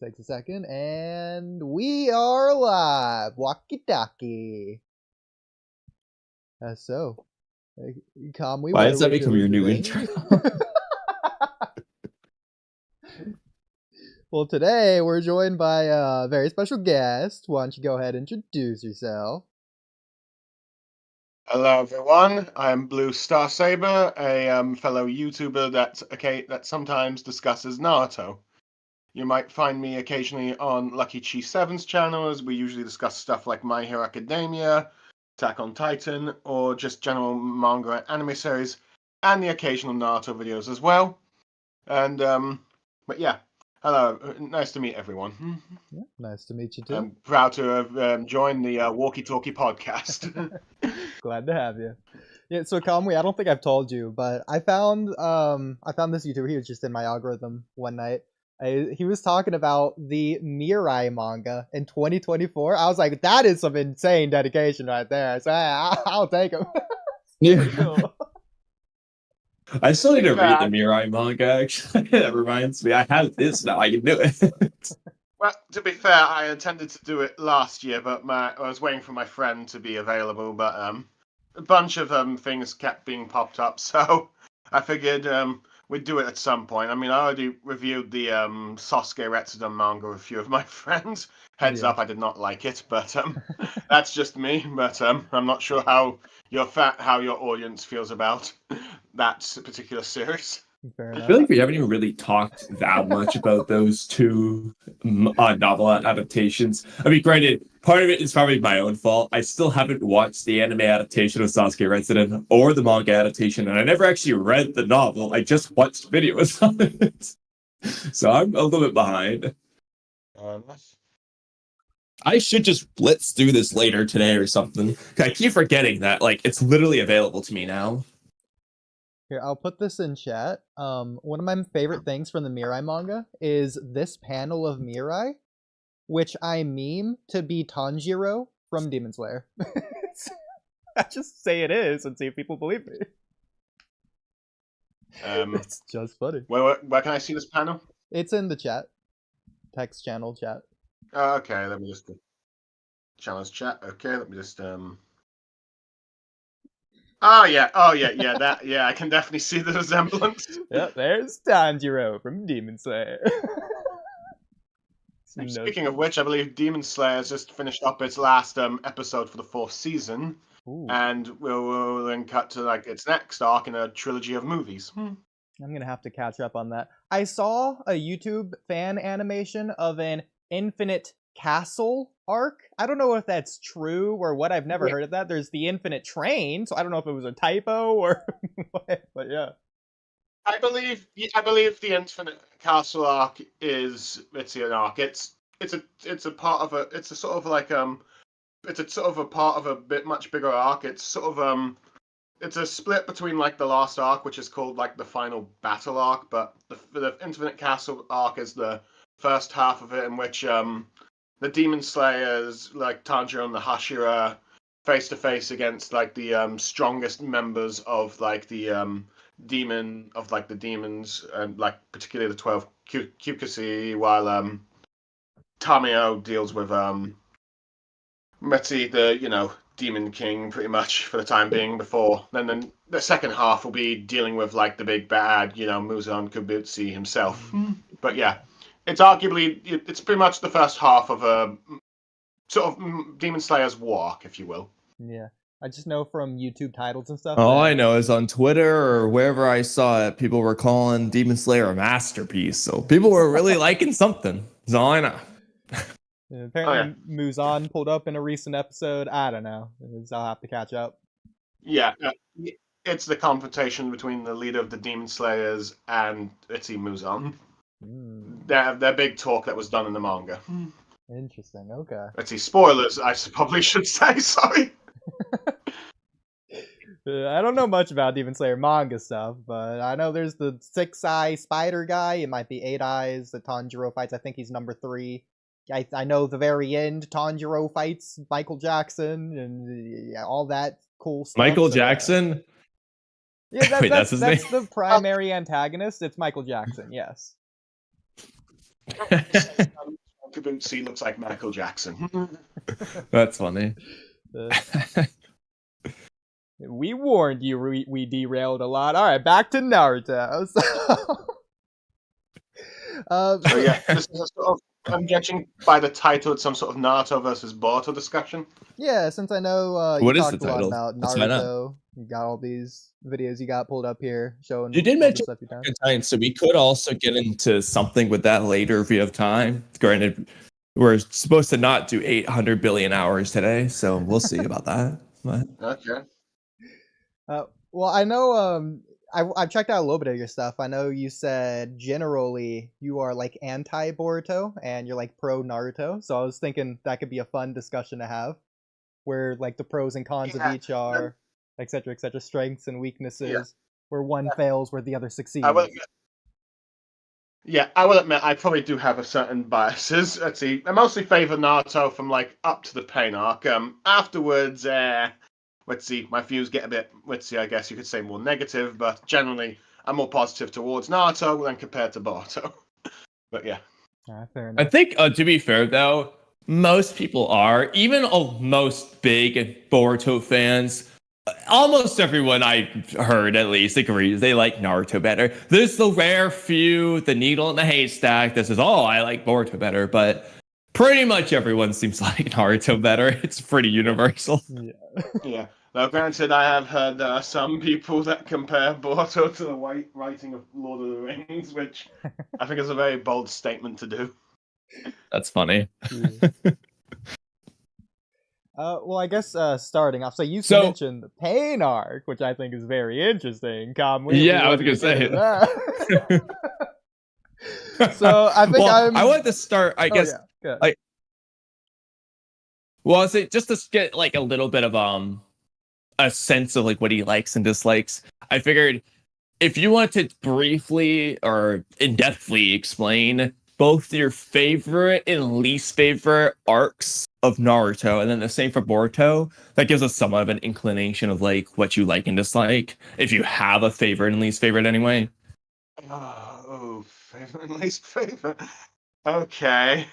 Takes a second, and we are live. Walky Talky. So, Kamui, Why what does are that we become doing your new today? intro? Well, today we're joined by a very special guest. Why don't you go ahead and introduce yourself? Hello everyone, I'm Blue Star Saber, a fellow YouTuber that sometimes discusses Naruto. You might find me occasionally on Lucky Chi 7's channel, as we usually discuss stuff like My Hero Academia, Attack on Titan, or just general manga and anime series, and the occasional Naruto videos as well. And but yeah, hello, nice to meet everyone. Yeah, nice to meet you too. I'm proud to have joined the Walky Talky podcast. Glad to have you. Yeah, so Kamui, I don't think I've told you, but I found this YouTuber. He was just in my algorithm one night. He was talking about the Mirai manga in 2024. I was like, that is some insane dedication right there. So I'll take him. Yeah. Cool. I still need to read the Yeah. Mirai manga, actually. That reminds me, I have this now, I can do it. Well, to be fair, I intended to do it last year, but I was waiting for my friend to be available, but a bunch of things kept being popped up, so I figured we'd do it at some point. I mean, I already reviewed the Sasuke Retsuden manga with a few of my friends. Heads Yeah. up, I did not like it, but that's just me. But I'm not sure how your audience feels about that particular series. Fair I enough. feel like we haven't even really talked that much about those two novel adaptations. I mean, granted, part of it is probably my own fault. I still haven't watched the anime adaptation of Sasuke Retsuden or the manga adaptation, and I never actually read the novel. I just watched videos on it. So I'm a little bit behind. I should just blitz through this later today or something. I keep forgetting that, like, it's literally available to me now. Here, I'll put this in chat. One of my favorite things from the Mirai manga is this panel of Mirai, which I meme to be Tanjiro from Demon Slayer. I just say it is and see if people believe me. It's just funny. Where can I see this panel? It's in the chat. Text channel chat. Okay, let me just channels chat. Okay, let me just Oh yeah, I can definitely see the resemblance. Yep, there's Tanjiro from Demon Slayer. Speaking of which, I believe Demon Slayer has just finished up its last episode for the 4th season. Ooh. And we'll then cut to like its next arc in a trilogy of movies. I'm gonna have to catch up on that. I saw a YouTube fan animation of an Infinite Castle arc. I don't know if that's true or what. I've never heard of that. There's the Infinite Train, so I don't know if it was a typo or what, but yeah. I believe the Infinite Castle arc is an arc. It's a part of it's a sort of like it's a sort of a part of a bit much bigger arc. It's sort of it's a split between like the last arc, which is called like the final battle arc, but the Infinite Castle arc is the first half of it, in which the Demon Slayers like Tanjiro and the Hashira face to face against like the strongest members of like the demons, and like particularly the 12 Kyukusi, while Tamio deals with Metzi, the Demon King, pretty much for the time being. Before then the second half will be dealing with like the big bad, Muzan Kibutsu himself. But yeah, it's pretty much the first half of a sort of Demon Slayer's war arc, if you will. Yeah. I just know from YouTube titles and stuff. All I know is on Twitter or wherever I saw it, people were calling Demon Slayer a masterpiece. So people were really liking something. That's all I know. Yeah, apparently Muzan pulled up in a recent episode. I don't know. I'll have to catch up. Yeah, it's the confrontation between the leader of the Demon Slayers and Itzy Muzan. Their big talk that was done in the manga. Interesting. Okay. Let's see, spoilers. I probably should say. Sorry. I don't know much about Demon Slayer manga stuff, but I know there's the 6-eye spider guy. It might be 8 eyes that Tanjiro fights. I think he's number 3. I know the very end Tanjiro fights Michael Jackson and all that cool stuff. Michael Jackson? Yeah, Wait, that's his name? the primary antagonist. It's Michael Jackson, yes. Kabuki looks like Michael Jackson. That's funny. We warned you. We derailed a lot. All right, back to Naruto. So yeah, this is a sort of, I'm judging by the title, it's some sort of Naruto versus Boruto discussion. Yeah, since I know you What is talked the a lot title? about Let's find out. Naruto, you got all these videos you got pulled up here showing You did all the mention stuff you've done. time, so we could also get into something with that later if we have time. Granted, we're supposed to not do 800 billion hours today, so we'll see about that. But Okay. Well, I know I've checked out a little bit of your stuff. I know you said generally you are like anti Boruto and you're like pro Naruto. So I was thinking that could be a fun discussion to have, where like the pros and cons of each are, etc., etc., strengths and weaknesses, where one fails, where the other succeeds. I will admit I probably do have a certain biases. Let's see. I mostly favor Naruto from like up to the pain arc. Afterwards, let's see, my views get a bit, I guess you could say more negative, but generally I'm more positive towards Naruto than compared to Boruto. But yeah. Fair enough. I think, to be fair though, most people are, even most big Boruto fans, almost everyone I've heard at least agrees they like Naruto better. There's the rare few, the needle in the haystack that says, oh, I like Boruto better, but pretty much everyone seems to like Naruto better. It's pretty universal. Yeah. Now, granted, I have heard there are some people that compare Boruto to the writing of Lord of the Rings, which I think is a very bold statement to do. That's funny. Well, I guess starting off, so you mentioned the pain arc, which I think is very interesting. Kamui, yeah, I was gonna say that. So I think I want to start. I guess. Yeah. Well, I say just to get like a little bit of a sense of like what he likes and dislikes. I figured if you want to briefly or in-depthly explain both your favorite and least favorite arcs of Naruto, and then the same for Boruto, that gives us somewhat of an inclination of like what you like and dislike, if you have a favorite and least favorite anyway. Oh, favorite and least favorite. Okay.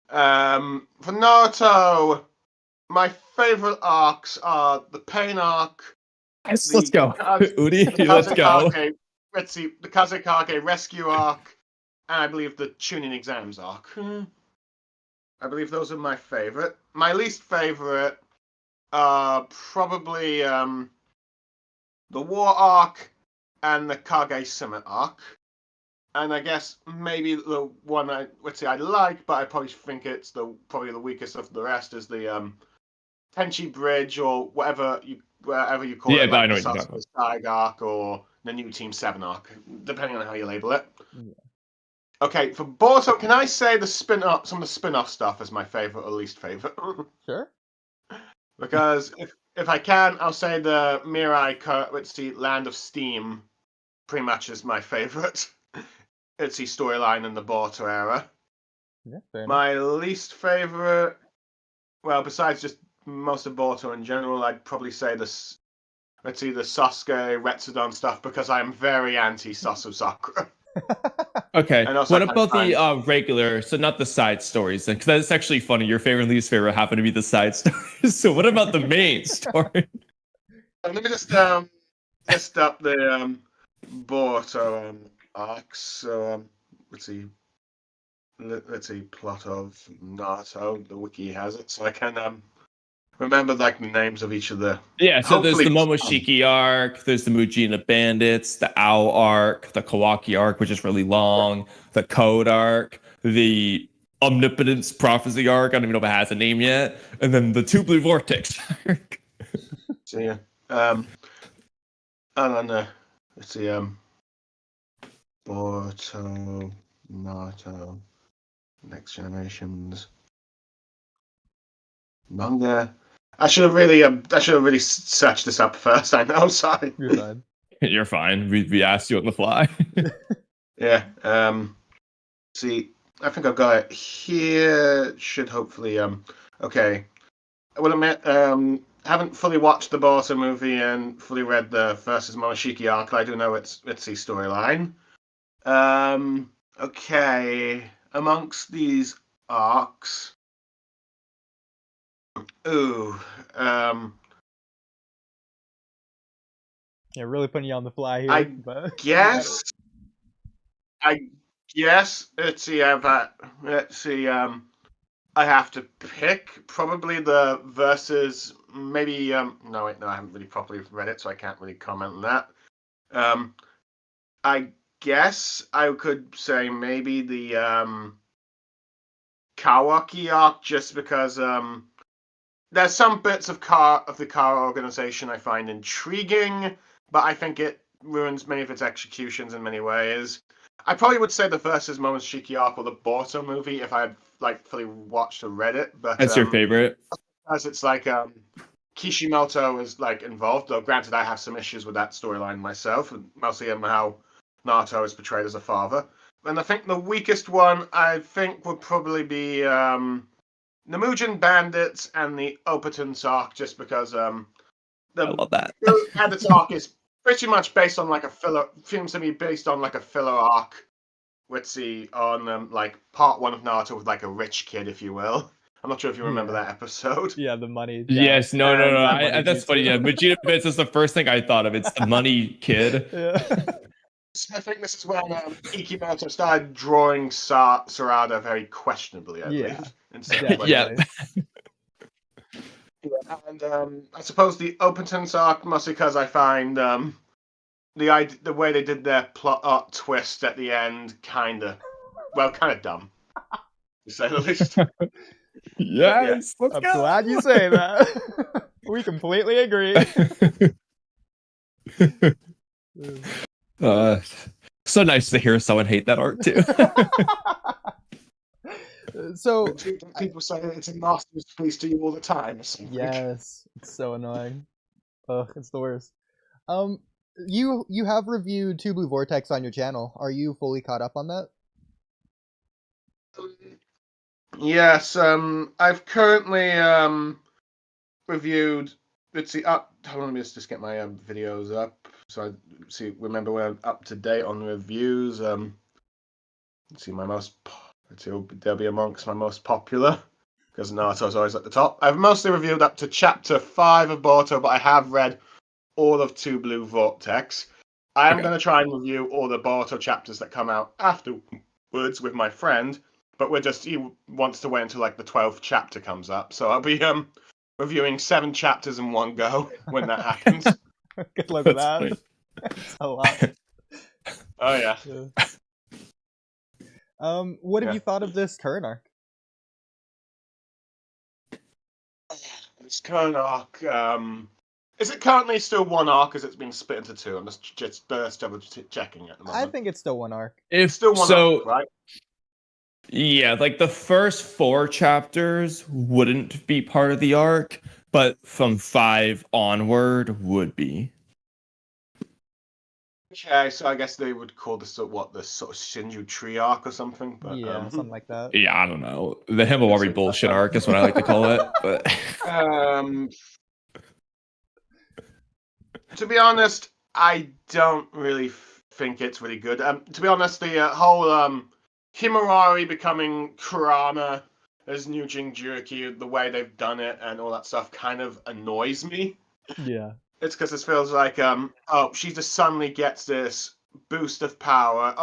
For Naruto, my favorite arcs are the pain arc. Yes, let's go. Oodie, let's go. Let's see, the Kazekage rescue arc, and I believe the tuning exams arc. I believe those are my favorite. My least favorite are probably the war arc and the Kage Summit arc. And I guess maybe the one I like, but I probably think it's probably the weakest of the rest is the Tenchi Bridge or whatever you call it, like the Sasuke Side arc or the New Team 7 arc, depending on how you label it. Yeah. Okay, for Boruto, can I say some of the spin-off stuff is my favorite or least favorite? Sure. Because if I can, I'll say the Mirai Land of Steam pretty much is my favorite. It's the storyline in the Boruto era. Yeah, my least favorite, well, besides just most of Boruto in general, I'd probably say the Sasuke Retsudon stuff because I'm very anti Sasu Sakura. Okay. What about the regular, so not the side stories? Because that's actually funny. Your favorite and least favorite happen to be the side stories. So what about the main story? Let me just list up the Boruto arcs. So let's see, plot of Naruto. The wiki has it, so I can remember like the names of each of the. Yeah, so there's the Momoshiki arc, there's the Mujina Bandits, the Owl arc, the Kawaki arc, which is really long, the Code arc, the Omnipotence Prophecy arc. I don't even know if it has a name yet, and then the 2 Blue Vortex arc. So yeah, and then let's see, Boruto, Naruto, Next Generations, Manga. I should have really searched this up first. I know, sorry. You're fine. You're fine. We asked you on the fly. Yeah. See, I think I've got it here. Should hopefully okay. I will admit, haven't fully watched the Boruto movie and fully read the versus Momoshiki arc. I do know it's the storyline. Okay, amongst these arcs, ooh, Yeah, really putting you on the fly here. I But guess, I guess. Let's see. Let's see. I have to pick probably the versus. Maybe. No, wait. No, I haven't really properly read it, so I can't really comment on that. I guess I could say maybe the Kawaki arc, just because there's some bits of the car organization I find intriguing, but I think it ruins many of its executions in many ways. I probably would say the versus Momoshiki arc or the Boruto movie if I had like fully watched or read it. But That's your favorite? as it's like Kishimoto is like involved, though granted I have some issues with that storyline myself, and mostly how Naruto is portrayed as a father. And I think the weakest one I think would probably be Namujin Bandits and the Oberton arc, just because I love that. Bandits arc is pretty much based on like a filler, seems to be based on like a filler arc. Let's see, on like part one of Naruto with like a rich kid, if you will. I'm not sure if you remember that episode. yeah, the money. Yes, no. money That's funny. Yeah, Vegeta Bits is the first thing I thought of. It's the money kid. Yeah. I think this is when Ikimoto started drawing Sarada very questionably, I believe. Yeah. And I suppose the Openton arc, mostly because I find the way they did their plot twist at the end kind of dumb, to say the least. Yes, I'm glad you say that. We completely agree. So nice to hear someone hate that art too. So people say it's a masterpiece to you all the time. Yes, it's so annoying. Ugh, it's the worst. You have reviewed 2 Blue Vortex on your channel. Are you fully caught up on that? Yes, I've currently reviewed. Let's see. Hold on, let me just get my videos up so I remember when I'm up to date on reviews. Let's see they'll be amongst my most popular because Naruto's always at the top. I've mostly reviewed up to chapter 5 of Boruto, but I have read all of 2 Blue Vortex. I am going to try and review all the Boruto chapters that come out afterwards with my friend, but he wants to wait until like the 12th chapter comes up, so I'll be reviewing 7 chapters in one go when that happens. Good luck with that. That's a lot. Oh yeah. What have you thought of this current arc? This current arc, is it currently still one arc as it's been split into 2? I'm just double checking at the moment. I think it's still one arc. It's still one arc, right? Yeah, like the first 4 chapters wouldn't be part of the arc, but from 5 onward would be. Okay, so I guess they would call this the sort of Shinju tree arc or something. But, yeah, something like that. Yeah, I don't know. The Himawari bullshit arc is what I like to call it. But to be honest, I don't really think it's really good. To be honest, the whole Himawari becoming Kurama as new Jinchuriki, the way they've done it and all that stuff kind of annoys me. Yeah. It's because it feels like, she just suddenly gets this boost of power.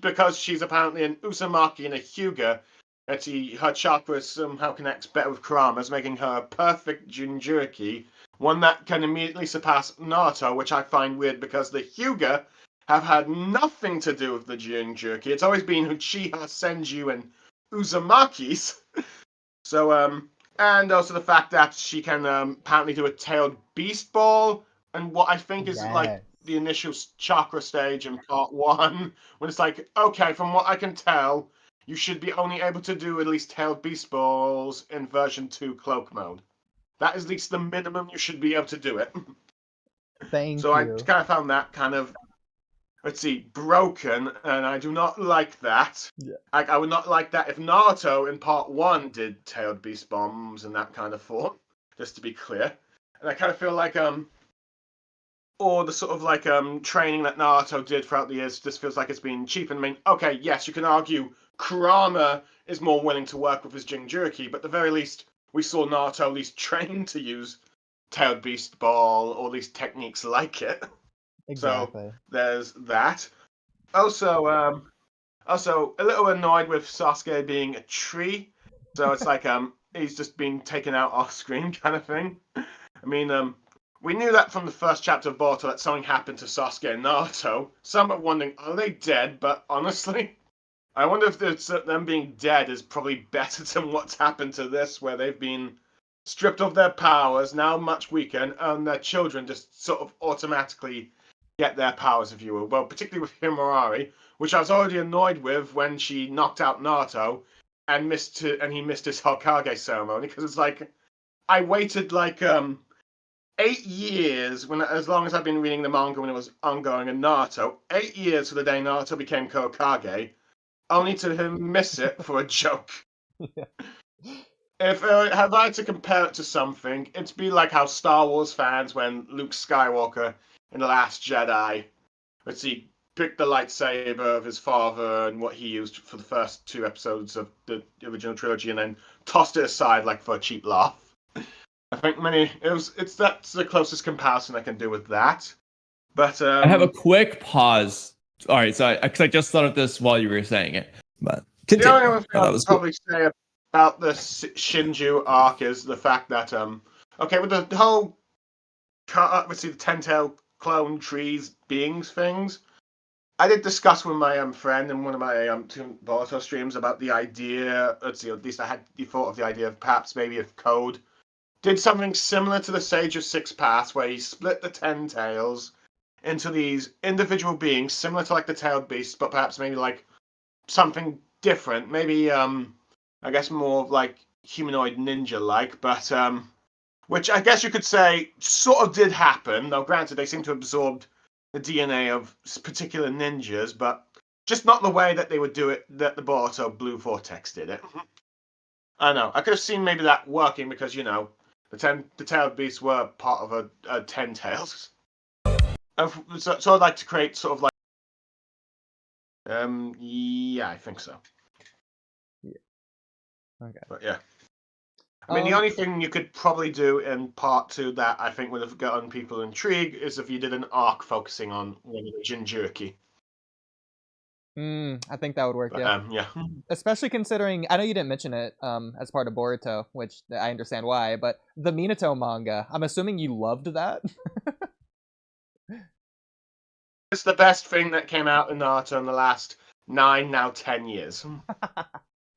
Because she's apparently an Uzumaki and a Hyuga, her chakra somehow connects better with Kurama's, making her a perfect Jinchuriki, one that can immediately surpass Naruto, which I find weird because the Hyuga have had nothing to do with the Jinchuriki. It's always been Uchiha, Senju, and Uzumaki's. So, and also the fact that she can apparently do a tailed beast ball, and what I think is like the initial chakra stage in part 1, when it's like, okay, from what I can tell, you should be only able to do at least tailed beast balls in version 2 cloak mode. That is at least the minimum you should be able to do it. Thank you. So I kind of found that kind of, broken, and I do not like that. Yeah. I would not like that if Naruto in part 1 did tailed beast bombs in that kind of form, just to be clear. And I kind of feel like or the sort of like training that Naruto did throughout the years just feels like it's been cheapened. I mean, okay, yes, you can argue Kurama is more willing to work with his Jinchuriki, but at the very least, we saw Naruto at least train to use Tailed Beast Ball, or at least techniques like it. Exactly. So there's that. Also, a little annoyed with Sasuke being a tree. So it's like he's just being taken out off screen kind of thing. I mean, we knew that from the first chapter of Boruto that something happened to Sasuke and Naruto. Some are wondering, are they dead? But honestly, I wonder if them being dead is probably better than what's happened to this, where they've been stripped of their powers, now much weaker, and their children just sort of automatically get their powers, if you will. Well, particularly with Himurari, which I was already annoyed with when she knocked out Naruto and he missed his Hokage ceremony, because it's like I waited like 8 years, as long as I've been reading the manga when it was ongoing in Naruto, 8 years for the day Naruto became Hokage, only to him miss it for a joke. Yeah. If have I to compare it to something, it'd be like how Star Wars fans, when Luke Skywalker in The Last Jedi, he picked the lightsaber of his father and what he used for the first 2 episodes of the original trilogy, and then tossed it aside like for a cheap laugh. I think that's the closest comparison I can do with that. But I have a quick pause. All right, so because I just thought of this while you were saying it, but the only continue. other thing I'll probably say about the Shinju arc is the fact that okay, with the whole the 10-tailed clone trees beings things, I did discuss with my friend in one of my Boruto streams about the idea. At least I had the thought of the idea of perhaps maybe if Code did something similar to the Sage of Six Paths, where he split the 10 tails into these individual beings, similar to like the tailed beasts, but perhaps maybe like something different. Maybe I guess more like humanoid ninja-like, but which I guess you could say sort of did happen. Though granted, they seem to have absorbed the DNA of particular ninjas, but just not the way that they would do it, that the Boruto Blue Vortex did it. I know. I could have seen maybe that working because, the tailed beasts were part of a 10 tails. So I'd like to create sort of like yeah, I think so. Yeah. Okay. But yeah. I mean, the only thing you could probably do in part 2 that I think would have gotten people intrigued is if you did an arc focusing on one of the Jinchuriki. I think that would work, But, yeah. yeah. Especially considering, I know you didn't mention it as part of Boruto, which I understand why, but the Minato manga, I'm assuming you loved that? It's the best thing that came out in Naruto in the last 9, now 10 years.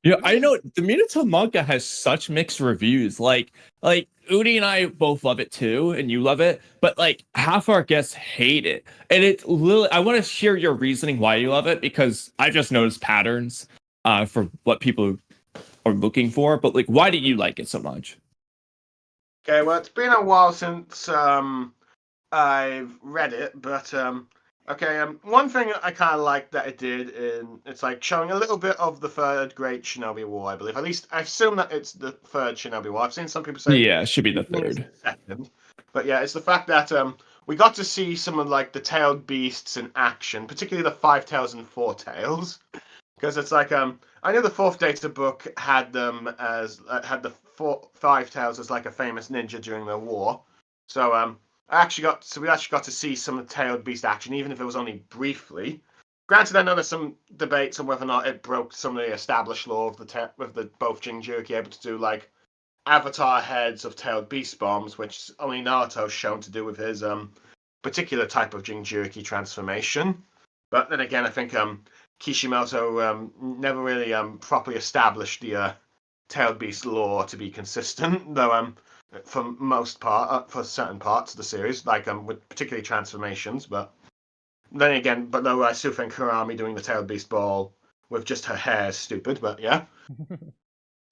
Yeah, I know the Minato manga has such mixed reviews. Like Oodie and I both love it too, and you love it, but like half our guests hate it. And it's literally, I want to share your reasoning why you love it, because I just noticed patterns for what people are looking for. But like, why do you like it so much? Okay, well, it's been a while since I've read it, but okay, one thing I kind of like that it did, it's like showing a little bit of the third Great Shinobi War, I believe. At least I assume that it's the third Shinobi War. I've seen some people say Yeah, it should be the third. Second, but yeah, it's the fact that we got to see some of like the tailed beasts in action, particularly the 5 tails and 4 tails, because it's like I know the fourth data book had them as had the 5 tails as like a famous ninja during the war, so we actually got to see some of the tailed beast action, even if it was only briefly. Granted, I know there's some debates on whether or not it broke some of the established law of the both Jinchuriki able to do like avatar heads of tailed beast bombs, which only Naruto's shown to do with his particular type of Jinchuriki transformation. But then again, I think Kishimoto never really properly established the tailed beast law to be consistent, though for most part, for certain parts of the series, like with particularly transformations. But then again, though I still think Harami doing the tailed beast ball with just her hair is stupid. But yeah.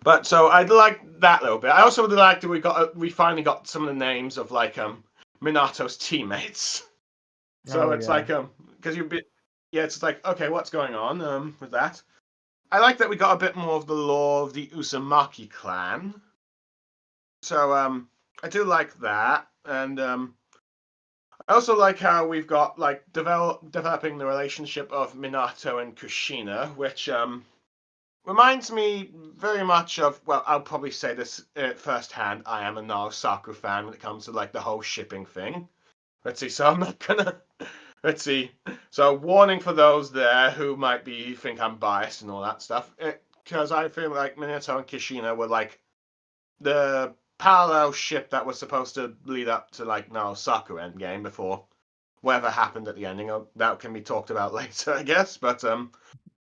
But so I'd like that little bit. I also would like that we finally got some of the names of like Minato's teammates. So it's like because it's like, okay, what's going on with that? I like that we got a bit more of the lore of the Uzumaki clan. So I do like that, and I also like how we've got like developing the relationship of Minato and Kushina, which reminds me very much of, well, I'll probably say this firsthand. I am a Narusaku fan when it comes to like the whole shipping thing. Let's see. So I'm not gonna. Let's see. So warning for those there who might think I'm biased and all that stuff, because I feel like Minato and Kushina were like the parallel ship that was supposed to lead up to like Narusaku endgame before whatever happened at the ending. That can be talked about later, I guess. But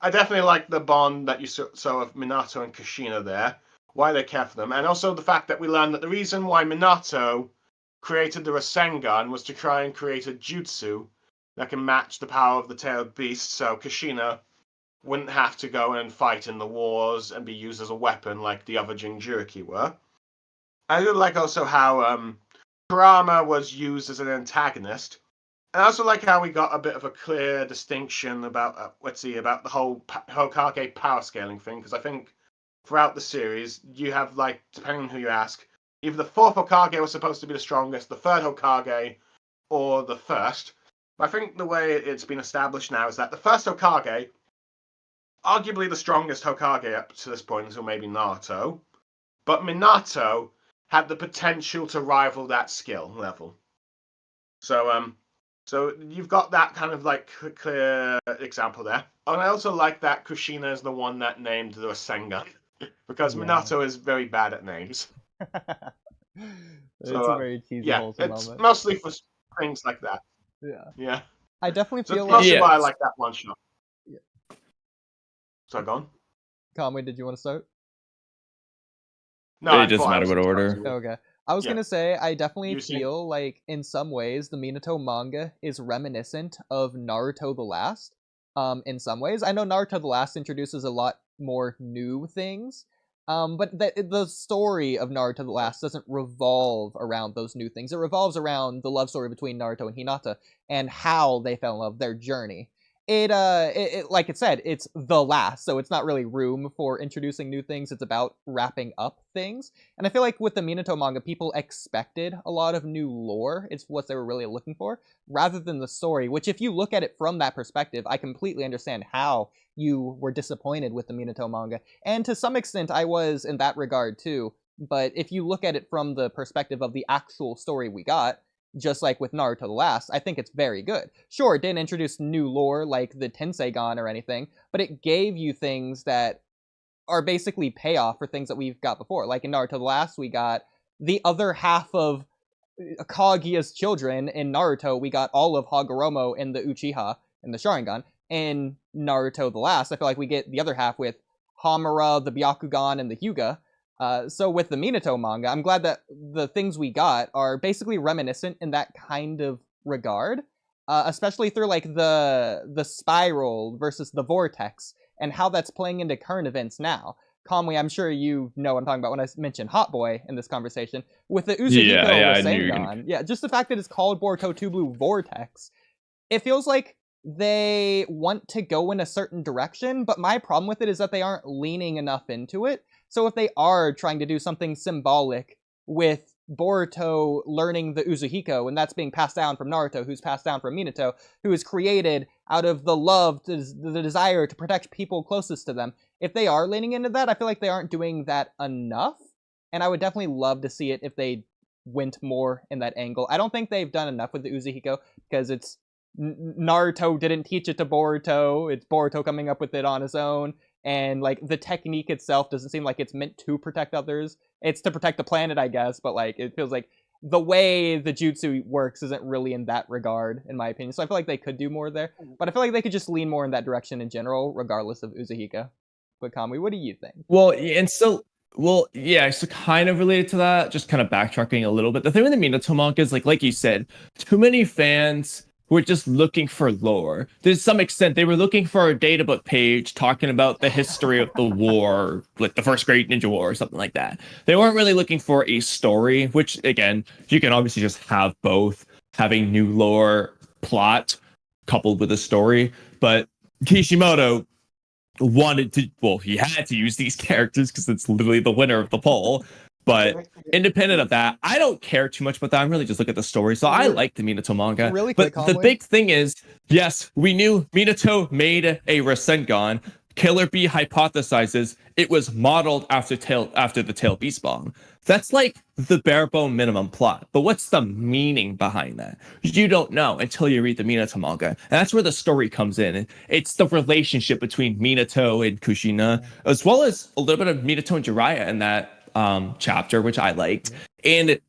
I definitely like the bond that you saw of Minato and Kushina there, why they care for them, and also the fact that we learned that the reason why Minato created the Rasengan was to try and create a jutsu that can match the power of the tailed beast, so Kushina wouldn't have to go and fight in the wars and be used as a weapon like the other Jinchuriki were. I do like also how Kurama was used as an antagonist. And I also like how we got a bit of a clear distinction about, about the whole Hokage power scaling thing, because I think throughout the series, you have, like, depending on who you ask, either the fourth Hokage was supposed to be the strongest, the third Hokage, or the first. But I think the way it's been established now is that the first Hokage, arguably the strongest Hokage up to this point until maybe Naruto, but Minato had the potential to rival that skill level. So you've got that kind of like clear example there. And I also like that Kushina is the one that named the Rasengan, because Minato is very bad at names. It's a very cheesy, wholesome it's moment. mostly for things like that. Yeah. I definitely feel like... That's why I like that one shot. Yeah. So, go on. Kamui, did you want to start? No, it doesn't matter what order. Okay. I was gonna say, I definitely feel like in some ways the Minato manga is reminiscent of Naruto the Last. In some ways, I know Naruto the Last introduces a lot more new things, but the story of Naruto the Last doesn't revolve around those new things. It revolves around the love story between Naruto and Hinata and how they fell in love, their journey. It like it said, it's the last, so it's not really room for introducing new things. It's about wrapping up things. And I feel like with the Minato manga, people expected a lot of new lore. It's what they were really looking for, rather than the story, which if you look at it from that perspective, I completely understand how you were disappointed with the Minato manga. And to some extent, I was in that regard too. But if you look at it from the perspective of the actual story we got, just like with Naruto the Last, I think it's very good. Sure, it didn't introduce new lore like the Tenseigan or anything, but it gave you things that are basically payoff for things that we've got before. Like in Naruto the Last, we got the other half of Kaguya's children. In Naruto, we got all of Hagoromo and the Uchiha and the Sharingan. In Naruto the Last, I feel like we get the other half with Hamura, the Byakugan, and the Hyuga. So with the Minato manga, I'm glad that the things we got are basically reminiscent in that kind of regard, especially through like the spiral versus the vortex and how that's playing into current events now. Kamui, I'm sure you know what I'm talking about when I mentioned Hot Boy in this conversation with the Uzuhiko Rasengan. Yeah, just the fact that it's called Boruto 2 Blue Vortex, it feels like they want to go in a certain direction, but my problem with it is that they aren't leaning enough into it. So if they are trying to do something symbolic with Boruto learning the Uzuhiko, and that's being passed down from Naruto, who's passed down from Minato, who is created out of the love, the desire to protect people closest to them, if they are leaning into that, I feel like they aren't doing that enough. And I would definitely love to see it if they went more in that angle. I don't think they've done enough with the Uzuhiko, because it's Naruto didn't teach it to Boruto. It's Boruto coming up with it on his own. And, like, the technique itself doesn't seem like it's meant to protect others. It's to protect the planet, I guess, but, like, it feels like the way the jutsu works isn't really in that regard, in my opinion. So I feel like they could do more there. But I feel like they could just lean more in that direction in general, regardless of Uzuhiko. But Kamui, what do you think? Well, so kind of related to that, just kind of backtracking a little bit. The thing with the Minato manga is, like you said, too many fans were just looking for lore. To some extent, they were looking for a databook page talking about the history of the war, like the first Great Ninja War or something like that. They weren't really looking for a story, which, again, you can obviously just have both, having new lore plot coupled with a story. But Kishimoto he had to use these characters because it's literally the winner of the poll. But independent of that, I don't care too much about that. I'm really just looking at the story. So I like the Minato manga. Really but quick, the Kamui. big thing is, yes, we knew Minato made a Rasengan. Killer Bee hypothesizes it was modeled after the Tail Beast Bomb. That's like the bare bone minimum plot. But what's the meaning behind that? You don't know until you read the Minato manga. And that's where the story comes in. It's the relationship between Minato and Kushina, as well as a little bit of Minato and Jiraiya in that chapter, which I liked. And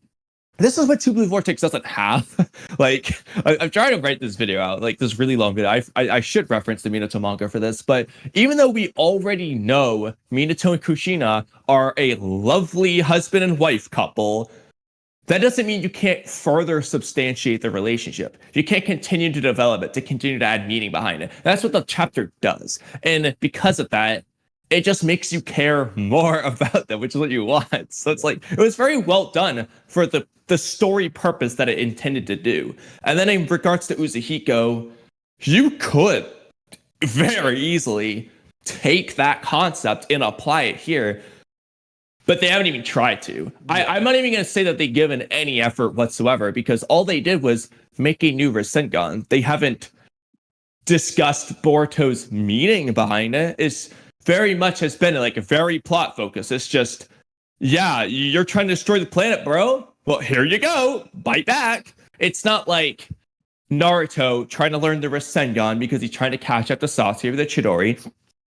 this is what Two Blue Vortex doesn't have. Like, I'm trying to write this video out, like this really long video. I should reference the Minato manga for this, but even though we already know Minato and Kushina are a lovely husband and wife couple, that doesn't mean you can't further substantiate the relationship. You can't continue to develop it, to continue to add meaning behind it. That's what the chapter does. And because of that, it just makes you care more about them, which is what you want. So it's like, it was very well done for the story purpose that it intended to do. And then in regards to Uzuhiko, you could very easily take that concept and apply it here, but they haven't even tried to. I'm not even going to say that they've given any effort whatsoever, because all they did was make a new Rasengan. They haven't discussed Boruto's meaning behind it. It's very much has been like a very plot focus. It's just, yeah, you're trying to destroy the planet, bro. Well, here you go. Bite back. It's not like Naruto trying to learn the Rasengan because he's trying to catch up to Sasuke with the Chidori.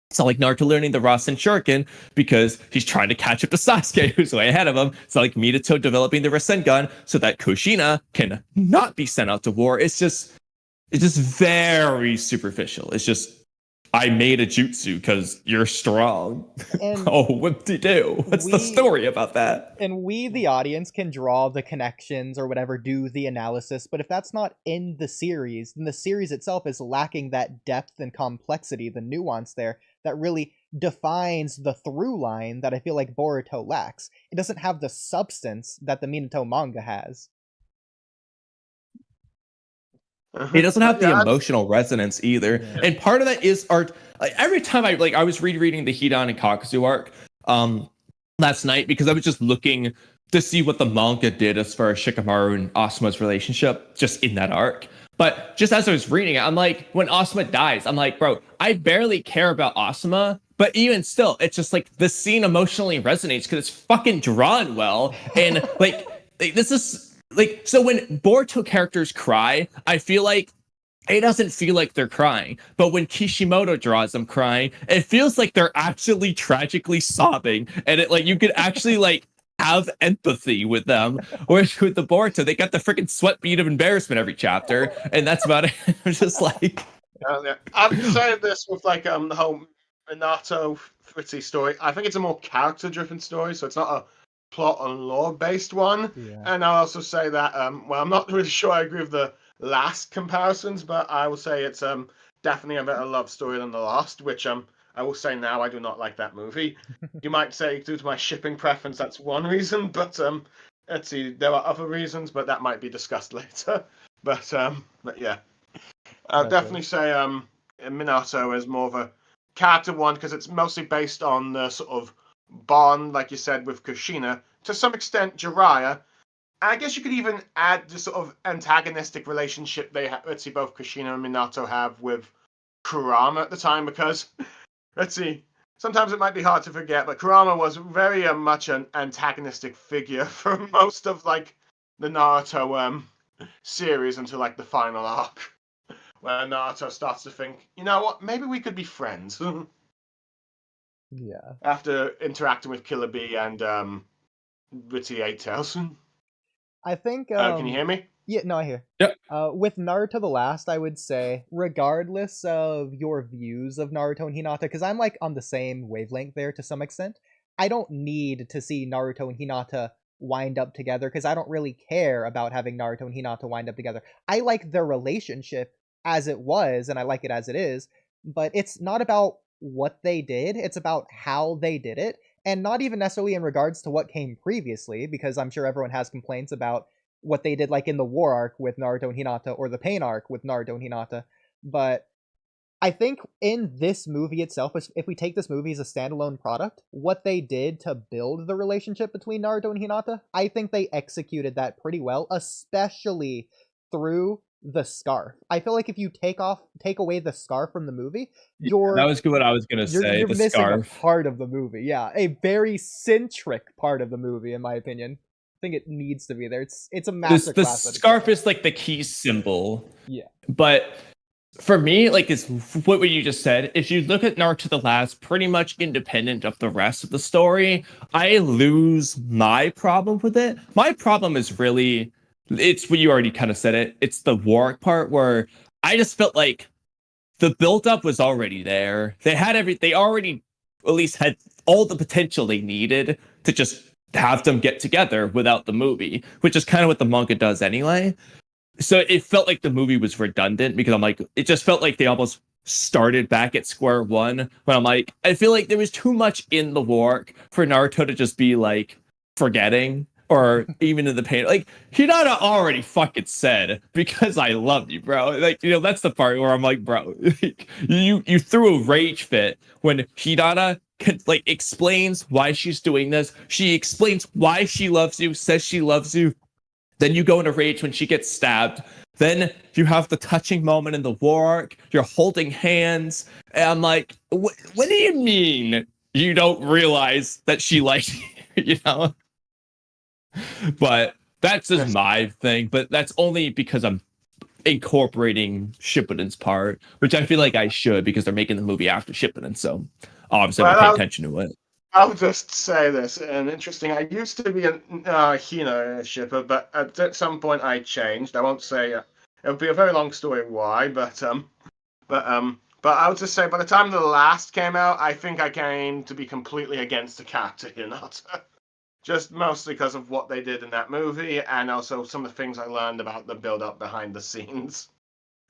It's not like Naruto learning the Rasen Shuriken because he's trying to catch up to Sasuke, who's way ahead of him. It's not like Minato developing the Rasengan so that Kushina can not be sent out to war. It's just very superficial. It's just, I made a jutsu because you're strong. And oh, whoop-de-doo. What's the story about that? And we, the audience, can draw the connections or whatever, do the analysis, but if that's not in the series, then the series itself is lacking that depth and complexity, the nuance there, that really defines the through line that I feel like Boruto lacks. It doesn't have the substance that the Minato manga has. It doesn't have the emotional resonance either. Yeah. And part of that is art. Like, every time I was rereading the Hidan and Kakuzu arc last night, because I was just looking to see what the manga did as far as Shikamaru and Asuma's relationship just in that arc. But just as I was reading it, I'm like, when Asuma dies, I'm like, bro, I barely care about Asuma. But even still, it's just like the scene emotionally resonates because it's fucking drawn well. And like, this is... Like, so when Boruto characters cry, I feel like it doesn't feel like they're crying. But when Kishimoto draws them crying, it feels like they're actually tragically sobbing. And it, like, you could actually, like, have empathy with them. Whereas with the Boruto, they got the freaking sweat bead of embarrassment every chapter. And that's about it. I'm just like... Yeah. I'm saying this with, like, the whole Minato Fritzy story. I think it's a more character-driven story, so it's not a plot and lore based one. And I'll also say that well, I'm not really sure I agree with the last comparisons, but I will say it's definitely a better love story than the last, which I will say now I do not like that movie. You might say due to my shipping preference that's one reason, but let's see, there are other reasons, but that might be discussed later. But yeah, I'll definitely say Minato is more of a character one because it's mostly based on the sort of bond, like you said, with Kushina, to some extent Jiraiya. I guess you could even add the sort of antagonistic relationship they have. Let's see, both Kushina and Minato have with Kurama at the time, because let's see, sometimes it might be hard to forget, but Kurama was very much an antagonistic figure for most of like the Naruto series until like the final arc, where Naruto starts to think, you know what, maybe we could be friends. Yeah. After interacting with Killer Bee and Witty Eight Tails. I think. Can you hear me? Yeah, no, I hear. Yep. With Naruto the Last, I would say, regardless of your views of Naruto and Hinata, because I'm like on the same wavelength there to some extent, I don't need to see Naruto and Hinata wind up together because I don't really care about having Naruto and Hinata wind up together. I like their relationship as it was, and I like it as it is, but it's not about what they did, it's about how they did it, and not even necessarily in regards to what came previously, because I'm sure everyone has complaints about what they did like in the war arc with Naruto and Hinata or the pain arc with Naruto and Hinata, but I think in this movie itself, if we take this movie as a standalone product, what they did to build the relationship between Naruto and Hinata, I think they executed that pretty well, especially through the scarf. I feel like if you take away the scarf from the movie, That was what I was gonna say. you're The missing scarf. a part of the movie. Yeah, a very centric part of the movie, in my opinion. I think it needs to be there. It's a masterclass. The scarf is like the key symbol. Yeah. But for me, like, it's what you just said. If you look at Naruto the Last, pretty much independent of the rest of the story, I lose my problem with it. My problem is really, it's what you already kind of said it. It's the war part where I just felt like the buildup was already there. They already at least had all the potential they needed to just have them get together without the movie, which is kind of what the manga does anyway. So it felt like the movie was redundant because I'm like, it just felt like they almost started back at square one when I'm like, I feel like there was too much in the war for Naruto to just be like forgetting or even in the pain. Like, Hinata already fucking said, because I love you, bro. Like, that's the part where I'm like, bro, you threw a rage fit when Hinata explains why she's doing this. She explains why she loves you, says she loves you. Then you go into rage when she gets stabbed. Then you have the touching moment in the war arc. You're holding hands. And I'm like, what do you mean you don't realize that she likes you, But that's just my thing. But that's only because I'm incorporating Shippuden's part, which I feel like I should because they're making the movie after Shippuden. So obviously I'm paying attention to it. I'll just say this, and interesting. I used to be a shipper, but at some point I changed. I won't say it would be a very long story why, but I would just say by the time the last came out, I think I came to be completely against the character Hinata, just mostly because of what they did in that movie, and also some of the things I learned about the build-up behind the scenes.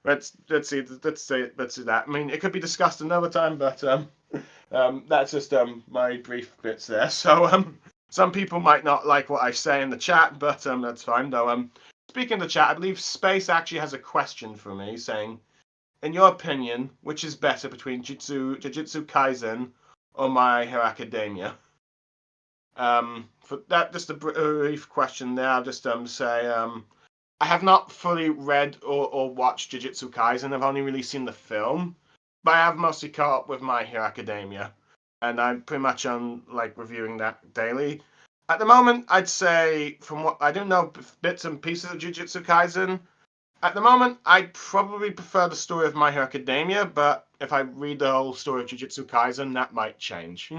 Let's see that. I mean, it could be discussed another time, but that's just my brief bits there. So some people might not like what I say in the chat, but that's fine. Though speaking of the chat, I believe Space actually has a question for me, saying, in your opinion, which is better between Jujutsu Kaisen or My Hero Academia? For that, just a brief question there. I'll just say I have not fully read or watched Jujutsu Kaisen. I've only really seen the film. But I have mostly caught up with My Hero Academia, and I'm pretty much on reviewing that daily. At the moment, I'd say from what I do know, bits and pieces of Jujutsu Kaisen. At the moment, I'd probably prefer the story of My Hero Academia, but if I read the whole story of Jujutsu Kaisen, that might change.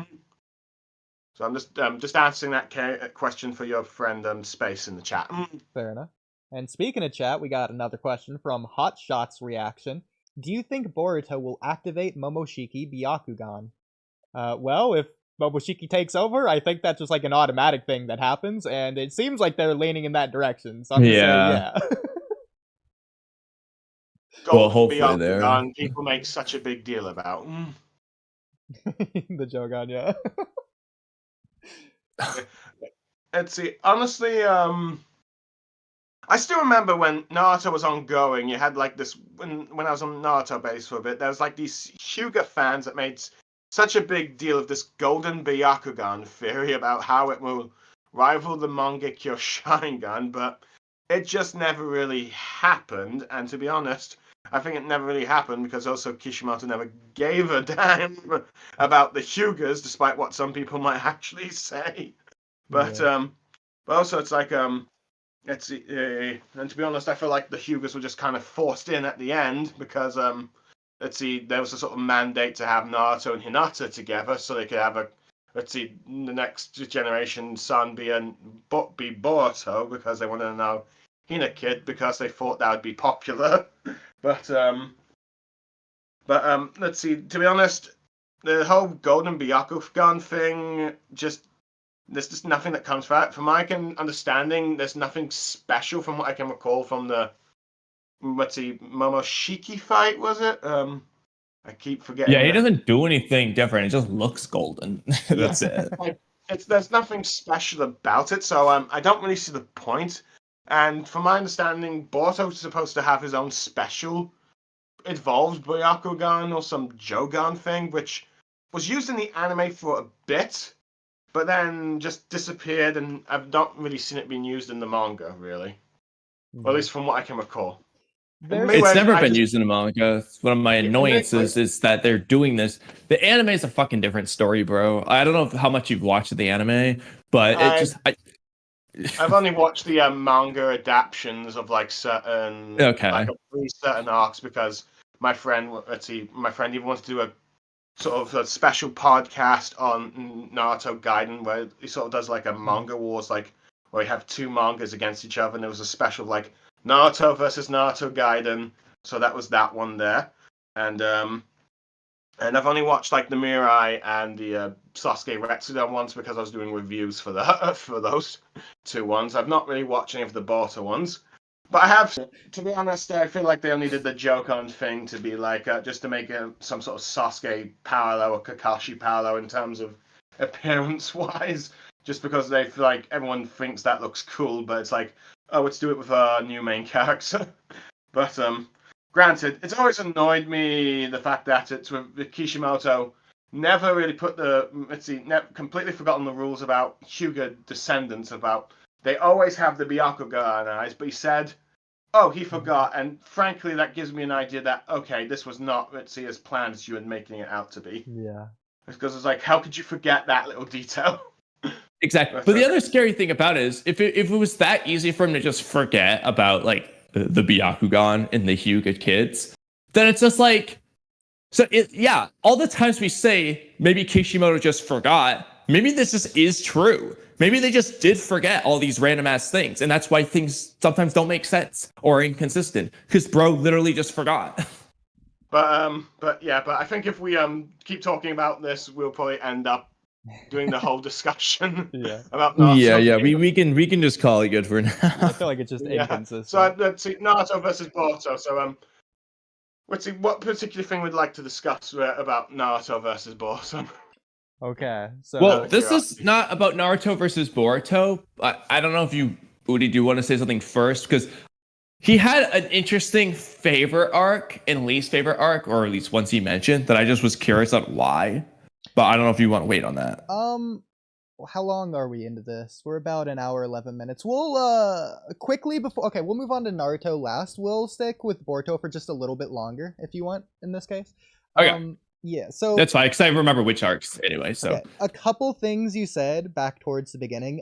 So I'm just answering that question for your friend Space in the chat. Fair enough. And speaking of chat, we got another question from Hotshot's Reaction. Do you think Boruto will activate Momoshiki Byakugan? Well, if Momoshiki takes over, I think that's just like an automatic thing that happens, and it seems like they're leaning in that direction. So I'm just saying, yeah. Well, hopefully there. People make such a big deal about. The Jogan, yeah. Let's see. Honestly, I still remember when Naruto was ongoing, you had this when I was on Naruto base for a bit, there was these Hyuga fans that made such a big deal of this golden Byakugan theory about how it will rival the Mangekyo Sharingan, but it just never really happened. And to be honest, I think it never really happened because also Kishimoto never gave a damn about the Hyugas, despite what some people might actually say. But also it's let's see, and to be honest, I feel like the Hyugas were just kind of forced in at the end because, let's see, there was a sort of mandate to have Naruto and Hinata together so they could have the next generation son be Boruto because they wanted to know Hina Kid because they thought that would be popular. But let's see, to be honest, the whole Golden Byakugan thing there's just nothing that comes from it. From my understanding, there's nothing special from what I can recall from the Momoshiki fight, was it? I keep forgetting. Yeah, he doesn't do anything different. It just looks golden. That's it. There's nothing special about it, so I don't really see the point. And from my understanding, Boruto's supposed to have his own special evolved Byakugan or some Jogan thing, which was used in the anime for a bit, but then just disappeared, and I've not really seen it being used in the manga, really. Or at least from what I can recall. It's never been used in a manga. One of my annoyances is that they're doing this. The anime is a fucking different story, bro. I don't know how much you've watched the anime, but I've only watched the manga adaptations of like certain certain arcs because my friend even wants to do a sort of a special podcast on Naruto Gaiden where he sort of does like a manga wars, like where we have two mangas against each other, and there was a special like Naruto versus Naruto Gaiden, so that was that one there, and I've only watched like the Mirai and the Sasuke Retsuden ones because I was doing reviews for for those two ones. I've not really watched any of the Boruto ones, but I have. To be honest, I feel like they only did the Jokan thing to be like just to make some sort of Sasuke parallel or Kakashi parallel in terms of appearance-wise, just because they feel like everyone thinks that looks cool, but it's like, oh, let's do it with a new main character. But granted, it's always annoyed me the fact that it's with Kishimoto never really put completely forgotten the rules about Hyuga descendants. About they always have the Byakugan eyes, but he said, oh, he forgot, and frankly, that gives me an idea that okay, this was not as planned as you were making it out to be. Yeah, because it's like, how could you forget that little detail? Exactly. But the other scary thing about it is if it was that easy for him to just forget about like the Byakugan and the Hyuga kids, then it's just like, all the times we say maybe Kishimoto just forgot, maybe this just is true. Maybe they just did forget all these random ass things, and that's why things sometimes don't make sense or are inconsistent, because bro literally just forgot. But I think if we keep talking about this, we'll probably end up doing the whole discussion about Naruto. We can just call it good for now. I feel like it's just inconsistent. So let's see, Naruto versus Boruto. So let's see what particular thing we'd like to discuss about Naruto versus Boruto. Okay, so this is not about Naruto versus Boruto. I don't know if you, Oodie, do you want to say something first? Because he had an interesting favorite arc and least favorite arc, or at least ones he mentioned, that I just was curious on why. But I don't know if you want to wait on that. How long are we into this? We're about an hour, 11 minutes. We'll, quickly we'll move on to Naruto last. We'll stick with Boruto for just a little bit longer, if you want, in this case. Okay. Yeah, so... That's fine, because I remember which arcs anyway, so... Okay. A couple things you said back towards the beginning.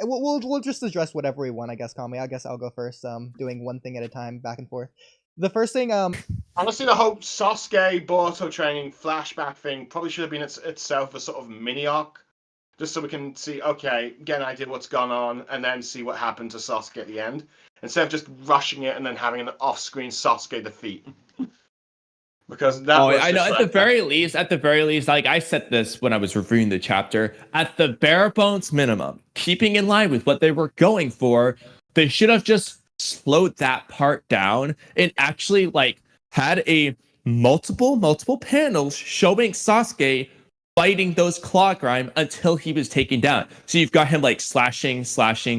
We'll just address whatever we want, I guess, Kamui. I guess I'll go first, doing one thing at a time, back and forth. The first thing, honestly, the whole Sasuke Boruto training flashback thing probably should have been itself a sort of mini arc, just so we can see, okay, get an idea what's gone on, and then see what happened to Sasuke at the end, instead of just rushing it and then having an off-screen Sasuke defeat. Because that was I know, at the very least, like I said this when I was reviewing the chapter, at the bare bones minimum, keeping in line with what they were going for, they should have just slowed that part down and actually like had a multiple panels showing Sasuke fighting those claw grime until he was taken down. So you've got him like slashing,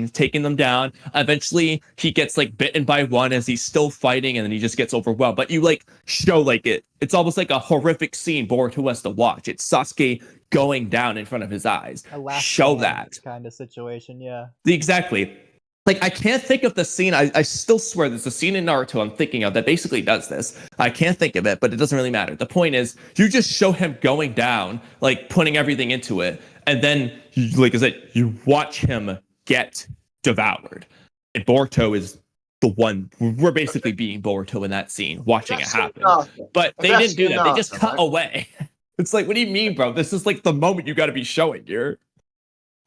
taking them down. Eventually he gets like bitten by one as he's still fighting, and then he just gets overwhelmed. But you like show like it's almost like a horrific scene Boruto has to watch. It's Sasuke going down in front of his eyes. Show that kind of situation, yeah. Exactly. Like, I can't think of the scene. I still swear there's a scene in Naruto I'm thinking of that basically does this. I can't think of it, but it doesn't really matter. The point is, you just show him going down, like, putting everything into it, and then, like I said, you watch him get devoured. And Boruto is the one. We're basically being Boruto in that scene, watching it happen. But they didn't do that. They just cut away. It's like, what do you mean, bro? This is, like, the moment you gotta be showing here.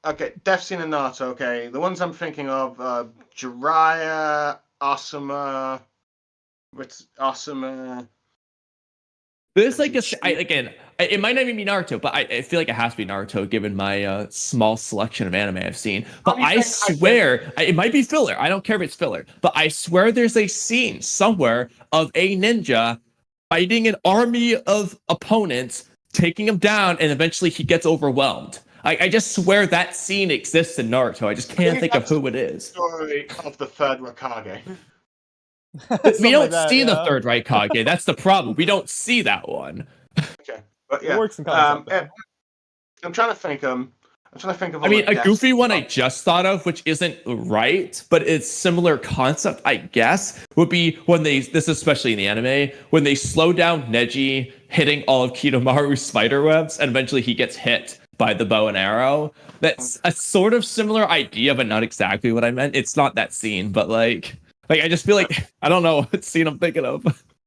Okay, Death Scene and Naruto, okay. The ones I'm thinking of, Jiraiya, Asuma... There's like it might not even be Naruto, but I feel like it has to be Naruto given my small selection of anime I've seen. But I swear, it might be filler. I don't care if it's filler. But I swear there's a scene somewhere of a ninja fighting an army of opponents, taking him down, and eventually he gets overwhelmed. I just swear that scene exists in Naruto. I just can't think of who it is. Story of the third Hokage. We don't like that, see the yeah. third Raikage. That's the problem. We don't see that one. Okay, but yeah, It works in concept. I'm trying to think. I'm trying to think of. I All mean, the a deaths. goofy one I just thought of, which isn't right, but it's similar concept, I guess, would be when this is especially in the anime, when they slow down Neji hitting all of Kidomaru's spider webs, and eventually he gets hit by the bow and arrow. That's a sort of similar idea, but not exactly what I meant. It's not that scene, but like I just feel like I don't know what scene I'm thinking of.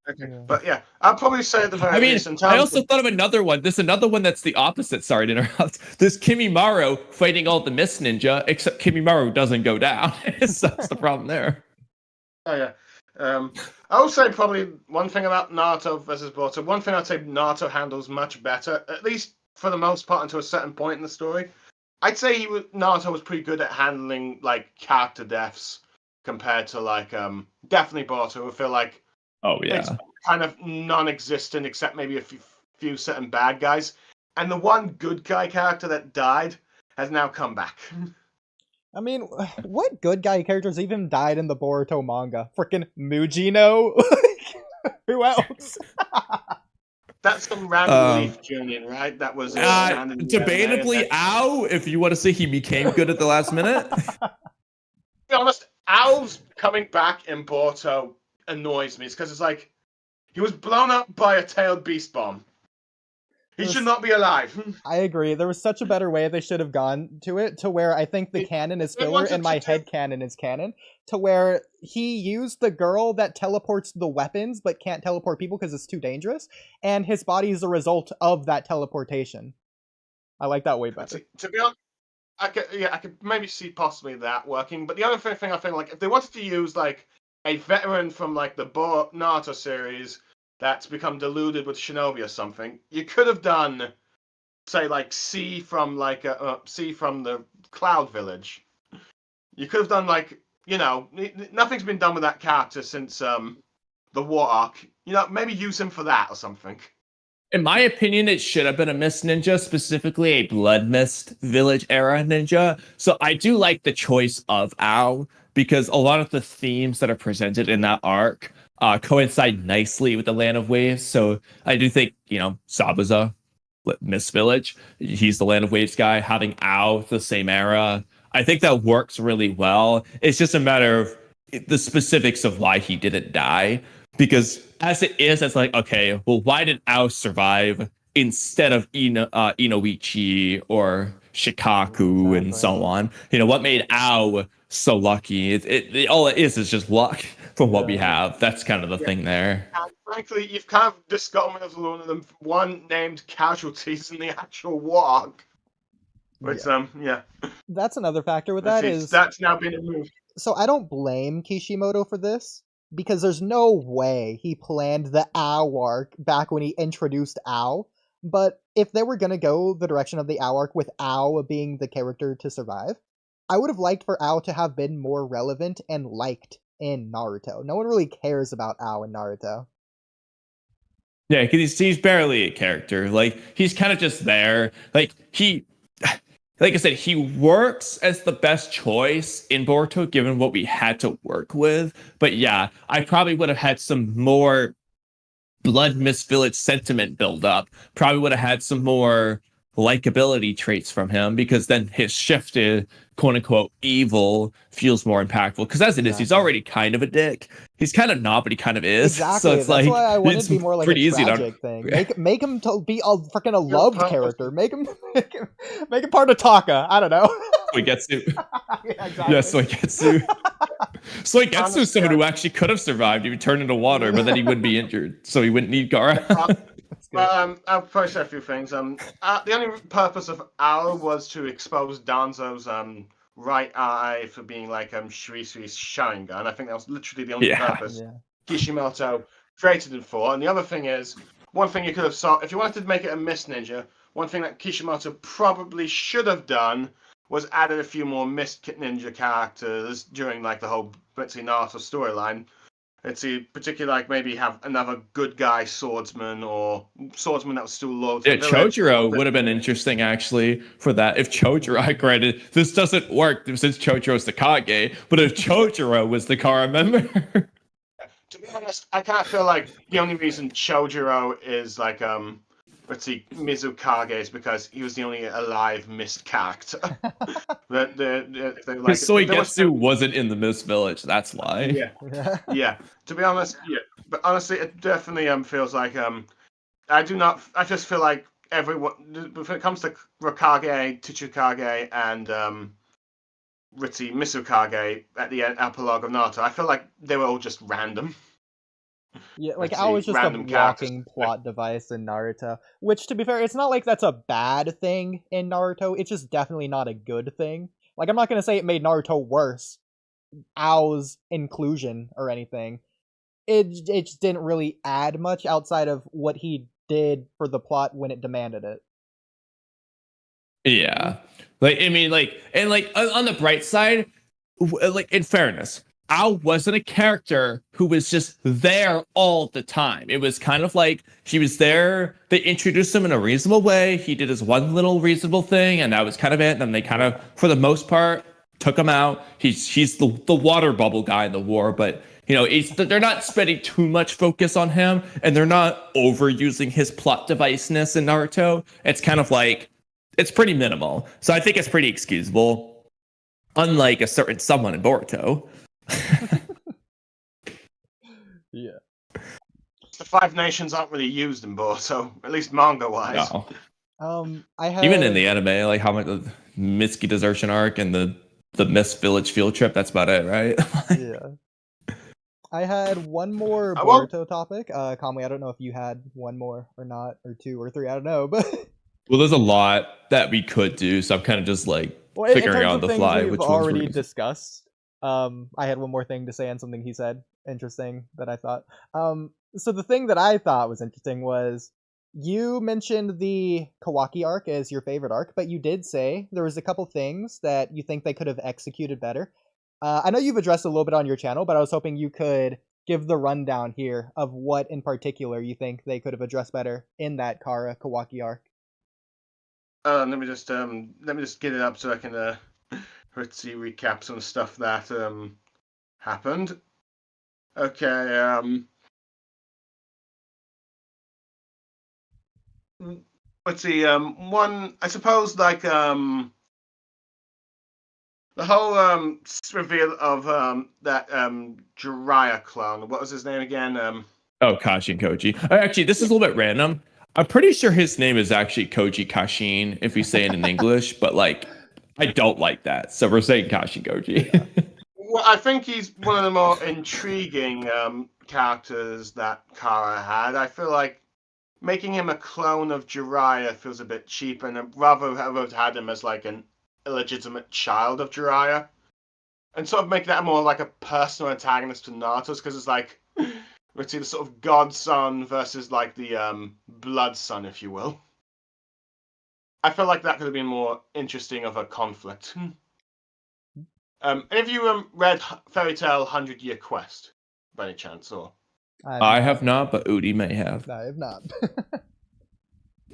Okay, but yeah, I'll probably say at the very I mean, least. In I terms also of, thought of another one. There's another one that's the opposite. Sorry to interrupt. There's Kimimaro fighting all the Mist Ninja, except Kimimaro doesn't go down. So that's the problem there. Oh yeah. I would say probably one thing about Naruto versus Boruto. One thing I'd say Naruto handles much better, at least for the most part, until a certain point in the story. I'd say Naruto was pretty good at handling like character deaths compared to like definitely Boruto. I feel like it's kind of non-existent except maybe a few certain bad guys, and the one good guy character that died has now come back. I mean, what good guy characters even died in the Boruto manga? Frickin' Mujino? Who else? That's some random leaf journey, right? That was debatably Ao, if you want to say he became good at the last minute. To be honest, Ao's coming back in Boruto annoys me. It's because it's like he was blown up by a tailed beast bomb. He should not be alive. I agree. There was such a better way they should have gone to it, to where I think the canon is filler and my head canon is canon, to where he used the girl that teleports the weapons but can't teleport people because it's too dangerous, and his body is a result of that teleportation. I like that way better. To be honest, I could maybe see possibly that working, but the other thing I feel like if they wanted to use like a veteran from like the Naruto series that's become deluded with shinobi or something, you could have done, say, like C from the Cloud Village. You could have done like, nothing's been done with that character since the War Arc. Maybe use him for that or something. In my opinion, it should have been a Mist Ninja, specifically a Blood Mist Village era ninja. So I do like the choice of Ao, because a lot of the themes that are presented in that arc coincide nicely with the Land of Waves. So I do think, Sabuza, Mist Village, he's the Land of Waves guy, having Ao the same era, I think that works really well. It's just a matter of the specifics of why he didn't die. Because as it is, it's like, okay, well, why did Ao survive instead of Inoichi or Shikaku and so on? What made Ao so lucky? It all it is just luck from what we have. That's kind of the thing there. And frankly, you've kind of discovered as one of them one named casualties in the actual war. Which, That's another factor with that is... That's now been removed. So I don't blame Kishimoto for this, because there's no way he planned the Ao arc back when he introduced Ao. But if they were going to go the direction of the Ao arc with Ao being the character to survive, I would have liked for Ao to have been more relevant and liked in Naruto. No one really cares about Ao in Naruto. Yeah, because he's barely a character. Like, he's kind of just there. Like I said, he works as the best choice in Boruto, given what we had to work with. But yeah, I probably would have had some more Blood Mist Village sentiment build up. Probably would have had some more likability traits from him, because then his shift to quote unquote evil feels more impactful. Because as it is, he's already kind of a dick. He's kind of not, but he kind of is. Exactly. So it's That's like, why I wanted to be more like a tragic thing. Make him be a freaking a loved character. Make him part of Taka. I don't know. Soigetsu. Yeah, exactly. Yeah, Soigetsu. Soigetsu is someone who actually could have survived. He would turn into water, but then he wouldn't be injured, so he wouldn't need Gaara. I'll probably say a few things. The only purpose of Ao was to expose Danzo's right eye for being like Shuisui's Sharingan. I think that was literally the only purpose Kishimoto created it for. And the other thing is, one thing you could have saw, if you wanted to make it a Mist Ninja, one thing that Kishimoto probably should have done was added a few more Mist Ninja characters during like the whole Naruto storyline. Let's see, particularly like maybe have another good guy swordsman or swordsman that was still loyal to the village. Chojuro would have been interesting actually for that. If Chojuro, granted, this doesn't work since Chojuro's the Kage, but if Chojuro was the Kara member. To be honest, I kind of feel like the only reason Chojuro is like Mizukage is because he was the only alive missed character. Like, Soigetsu wasn't in the Mist Village. That's why. Yeah. Yeah. To be honest, yeah. But honestly, it definitely feels like I just feel like everyone when it comes to Rokage, Tsuchikage, and Misukage at the epilogue of Naruto, I feel like they were all just random. Yeah, like Ao was just a walking plot device in Naruto. Which, to be fair, it's not like that's a bad thing in Naruto. It's just definitely not a good thing. Like, I'm not gonna say it made Naruto worse, Ao's inclusion or anything. It just didn't really add much outside of what he did for the plot when it demanded it. Yeah, like I mean, like and like on the bright side, like in fairness, Ao wasn't a character who was just there all the time. It was kind of like he was there. They introduced him in a reasonable way. He did his one little reasonable thing, and that was kind of it. And then they kind of, for the most part, took him out. He's the water bubble guy in the war, but you know, they're not spending too much focus on him, and they're not overusing his plot deviceness in Naruto. It's kind of like it's pretty minimal. So I think it's pretty excusable, unlike a certain someone in Boruto. Yeah. The Five Nations aren't really used in Boruto, at least manga-wise. No. I had... Even in the anime, like how much the Mitsuki desertion arc and the Mist Village field trip, that's about it, right? Yeah. I had one more Boruto topic. Kamui, I don't know if you had one more or not, or two or three, I don't know, but... Well, there's a lot that we could do, so I'm kind of just like figuring out on the fly which ones we're already discussed. I had one more thing to say on something he said interesting that I thought. So the thing that I thought was interesting was you mentioned the Kawaki arc as your favorite arc, but you did say there was a couple things that you think they could have executed better. I know you've addressed a little bit on your channel, but I was hoping you could give the rundown here of what in particular you think they could have addressed better in that Kawaki arc. Let me just get it up so I can let's see, recap some stuff that happened. Okay, let's see. One, I suppose, like the whole reveal of that Jiraiya clone. What was his name again? Oh, Kashin Koji. Actually, this is a little bit random. I'm pretty sure his name is actually Koji Kashin if we say it in English, but like I don't like that, so we're saying Kashin Koji. Yeah. Well, I think he's one of the more intriguing characters that Kara had. I feel like making him a clone of Jiraiya feels a bit cheap, and I'd rather have had him as like an illegitimate child of Jiraiya, and sort of make that more like a personal antagonist to Naruto's, because it's like let's see, the sort of godson versus like the blood son, if you will. I feel like that could have been more interesting of a conflict. And have you read Fairy Tail 100-Year Quest by any chance, or? I have not, but Oodie may have. I have not.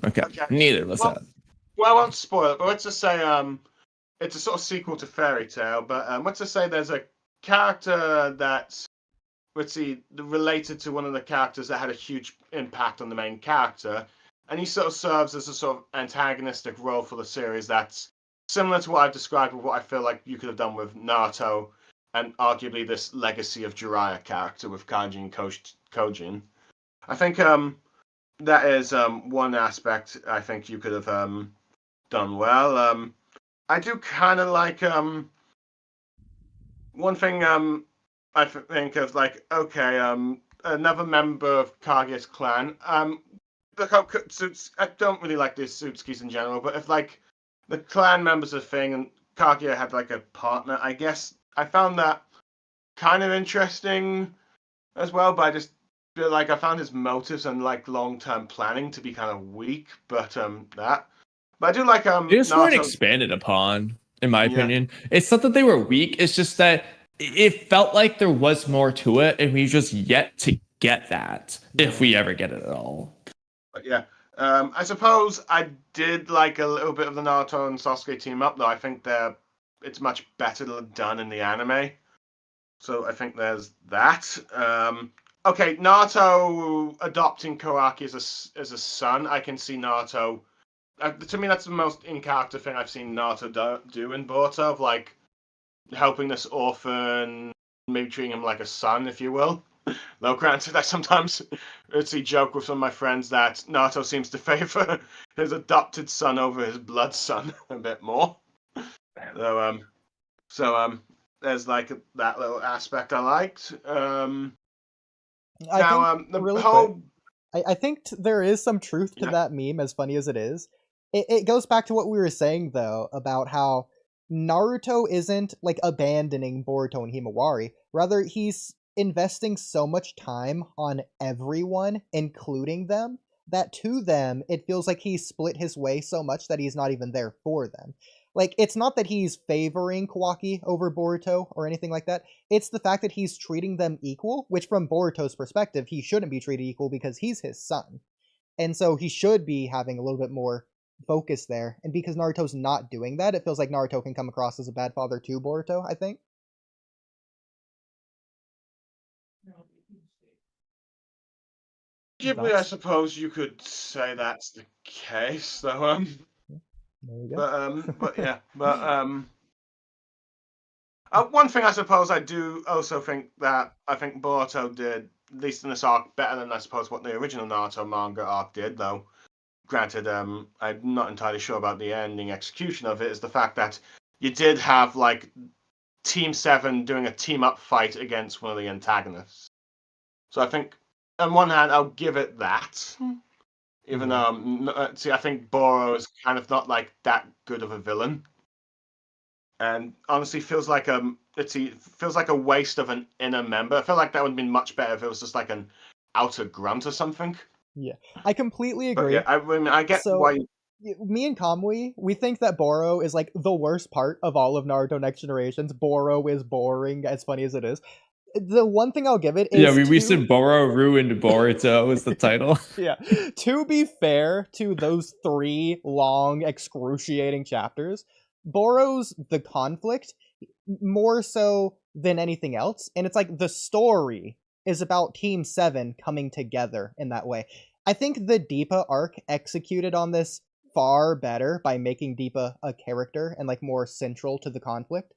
Okay. Neither. Let's well, I won't spoil it, but let's just say it's a sort of sequel to Fairy Tail. But let's just say there's a character that's related to one of the characters that had a huge impact on the main character, and he sort of serves as a sort of antagonistic role for the series that's similar to what I've described with what I feel like you could have done with Naruto, and arguably this legacy of Jiraiya character with Kaji and Kojin. I think that is one aspect I think you could have done well. I do kind of like one thing I think of, like, okay, another member of Kaguya's clan. Look how I don't really like the Otsutsuki in general, but if like the clan members are a thing and Kaguya had like a partner, I guess I found that kind of interesting as well. But I just feel like I found his motives and like long-term planning to be kind of weak. But But I do like they just weren't expanded upon, in my opinion. It's not that they were weak. It's just that it felt like there was more to it, and we just yet to get that, if we ever get it at all. But yeah, I suppose I did like a little bit of the Naruto and Sasuke team up, though. I think it's much better done in the anime. So I think there's that. okay, Naruto adopting Kawaki as a son. I can see Naruto. To me, that's the most in character thing I've seen Naruto do in Boruto, of like helping this orphan, maybe treating him like a son, if you will. Though granted, I sometimes joke with some of my friends that Naruto seems to favor his adopted son over his blood son a bit more. So there's like that little aspect I liked. I Now think the really quick, whole I think there is some truth to yeah. that meme, as funny as it is. It goes back to what we were saying though about how Naruto isn't like abandoning Boruto and Himawari. Rather, he's investing so much time on everyone, including them, that to them it feels like he's split his way so much that he's not even there for them. Like, it's not that he's favoring Kawaki over Boruto or anything like that. It's the fact that he's treating them equal, which from Boruto's perspective, he shouldn't be treated equal because he's his son. And so he should be having a little bit more focus there. And because Naruto's not doing that, it feels like Naruto can come across as a bad father to Boruto, I think. Ghibli, I suppose you could say that's the case, though. There you go. One thing I suppose I do also think that I think Boruto did, at least in this arc, better than I suppose what the original Naruto manga arc did, though. Granted, I'm not entirely sure about the ending execution of it, is the fact that you did have like Team 7 doing a team up fight against one of the antagonists. So I think, on one hand, I'll give it that. Even though, I think Boro is kind of not like that good of a villain, and honestly feels like feels like a waste of an inner member. I feel like that would have been much better if it was just like an outer grunt or something. Yeah, I completely But agree. yeah, I mean, I get So, why. me and Kamui, we think that Boro is like the worst part of all of Naruto Next Generations. Boro is boring, as funny as it is. The one thing I'll give it is we said Boro ruined Boruto was the title. yeah. To be fair to those 3 long, excruciating chapters, Boro's the conflict more so than anything else, and it's like the story is about Team 7 coming together in that way. I think the Deepa arc executed on this far better by making Deepa a character and like more central to the conflict.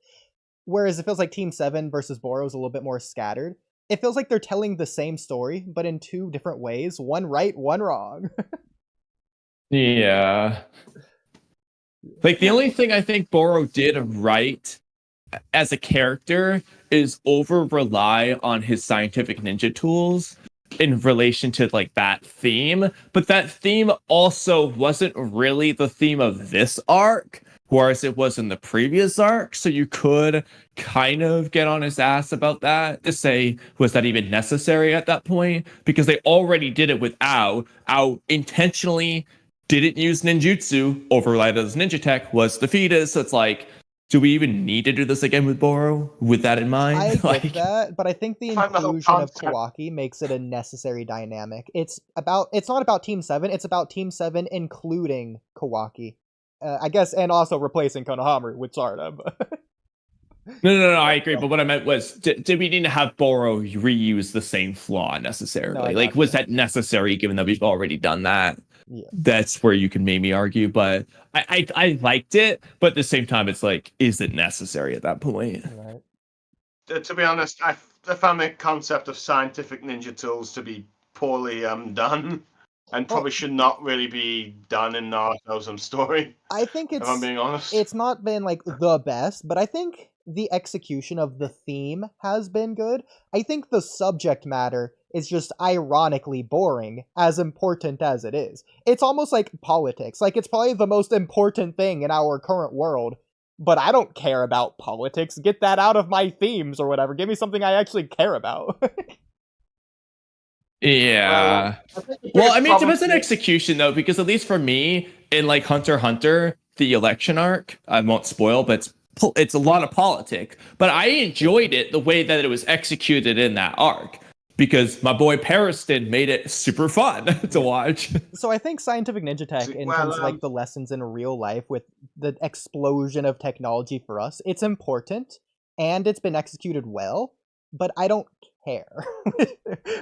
Whereas it feels like Team 7 versus Boro is a little bit more scattered. It feels like they're telling the same story, but in 2 different ways. One right, one wrong. Yeah. Like, the only thing I think Boro did right as a character is over-rely on his scientific ninja tools in relation to, like, that theme. But that theme also wasn't really the theme of this arc, whereas it was in the previous arc. So you could kind of get on his ass about that to say, was that even necessary at that point? Because they already did it with Ao. Ao intentionally didn't use ninjutsu, override as ninja tech, was defeated. So it's like, do we even need to do this again with Boro with that in mind? I get that, but I think the inclusion of Kawaki makes it a necessary dynamic. It's not about Team 7, it's about Team 7 including Kawaki. I guess, and also replacing Konohamaru with Sarda. No, I agree. But what I meant was, did we need to have Boro reuse the same flaw necessarily? No, was that necessary given that we've already done that? Yeah. That's where you can maybe argue, but I liked it, but at the same time, it's like, is it necessary at that point? Right. To be honest, I found the concept of scientific ninja tools to be poorly done, and probably should not really be done in Naruto's story. I think if I'm being honest, it's not been like the best, but I think the execution of the theme has been good. I think the subject matter is just ironically boring, as important as it is. It's almost like politics. Like, it's probably the most important thing in our current world, but I don't care about politics. Get that out of my themes or whatever. Give me something I actually care about. Yeah. Well, I mean, it depends on execution, though, because at least for me, in like Hunter x Hunter, the election arc, I won't spoil, but it's a lot of politics. But I enjoyed it the way that it was executed in that arc, because my boy Pariston made it super fun to watch. So I think scientific ninja tech, in terms of like the lessons in real life with the explosion of technology for us, it's important and it's been executed well. but I don't care.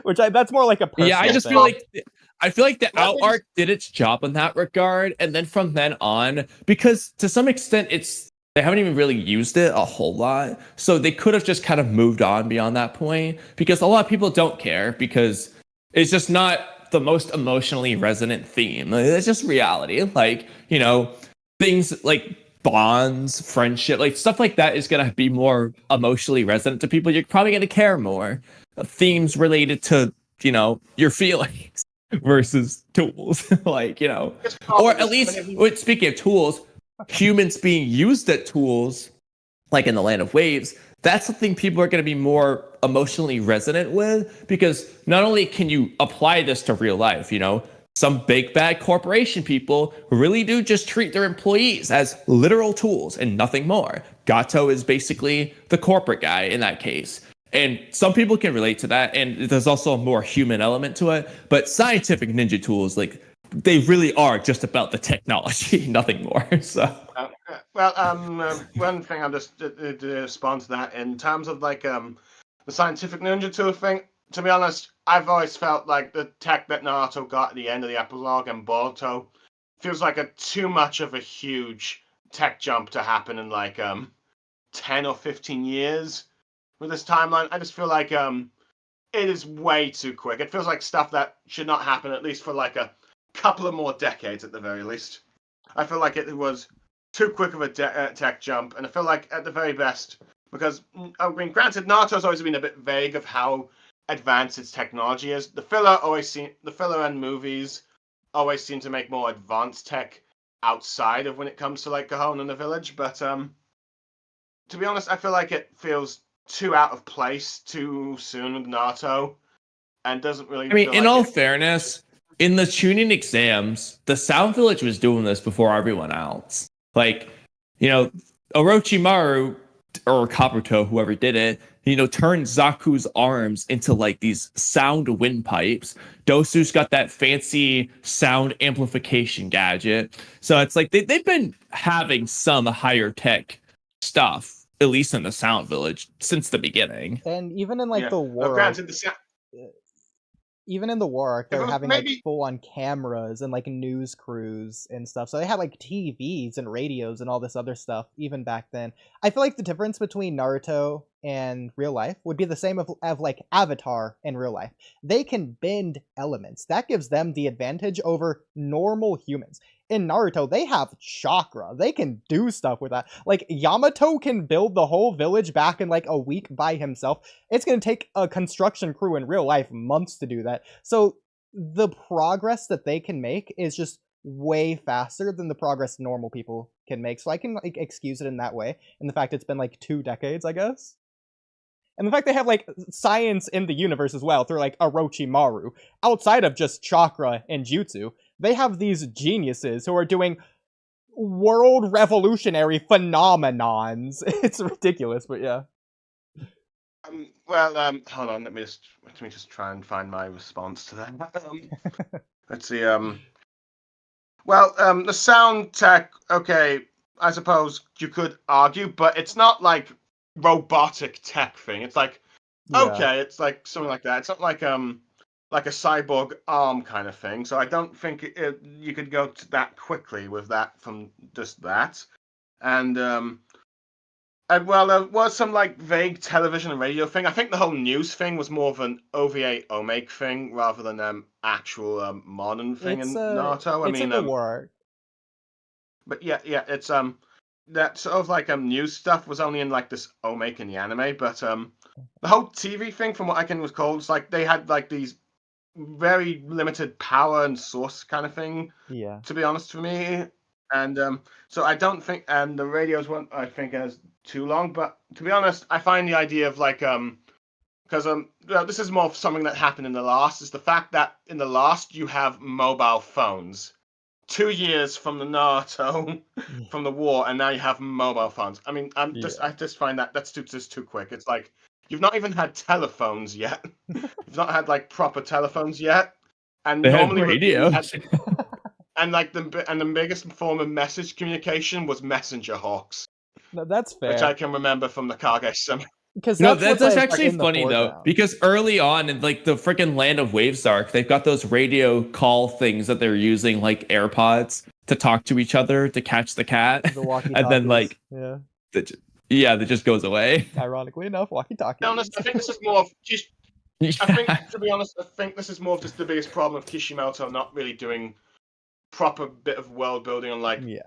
That's more like a personal Yeah, I just thing. feel like the Let out me arc did its job in that regard, and then from then on, because to some extent they haven't even really used it a whole lot, so they could have just kind of moved on beyond that point, because a lot of people don't care because it's just not the most emotionally resonant theme. It's just reality, like, things like bonds, friendship, like stuff like that is gonna be more emotionally resonant to people. You're probably gonna care more. Themes related to your feelings versus tools, like or at least speaking of tools, humans being used at tools, like in the Land of Waves. That's something people are going to be more emotionally resonant with, because not only can you apply this to real life, some big bad corporation people really do just treat their employees as literal tools and nothing more. Gato is basically the corporate guy in that case. And some people can relate to that, and there's also a more human element to it. But scientific ninja tools, like, they really are just about the technology, nothing more. So, one thing I'll just respond to that in terms of like the scientific ninja tool thing. To be honest, I've always felt like the tech that Naruto got at the end of the epilogue and Boruto feels like too much of a huge tech jump to happen in like 10 or 15 years with this timeline. I just feel like it is way too quick. It feels like stuff that should not happen at least for like a couple of more decades at the very least. I feel like it was too quick of a tech jump, and I feel like at the very best, because I mean, granted, Naruto's always been a bit vague of how advanced its technology is. The filler and movies always seem to make more advanced tech outside of when it comes to like Cajon and the village. But to be honest, I feel like it feels too out of place too soon with Naruto, and doesn't really. I mean, feel in like all fairness, in the Chunin exams, the Sound Village was doing this before everyone else. Like, Orochimaru or Kabuto, whoever did it, turned Zaku's arms into like these sound windpipes. Dosu's got that fancy sound amplification gadget. So it's like they've been having some higher tech stuff, at least in the Sound Village, since the beginning. And even in like the war, granted, even in the war arc, they're having maybe like full on cameras and like news crews and stuff. So they had like TVs and radios and all this other stuff even back then. I feel like the difference between Naruto and real life would be the same of like Avatar in real life. They can bend elements. That gives them the advantage over normal humans. In Naruto, they have chakra. They can do stuff with that. Like, Yamato can build the whole village back in, like, a week by himself. It's going to take a construction crew in real life months to do that. So, the progress that they can make is just way faster than the progress normal people can make. So I can, like, excuse it in that way. And the fact it's been, like, 2 decades, I guess. And the fact they have, like, science in the universe as well through, like, Orochimaru. Outside of just chakra and jutsu, they have these geniuses who are doing world revolutionary phenomenons. It's ridiculous, but yeah. Hold on. Let me just try and find my response to that. Let's see. The sound tech. Okay, I suppose you could argue, but it's not like robotic tech thing. It's like okay, it's like something like that. It's not like a cyborg arm kind of thing. So I don't think you could go to that quickly with that from just that. And there was some like vague television and radio thing. I think the whole news thing was more of an OVA Omake thing rather than actual modern thing in Naruto. It's in the war. But yeah, it's that sort of like news stuff was only in like this Omake in the anime, but the whole TV thing, from what I can recall, it's like they had like these very limited power and source kind of thing. Yeah. To be honest, for me, and so I don't think, and the radios weren't, I think, as too long. But to be honest, I find the idea of like because this is more of something that happened in the last, is the fact that in the last you have mobile phones. 2 years from the Naruto, from the war, and now you have mobile phones. I mean, I just find that's just too quick. It's like you've not even had telephones yet. You've not had like proper telephones yet, and they normally had radios. And like the biggest form of message communication was messenger hawks. No, that's fair. Which I can remember from the Kage Summit. because No, that's what's that's like actually in the funny though, foreground. because early on in like the freaking Land of Waves arc, they've got those radio call things that they're using like AirPods to talk to each other to catch the cat, The walkie and then talkies. like Yeah. that just goes away. Ironically enough, walkie talkies. To be honest, I think this is more of just. I think, Yeah. to be honest, I think this is more of just the biggest problem of Kishimoto not really doing proper bit of world building on like Yeah.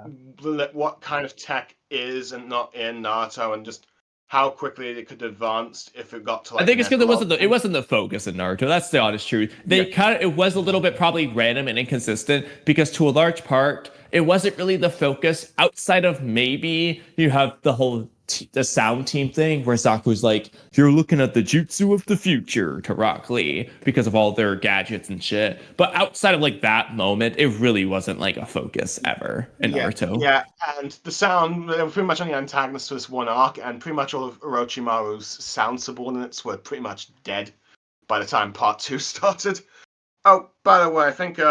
what kind of tech is and not in Naruto, and just how quickly it could advance if it got to like. I think it's because epilogue. it wasn't the focus in Naruto. That's the honest truth. They Yeah. kind of it was a little bit probably random and inconsistent because to a large part it wasn't really the focus outside of maybe you have the whole the sound team thing where Zaku's like you're looking at the jutsu of the future to Rock Lee because of all their gadgets and shit. But outside of like that moment, it really wasn't like a focus ever in Naruto. Yeah, and the sound, they were pretty much only antagonists for this one arc, and pretty much all of Orochimaru's sound subordinates were pretty much dead by the time part 2 started. Oh, by the way, I think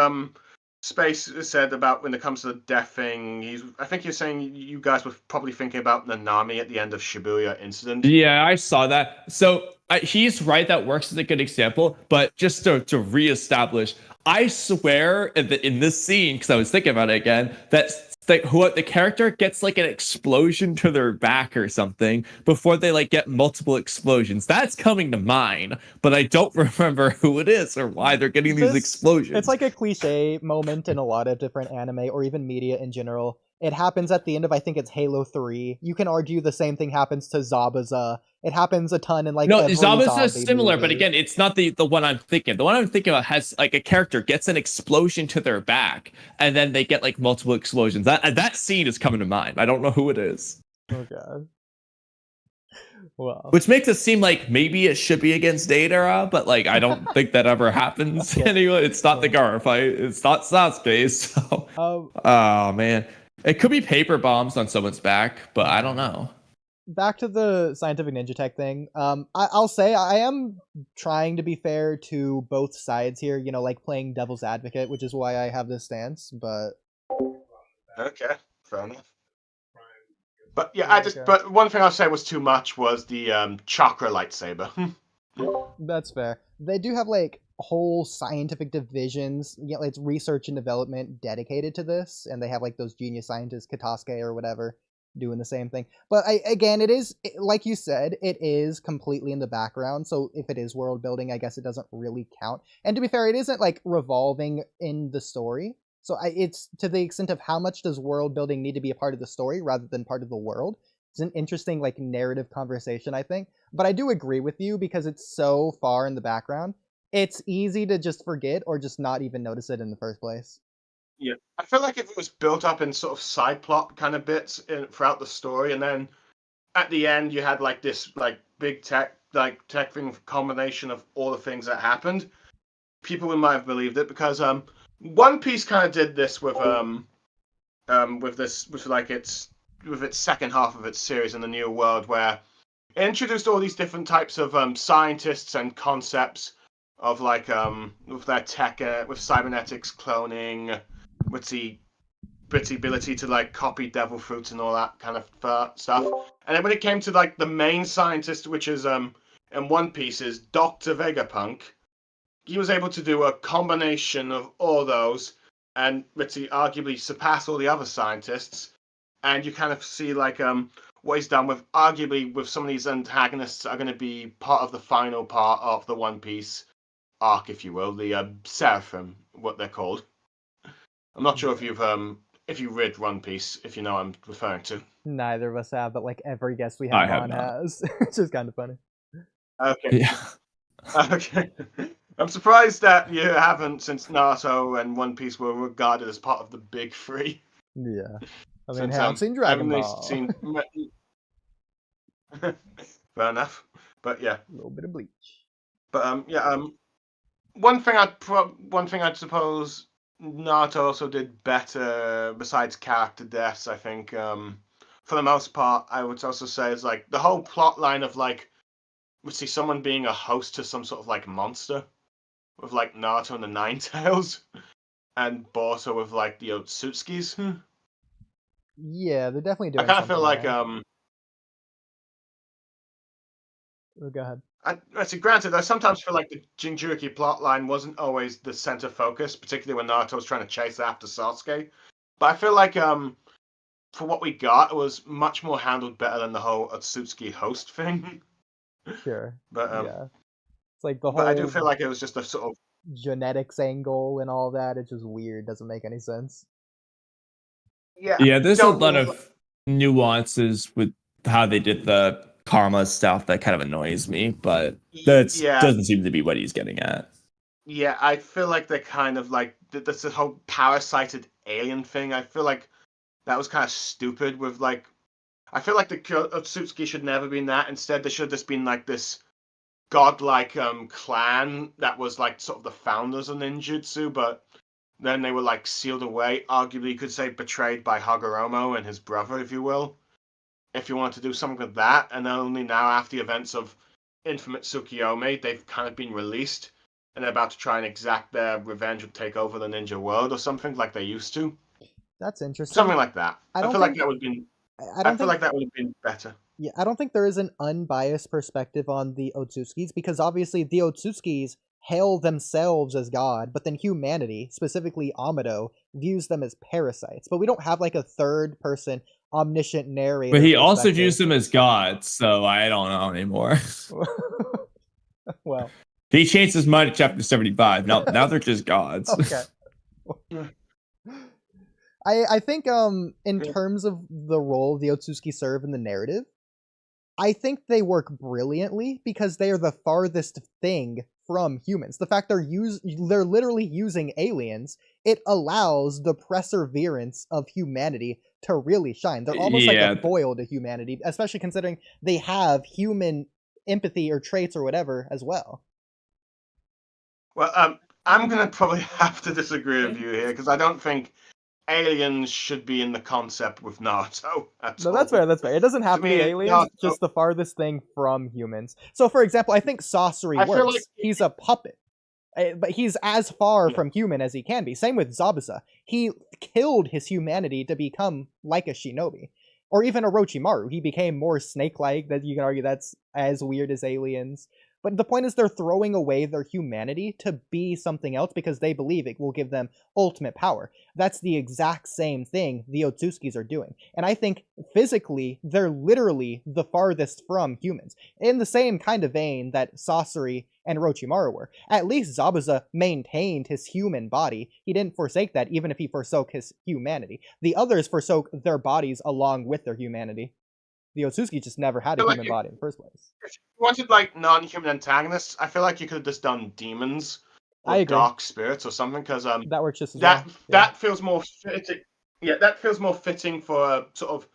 Space said about when it comes to the death thing, I think you're saying you guys were probably thinking about Nanami at the end of Shibuya incident. Yeah, I saw that. So he's right. That works as a good example. But just to reestablish, I swear in this scene, because I was thinking about it again, that the character gets like an explosion to their back or something before they like get multiple explosions. That's coming to mind, but I don't remember who it is or why they're getting these explosions. It's like a cliche moment in a lot of different anime or even media in general. It happens at the end of, I think it's Halo 3. You can argue the same thing happens to Zabuza. It happens a ton in like no, every Zabuza is similar, movie. but again, it's not the one I'm thinking. The one I'm thinking about has like a character gets an explosion to their back, and then they get like multiple explosions. That scene is coming to mind. I don't know who it is. Oh god. Well, which makes it seem like maybe it should be against Deidara, but like I don't think that ever happens. Anyway, it's not the Gaara fight. It's not Sasuke. So, oh man, it could be paper bombs on someone's back, but I don't know. Back to the scientific ninja tech thing. I'll say I am trying to be fair to both sides here. You know, like playing devil's advocate, which is why I have this stance. But okay, fair enough. But yeah, but one thing I'll say was too much was the chakra lightsaber. That's fair. They do have like whole scientific divisions, you know, it's research and development dedicated to this, and they have like those genius scientists, Katasuke or whatever, doing the same thing. But again, it is like you said, it is completely in the background. So if it is world building, I guess it doesn't really count. And to be fair, it isn't like revolving in the story. So it's to the extent of how much does world building need to be a part of the story rather than part of the world. It's an interesting like narrative conversation, I think. But I do agree with you because it's so far in the background. It's easy to just forget or just not even notice it in the first place. Yeah, I feel like if it was built up in sort of side plot kind of bits throughout the story, and then at the end you had like this like big tech thing combination of all the things that happened, people might have believed it because One Piece kind of did this with its second half of its series in the New World, where it introduced all these different types of scientists and concepts of like with their tech, with cybernetics, cloning, with the ability to like copy devil fruits and all that kind of stuff. And then when it came to like the main scientist, which is in One Piece is Dr. Vegapunk, he was able to do a combination of all those and arguably surpass all the other scientists. And you kind of see like what he's done with arguably with some of these antagonists that are going to be part of the final part of the One Piece arc, if you will, the Seraphim, what they're called. I'm not sure if you read One Piece, if you know what I'm referring to. Neither of us have, but like every guest we have on has. It's just kind of funny. Okay. Yeah. Okay. I'm surprised that you haven't, since Naruto and One Piece were regarded as part of the big three. Yeah. I mean, haven't seen Dragon Ball. Fair enough. But yeah. A little bit of Bleach. But one thing I'd suppose Naruto also did better besides character deaths, I think, for the most part, I would also say is like the whole plot line of like someone being a host to some sort of like monster with like Naruto and the Nine Tails and Boruto with like the Otsutsukis. Yeah, they're definitely doing I kind of feel like there. Go ahead. I see, granted, I sometimes feel like the Jinchuriki plotline wasn't always the center focus, particularly when Naruto was trying to chase after Sasuke. But I feel like for what we got, it was much more handled better than the whole Otsutsuki host thing. Sure. But Yeah. It's like the but I do whole feel like it was just a sort of genetics angle and all that. It's just weird. Doesn't make any sense. Yeah, there's a don't lot really- of nuances with how they did the karma stuff that kind of annoys me, but that Yeah. doesn't seem to be what he's getting at. Yeah, I feel like they're kind of like that's the whole parasited alien thing. I feel like that was kind of stupid. With like, I feel like the Otsutsuki should never been that. Instead, they should have just been like this godlike clan that was like sort of the founders of ninjutsu, but then they were like sealed away. Arguably, you could say betrayed by Hagoromo and his brother, if you will. If you want to do something with that, and only now after the events of Infamous Tsukiyomi, they've kind of been released, and they're about to try and exact their revenge or take over the ninja world or something like they used to. That's interesting. Something like that. I I don't feel like think- that would have been. I I don't feel think like that would have been better. Yeah, I don't think there is an unbiased perspective on the Otsutsukis because obviously the Otsutsukis hail themselves as God, but then humanity, specifically Amado, views them as parasites. But we don't have like a third person omniscient narrator. But he also perspective. views them as gods, so I don't know anymore. Well, He changed his mind at chapter 75. Now they're just gods. okay. I think in Yeah. terms of the role the Otsutsuki serve in the narrative, I think they work brilliantly because they are the farthest thing from humans. The fact they're literally using aliens, it allows the perseverance of humanity to really shine. They're almost like a foil to humanity, especially considering they have human empathy or traits or whatever as well. Well, I'm gonna probably have to disagree with you here because I don't think aliens should be in the concept with Naruto. No, that's fair. That's fair. It doesn't have to be me, aliens, Naruto- just the farthest thing from humans. So, for example, I think Sasori I feel works. like- He's a puppet. But he's as far Yeah. from human as he can be. Same with Zabuza. He killed his humanity to become like a shinobi. Or even Orochimaru. He became more snake-like. That you can argue that's as weird as aliens. But the point is they're throwing away their humanity to be something else because they believe it will give them ultimate power. That's the exact same thing the Otsutsukis are doing. And I think physically, they're literally the farthest from humans. In the same kind of vein that Sasori and Orochimaru were. At least Zabuza maintained his human body. He didn't forsake that even if he forsook his humanity. The others forsook their bodies along with their humanity. The Otsutsuki just never had a feel like human you- body in the first place. If you wanted like non-human antagonists, I feel like you could have just done demons or I agree. dark spirits or something because That works just as that well. Yeah. that feels more fitting. Yeah, that feels more fitting for a sort of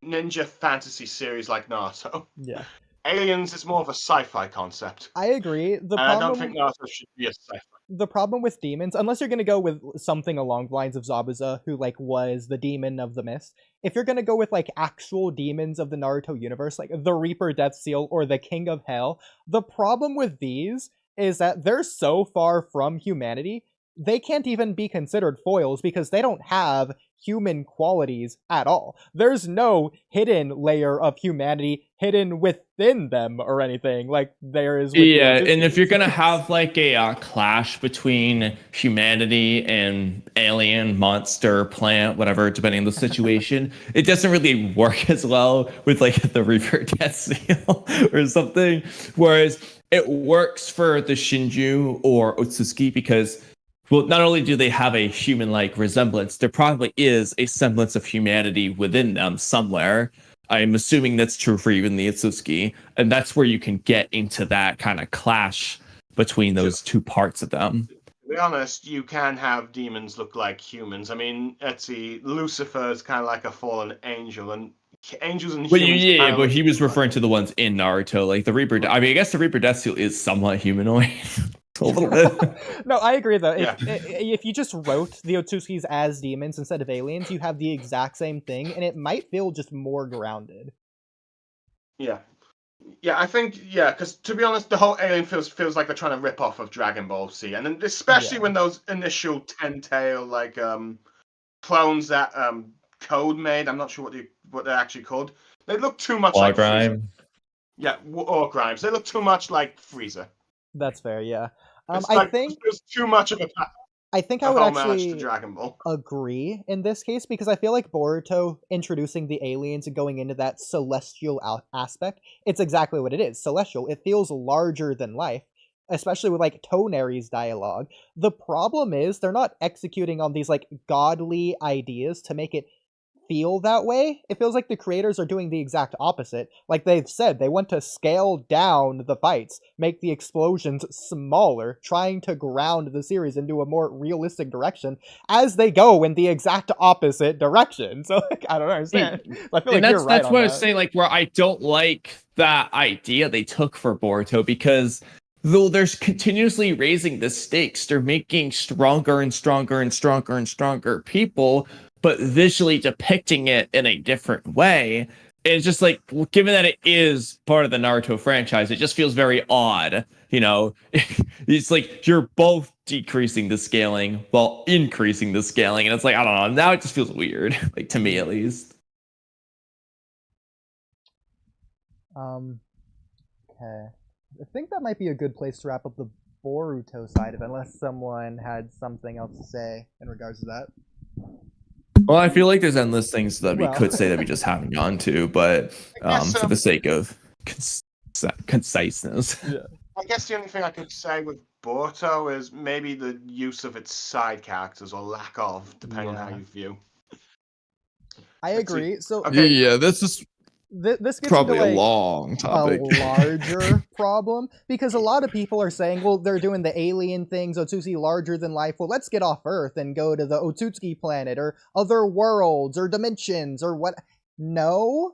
ninja fantasy series like Naruto. Yeah. Aliens is more of a sci-fi concept. I agree. The And I don't problem think Naruto should be a sci-fi. the problem with demons, unless you're gonna go with something along the lines of Zabuza, who like was the demon of the mist, if you're gonna go with like actual demons of the Naruto universe, like the Reaper Death Seal or the King of Hell, the problem with these is that they're so far from humanity, they can't even be considered foils because they don't have human qualities at all. There's no hidden layer of humanity hidden within them or anything like there is with the Yeah, and if Otsutsuki. you're gonna have like a clash between humanity and alien, monster, plant, whatever, depending on the situation, it doesn't really work as well with like the Reaper Death Seal or something. Whereas it works for the Shinju or Otsutsuki because, well, not only do they have a human-like resemblance, there probably is a semblance of humanity within them somewhere. I'm assuming that's true for even the Otsutsuki, and that's where you can get into that kind of clash between those two parts of them. To be honest, you can have demons look like humans. I mean, let's see, Lucifer is kind of like a fallen angel, and angels and But humans. kinda but look- he was referring to the ones in Naruto, like the Reaper. I mean, I guess the Reaper Death Seal is somewhat humanoid. A little bit. No, I agree though. Yeah. If you just wrote the Otsutskis as demons instead of aliens, you have the exact same thing, and it might feel just more grounded. Yeah. Yeah, I think because to be honest, the whole alien feels like they're trying to rip off of Dragon Ball Z, and then especially Yeah. when those initial tail like clones that Code made. I'm not sure what they're actually called. They look too much like. Grime. Yeah, or Grimes. They look too much like Frieza. That's fair. Yeah. I think there's too much of I think I a would homage to actually Dragon Ball. agree in this case because I feel like Boruto introducing the aliens and going into that celestial aspect, it's exactly what it is. Celestial. It feels larger than life, especially with like Toneri's dialogue. The problem is they're not executing on these like godly ideas to make it feel that way. It feels like the creators are doing the exact opposite. Like they've said, they want to scale down the fights, make the explosions smaller, trying to ground the series into a more realistic direction as they go in the exact opposite direction. So like, I don't understand. I feel like you're right that's on what that. I was saying, like, where I don't like that idea they took for Boruto, because though they're continuously raising the stakes, they're making stronger and stronger and stronger and stronger people, but visually depicting it in a different way. It's just like, given that it is part of the Naruto franchise, it just feels very odd. You know, it's like you're both decreasing the scaling while increasing the scaling. And it's like, I don't know. Now it just feels weird, like to me at least. Okay. I think that might be a good place to wrap up the Boruto side of it, unless someone had something else to say in regards to that. Well, I feel like there's endless things that we Well. could say that we just haven't gone to, but for the sake of conciseness. Yeah. I guess the only thing I could say with Boruto is maybe the use of its side characters or lack of, depending on how you view. I agree. So okay. Yeah, this is this gets probably into, like, a long topic. A larger problem, because a lot of people are saying, well, they're doing the alien things, Otsutsuki larger than life. Well, let's get off Earth and go to the Otsutsuki planet or other worlds or dimensions or what. No.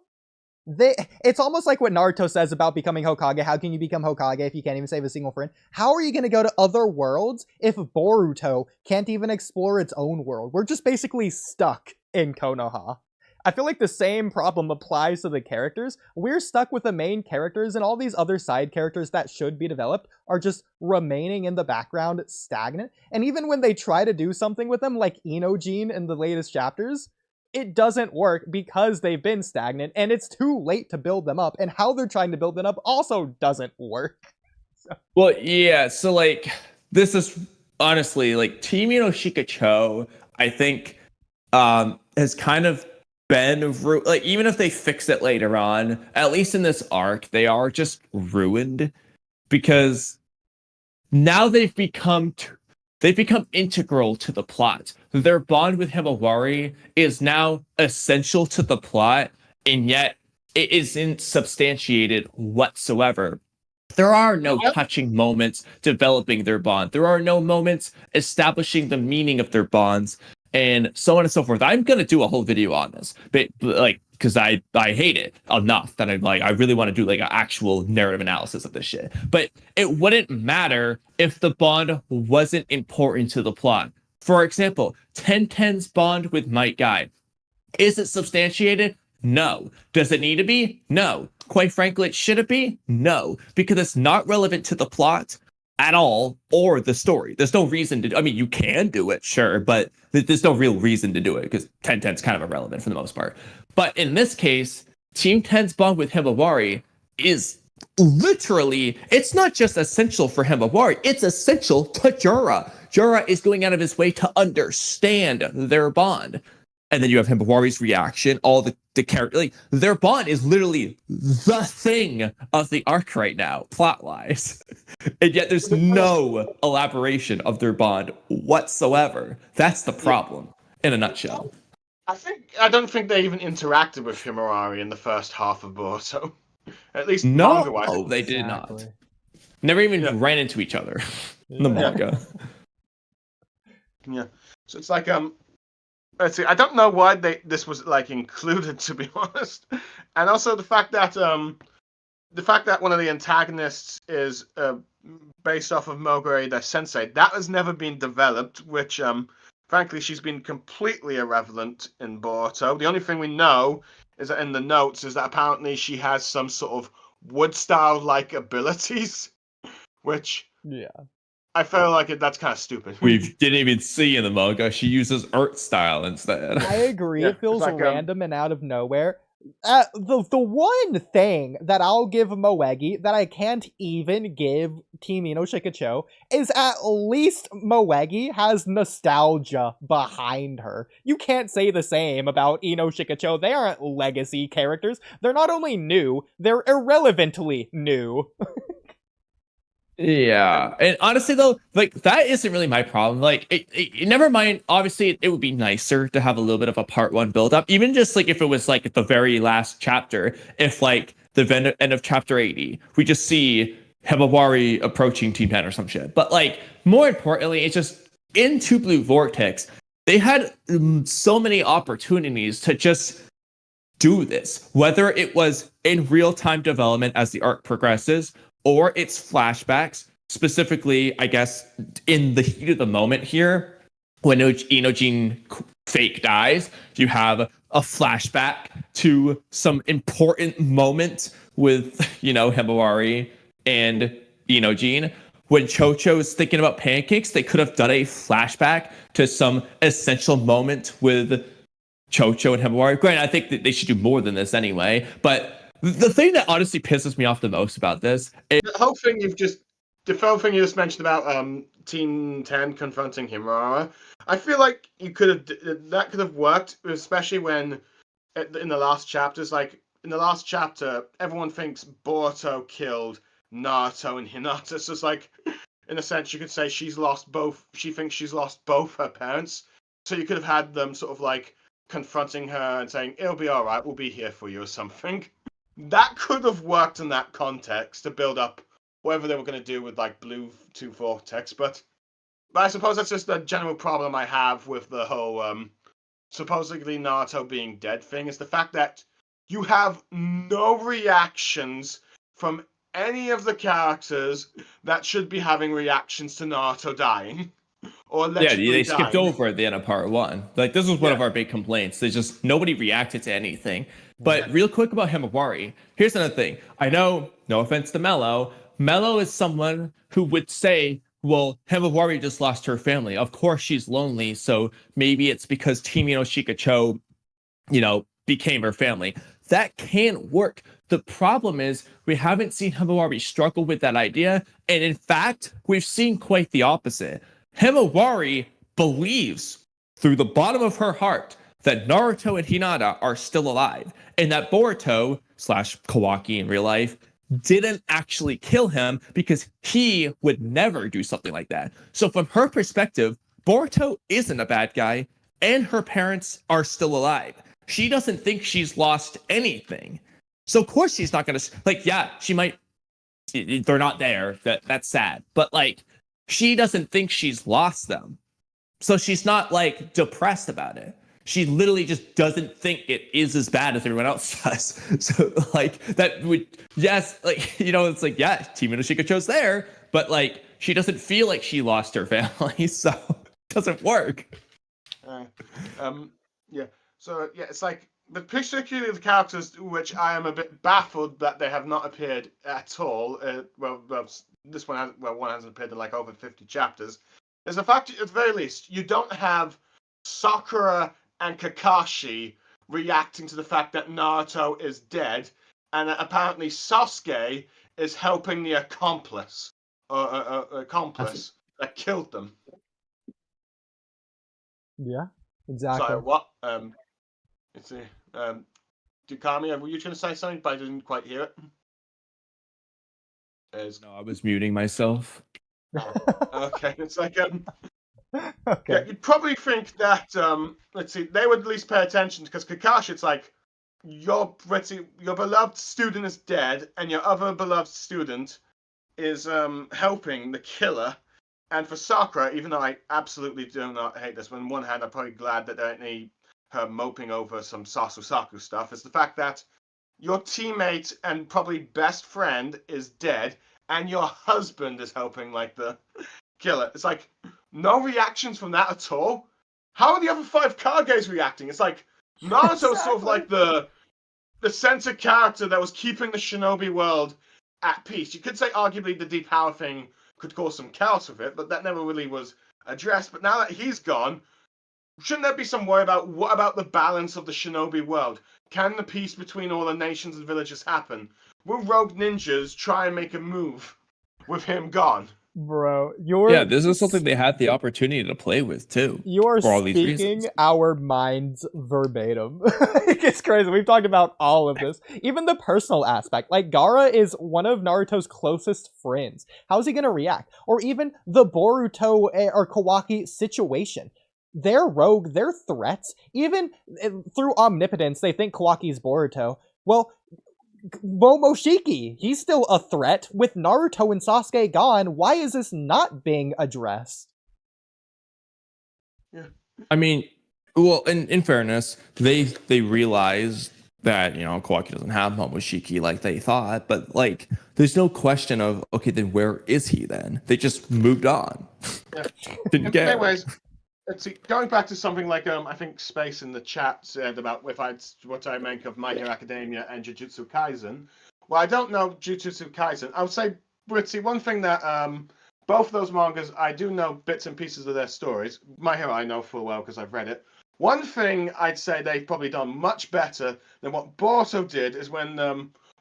It's almost like what Naruto says about becoming Hokage. How can you become Hokage if you can't even save a single friend? How are you going to go to other worlds if Boruto can't even explore its own world? We're just basically stuck in Konoha. I feel like the same problem applies to the characters. We're stuck with the main characters, and all these other side characters that should be developed are just remaining in the background stagnant. And even when they try to do something with them, like Inojin in the latest chapters, it doesn't work because they've been stagnant, and it's too late to build them up. And how they're trying to build them up also doesn't work. So. Well, yeah, so like, this is honestly, like, Team Shikacho, I think, has kind of been like, even if they fix it later on, at least in this arc, they are just ruined, because now they've become integral to the plot. Their bond with Himawari is now essential to the plot, and yet it isn't substantiated whatsoever. There are no touching moments developing their bond. There are no moments establishing the meaning of their bonds, and so on and so forth. I'm gonna do a whole video on this, but like, because I hate it enough that I'm like, I really want to do like an actual narrative analysis of this shit. But it wouldn't matter if the bond wasn't important to the plot. For example, 1010's bond with Might Guy. Is it substantiated? No. Does it need to be? No. Quite frankly, should it be? No. Because it's not relevant to the plot at all, or the story. There's no reason to, I mean, you can do it, sure, but there's no real reason to do it, because 1010's kind of irrelevant for the most part. But in this case, Team 10's bond with Himawari is literally, it's not just essential for Himawari, it's essential to Jura. Jura is going out of his way to understand their bond. And then you have Himawari's reaction, all the character, like, their bond is literally the thing of the arc right now, plot-wise. And yet there's no elaboration of their bond whatsoever. That's the problem, in a nutshell. I don't think they even interacted with Himawari in the first half of Boruto. At least No, they did Exactly. not. Never even ran into each other in the manga. Yeah. So it's like, let's see, I don't know why this was like included, to be honest. And also the fact that one of the antagonists is based off of Mogure the Sensei, that has never been developed, which frankly she's been completely irrelevant in Boruto. The only thing we know is that in the notes is that apparently she has some sort of wood style like abilities, which I feel like that's kind of stupid. We didn't even see in the manga. She uses art style instead. I agree. It feels like, random and out of nowhere. The one thing that I'll give Moegi that I can't even give Team Ino Shikacho is at least Moegi has nostalgia behind her. You can't say the same about Ino Shikacho. They aren't legacy characters. They're not only new, they're irrelevantly new. Yeah, and honestly though, like that isn't really my problem. Like, never mind. Obviously, it would be nicer to have a little bit of a part one build up, even just like if it was like at the very last chapter. If like the end of chapter 80, we just see Himawari approaching Team 10 or some shit. But like more importantly, it's just into Blue Vortex. They had so many opportunities to just do this, whether it was in real time development as the arc progresses or it's flashbacks, specifically, I guess, in the heat of the moment here, when Inojin fake dies, you have a flashback to some important moment with, Himawari and Inojin. When Chocho is thinking about pancakes, they could have done a flashback to some essential moment with Chocho and Himawari. Granted, I think that they should do more than this anyway, but the thing that honestly pisses me off the most about this is the whole thing you just mentioned about Team 10 confronting Himawari. I feel like that could have worked, especially when in the last chapters. Like in the last chapter, everyone thinks Boruto killed Naruto and Hinata. So it's like, in a sense, you could say she thinks she's lost both her parents. So you could have had them sort of like confronting her and saying, "It'll be all right. We'll be here for you," or something. That could have worked in that context to build up whatever they were going to do with like Blue Vortex, but I suppose that's just a general problem I have with the whole supposedly Naruto being dead thing, is the fact that you have no reactions from any of the characters that should be having reactions to Naruto dying. Or they skipped over at the end of part one. Like, this was one of our big complaints. They just, nobody reacted to anything. But real quick about Himawari, here's another thing. I know, no offense to Mello is someone who would say, well, Himawari just lost her family. Of course she's lonely, so maybe it's because Team Shikacho, became her family. That can't work. The problem is we haven't seen Himawari struggle with that idea. And in fact, we've seen quite the opposite. Himawari believes through the bottom of her heart that Naruto and Hinata are still alive, and that Boruto / Kawaki in real life didn't actually kill him because he would never do something like that. So from her perspective, Boruto isn't a bad guy, and her parents are still alive. She doesn't think she's lost anything. So of course she's not gonna, she might, they're not there, that's sad, but she doesn't think she's lost them. So she's not depressed about it. She literally just doesn't think it is as bad as everyone else does. So that would, yes, it's Team Shikacho's there, but she doesn't feel like she lost her family, so it doesn't work. So it's but particularly the characters which I am a bit baffled that they have not appeared at all. This one hasn't appeared in over 50 chapters. Is the fact, at the very least, you don't have Sakura and Kakashi reacting to the fact that Naruto is dead, and apparently Sasuke is helping the accomplice that killed them. Yeah, exactly. Sorry, what? Let's see. Dukami, were you trying to say something, but I didn't quite hear it? No, I was muting myself. Oh, okay, it's okay. Yeah, you'd probably think that let's see, they would at least pay attention, because Kakashi, it's your beloved student is dead, and your other beloved student is helping the killer. And for Sakura, even though I absolutely do not hate this, on one hand I'm probably glad that there ain't any her moping over some Sasu stuff, is the fact that your teammate and probably best friend is dead, and your husband is helping the killer. It's no reactions from that at all. How are the other 5 Kages reacting? It's Naruto is sort of the center character that was keeping the shinobi world at peace. You could say arguably the deep power thing could cause some chaos with it, but that never really was addressed. But now that he's gone, shouldn't there be some worry about what about the balance of the shinobi world? can the peace between all the nations and villages happen? Will rogue ninjas try and make a move with him gone? Bro, this is something they had the opportunity to play with too. You are for all these speaking reasons. our minds verbatim. It's crazy. We've talked about all of this. Even the personal aspect. Like, Gaara is one of Naruto's closest friends. How's he gonna react? Or even the Boruto or Kawaki situation. They're rogue, they're threats. Even through omnipotence, they think Kawaki's Boruto. Well, Momoshiki, he's still a threat. With Naruto and Sasuke gone, why is this not being addressed? Yeah. I mean, well, in fairness, they realized that, you know, Kawaki doesn't have Momoshiki like they thought, but like there's no question of, okay, then where is he then? They just moved on. Yeah. Didn't care. Anyways, going back to something like I think Space in the chat said about what I make of My Hero Academia and Jujutsu Kaisen. Well, I don't know Jujutsu Kaisen. I would say, Britzy, one thing that both of those mangas, I do know bits and pieces of their stories. My Hero I know full well because I've read it. One thing I'd say they've probably done much better than what Boruto did is when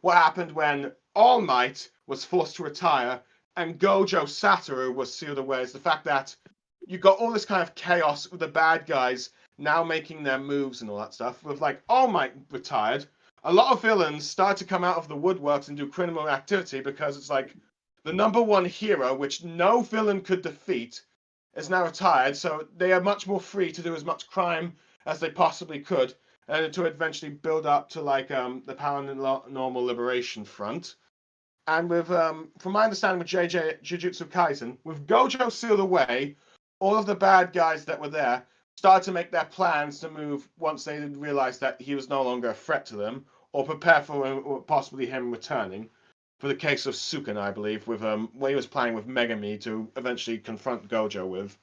what happened when All Might was forced to retire and Gojo Satoru was sealed away is the fact that you got all this kind of chaos with the bad guys now making their moves and all that stuff. With like All Might retired, a lot of villains start to come out of the woodworks and do criminal activity because it's like the number one hero, which no villain could defeat, is now retired. So they are much more free to do as much crime as they possibly could, and to eventually build up to like the Paranormal Liberation Front. And with, from my understanding with Jujutsu Kaisen, with Gojo sealed away, all of the bad guys that were there started to make their plans to move once they realized that he was no longer a threat to them, or prepare for possibly him returning. For the case of Sukin, I believe, with where he was playing with Megami to eventually confront Gojo with.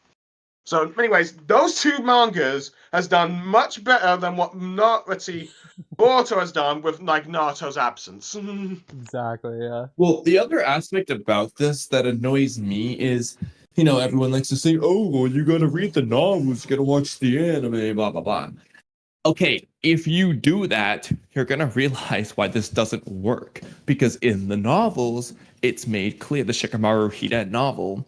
So, anyways, those two mangas has done much better than what Boruto has done with like Naruto's absence. Exactly, yeah. Well, the other aspect about this that annoys me is, you know, everyone likes to say, oh, well, you gotta read the novels, you gotta watch the anime, blah, blah, blah. Okay, if you do that, you're gonna realize why this doesn't work. Because in the novels, it's made clear, the Shikamaru Hiden novel,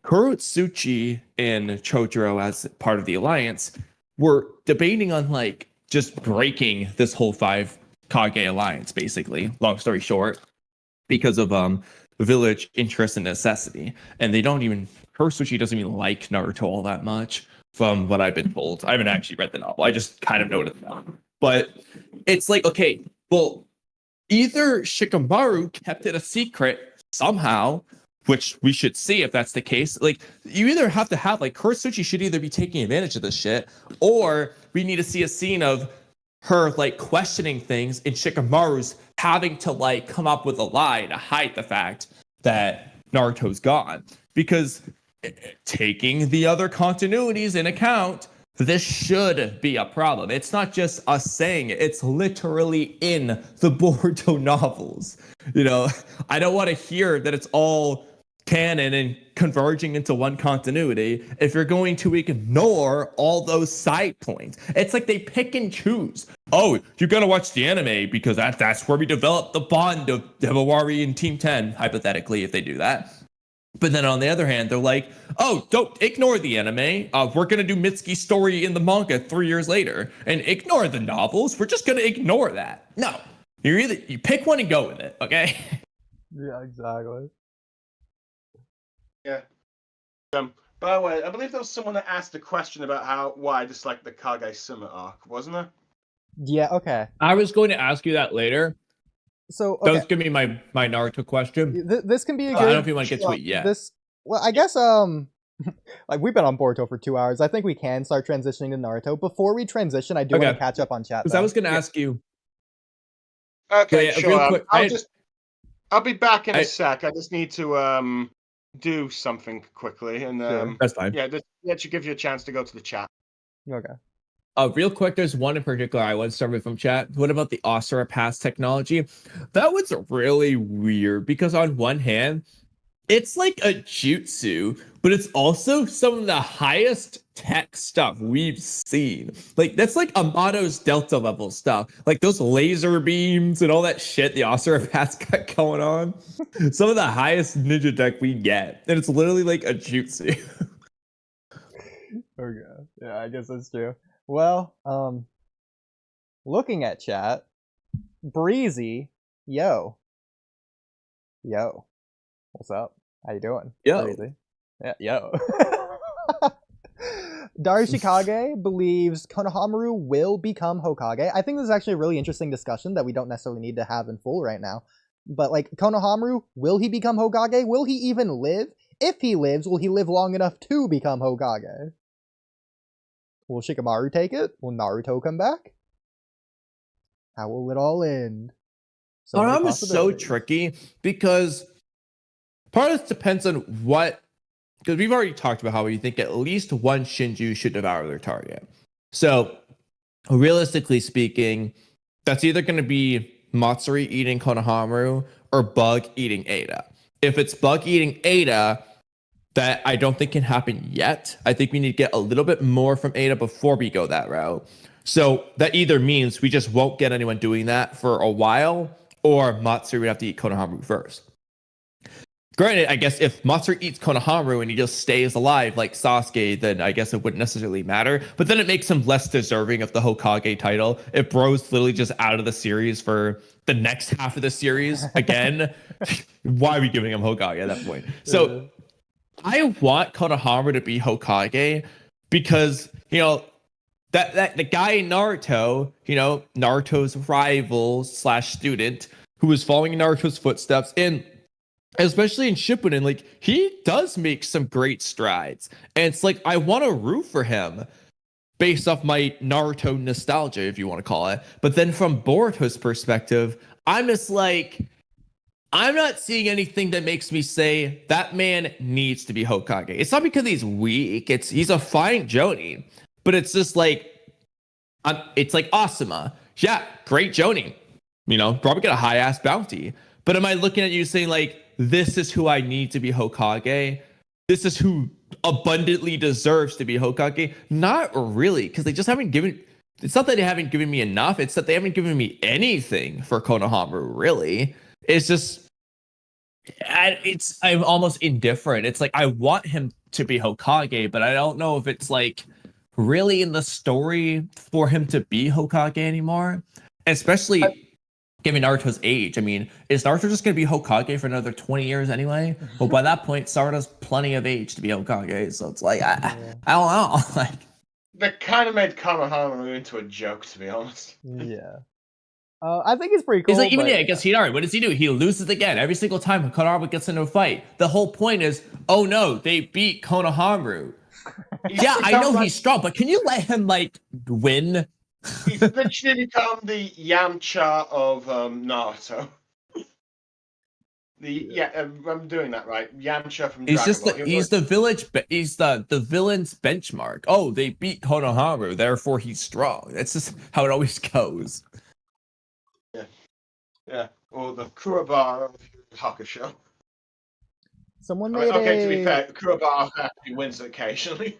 Kurotsuchi and Chojuro, as part of the Alliance, were debating on, like, just breaking this whole 5 Kage alliance, basically, long story short, because of village interest and necessity. And Kurotsuchi doesn't even like Naruto all that much, from what I've been told. I haven't actually read the novel. I just kind of noted that. But it's like, okay, well, either Shikamaru kept it a secret somehow, which we should see if that's the case. Like, you either have to have, like, Kurotsuchi should either be taking advantage of this shit, or we need to see a scene of her, like, questioning things and Shikamaru's having to, like, come up with a lie to hide the fact that Naruto's gone. Because taking the other continuities in account, this should be a problem. It's not just us saying it. It's literally in the Boruto novels. You know, I don't want to hear that it's all canon and converging into one continuity if you're going to ignore all those side points. It's like they pick and choose. Oh, you're going to watch the anime because that's where we develop the bond of Himawari and Team 10, hypothetically, if they do that. But then on the other hand, they're like, oh, don't ignore the anime. We're going to do Mitsuki's story in the manga 3 years later. And ignore the novels. We're just going to ignore that. No. You pick one and go with it, okay? Yeah, exactly. Yeah. By the way, I believe there was someone that asked a question about why I dislike the Kage Summit arc, wasn't there? Yeah, okay. I was going to ask you that later. So, okay. Don't give me my Naruto question. This can be a good... I don't know if you want to get to it yet. Well, I guess, like, we've been on Boruto for 2 hours. I think we can start transitioning to Naruto. Before we transition, I do want to catch up on chat. Because I was going to ask you. Okay, yeah, sure. real quick, I'll be back in a sec. I just need to do something quickly, and sure. That's fine. Yeah, that should give you a chance to go to the chat. Okay. Real quick, there's one in particular I want to start with from chat. What about the Asura Pass technology? That was really weird because on one hand, it's like a jutsu, but it's also some of the highest tech stuff we've seen. Like, that's like Amato's Delta level stuff. Like those laser beams and all that shit the Osteopath's got going on. Some of the highest ninja tech we get. And it's literally like a jutsu. Okay. Yeah, I guess that's true. Well, looking at chat, Breezy, yo, what's up? How you doing? Yo. Breezy. Yeah, yo. Darishikage believes Konohamaru will become Hokage. I think this is actually a really interesting discussion that we don't necessarily need to have in full right now. But like, Konohamaru, will he become Hokage? Will he even live? If he lives, will he live long enough to become Hokage? Will Shikamaru take it? Will Naruto come back? How will it all end? Konohamaru is so tricky because part of this depends on what, because we've already talked about how we think at least one Shinju should devour their target. So realistically speaking, that's either going to be Matsuri eating Konohamaru or Bug eating Ada. If it's Bug eating Ada, that I don't think can happen yet. I think we need to get a little bit more from Ada before we go that route. So that either means we just won't get anyone doing that for a while, or Matsuri would have to eat Konohamaru first. Granted, I guess if Matsuri eats Konohamaru and he just stays alive like Sasuke, then I guess it wouldn't necessarily matter. But then it makes him less deserving of the Hokage title. If Bro's literally just out of the series for the next half of the series again, why are we giving him Hokage at that point? So I want Konohamaru to be Hokage because, you know, that the guy in Naruto, you know, Naruto's rival / student who was following Naruto's footsteps, and especially in Shippuden, like, he does make some great strides. And it's like, I want to root for him based off my Naruto nostalgia, if you want to call it. But then from Boruto's perspective, I'm just like, I'm not seeing anything that makes me say that man needs to be Hokage. It's not because he's weak. He's a fine Jonin, but it's just like, it's like Asuma. Yeah, great Jonin. You know, probably get a high ass bounty. But am I looking at you saying like, this is who I need to be Hokage? This is who abundantly deserves to be Hokage? Not really, because they just haven't given. It's not that they haven't given me enough. It's that they haven't given me anything for Konohamaru. Really, it's just. I'm almost indifferent. It's like I want him to be Hokage, but I don't know if it's like really in the story for him to be Hokage anymore. Especially given Naruto's age. I mean, is Naruto just going to be Hokage for another 20 years anyway? Well, by that point, Sarada's plenty of age to be Hokage, so it's like I don't know. Like, they kind of made Konohamaru into a joke, to be honest. Yeah. I think it's pretty cool. It's like, even against Hinari, what does he do? He loses again every single time Konohamaru gets into a fight. The whole point is, oh no, they beat Konohamaru. Yeah, I know he's strong, but can you let him like win? He's literally become the Yamcha of Naruto. I'm doing that right. Yamcha from Dragon Ball. He's the village. He's the villain's benchmark. Oh, they beat Konohamaru, therefore he's strong. That's just how it always goes. Yeah, or the Kurabara of Hakusho. Someone made to be fair, Kurabara actually wins occasionally.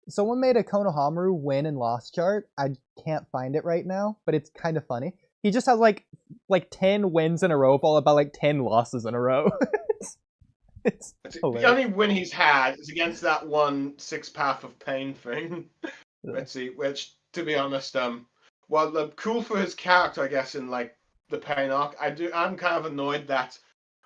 Someone made a Konohamaru win and loss chart. I can't find it right now, but it's kind of funny. He just has like 10 wins in a row, followed by like 10 losses in a row. it's the only win he's had is against that one 6 Path of Pain thing. Let's see, which, to be honest, cool for his character, I guess, in like the Pain arc. I'm kind of annoyed that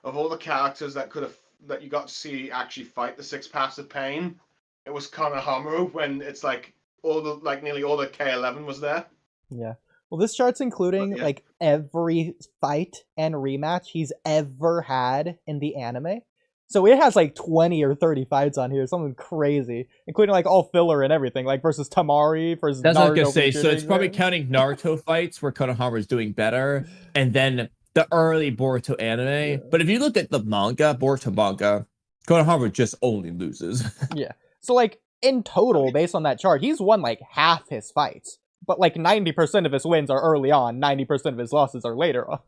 of all the characters that you got to see actually fight the 6 Paths of Pain, it was Konohamaru when it's like nearly all the K11 was there. Yeah. Well, this chart's including like every fight and rematch he's ever had in the anime. So it has like 20 or 30 fights on here, something crazy, including like all filler and everything, like versus Tamari, versus That's Naruto. what I was gonna say. So it's probably counting Naruto fights where Konohamaru's doing better, and then the early Boruto anime. Yeah. But if you look at the manga, Boruto manga, Konohamaru just only loses. Yeah. So like in total, based on that chart, he's won like half his fights. But like 90% of his wins are early on, 90% of his losses are later on.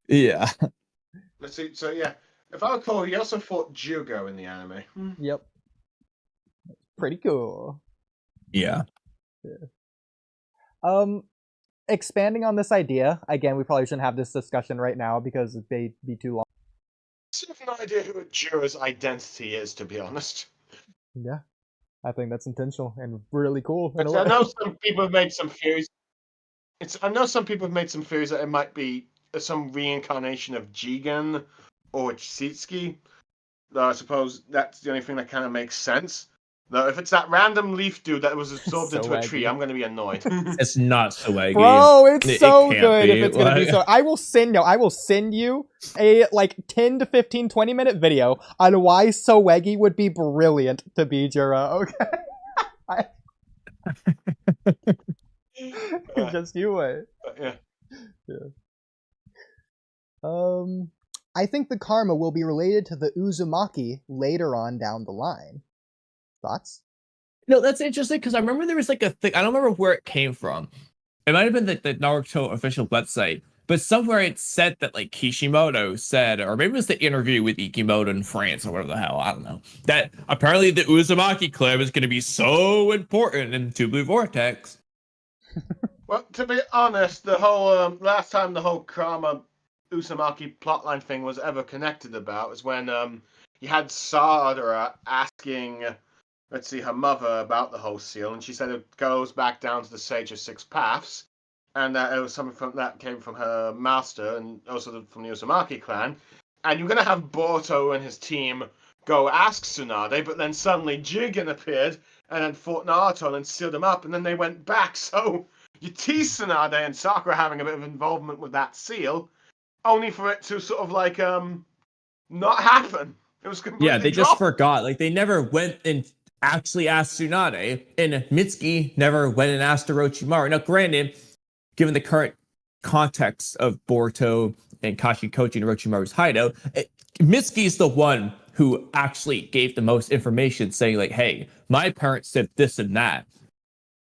Yeah. Let's see. So yeah, if I recall, he also fought Jugo in the anime. Yep. Pretty cool. Yeah. Expanding on this idea again, we probably shouldn't have this discussion right now because it may be too long. I have no idea who Jura's identity is, to be honest. Yeah, I think that's intentional and really cool. I know some people have made some theories. I know some people have made some theories that it might be some reincarnation of Jigen or Otsutsuki. Though I suppose that's the only thing that kind of makes sense. Though if it's that random leaf dude that was absorbed into a tree, I'm going to be annoyed. It's not so eggy. Bro, it's so can't good be. if it's gonna be so. I will send you a like 10 to 15, 20-minute video on why Soegi would be brilliant to be Jura, okay? Just you wait. Yeah. I think the karma will be related to the Uzumaki later on down the line. Thoughts? No, that's interesting because I remember there was like a thing. I don't remember where it came from. It might have been the Naruto official website, but somewhere it said that like Kishimoto said, or maybe it was the interview with Ikimoto in France or whatever the hell, I don't know, that apparently the Uzumaki club is going to be so important in Blue Vortex. Well, to be honest, the whole last time the whole karma Uzumaki plotline thing was ever connected about was when you had Sadara asking, let's see, her mother about the whole seal, and she said it goes back down to the Sage of Six Paths, and that it was something that came from her master and also from the Uzumaki clan. And you're gonna have Boruto and his team go ask Tsunade, but then suddenly Jigen appeared and then fought Naruto and then sealed him up, and then they went back. So you tease Tsunade and Sakura having a bit of involvement with that seal, only for it to sort of like not happen. It was completely Yeah, they dropped. just forgot. Like they never went and actually asked Tsunade, and Mitsuki never went and asked Orochimaru. Now, granted, given the current context of Boruto and Kashikoji and Orochimaru's hideout, Mitsuki is the one who actually gave the most information, saying like, "Hey, my parents said this and that."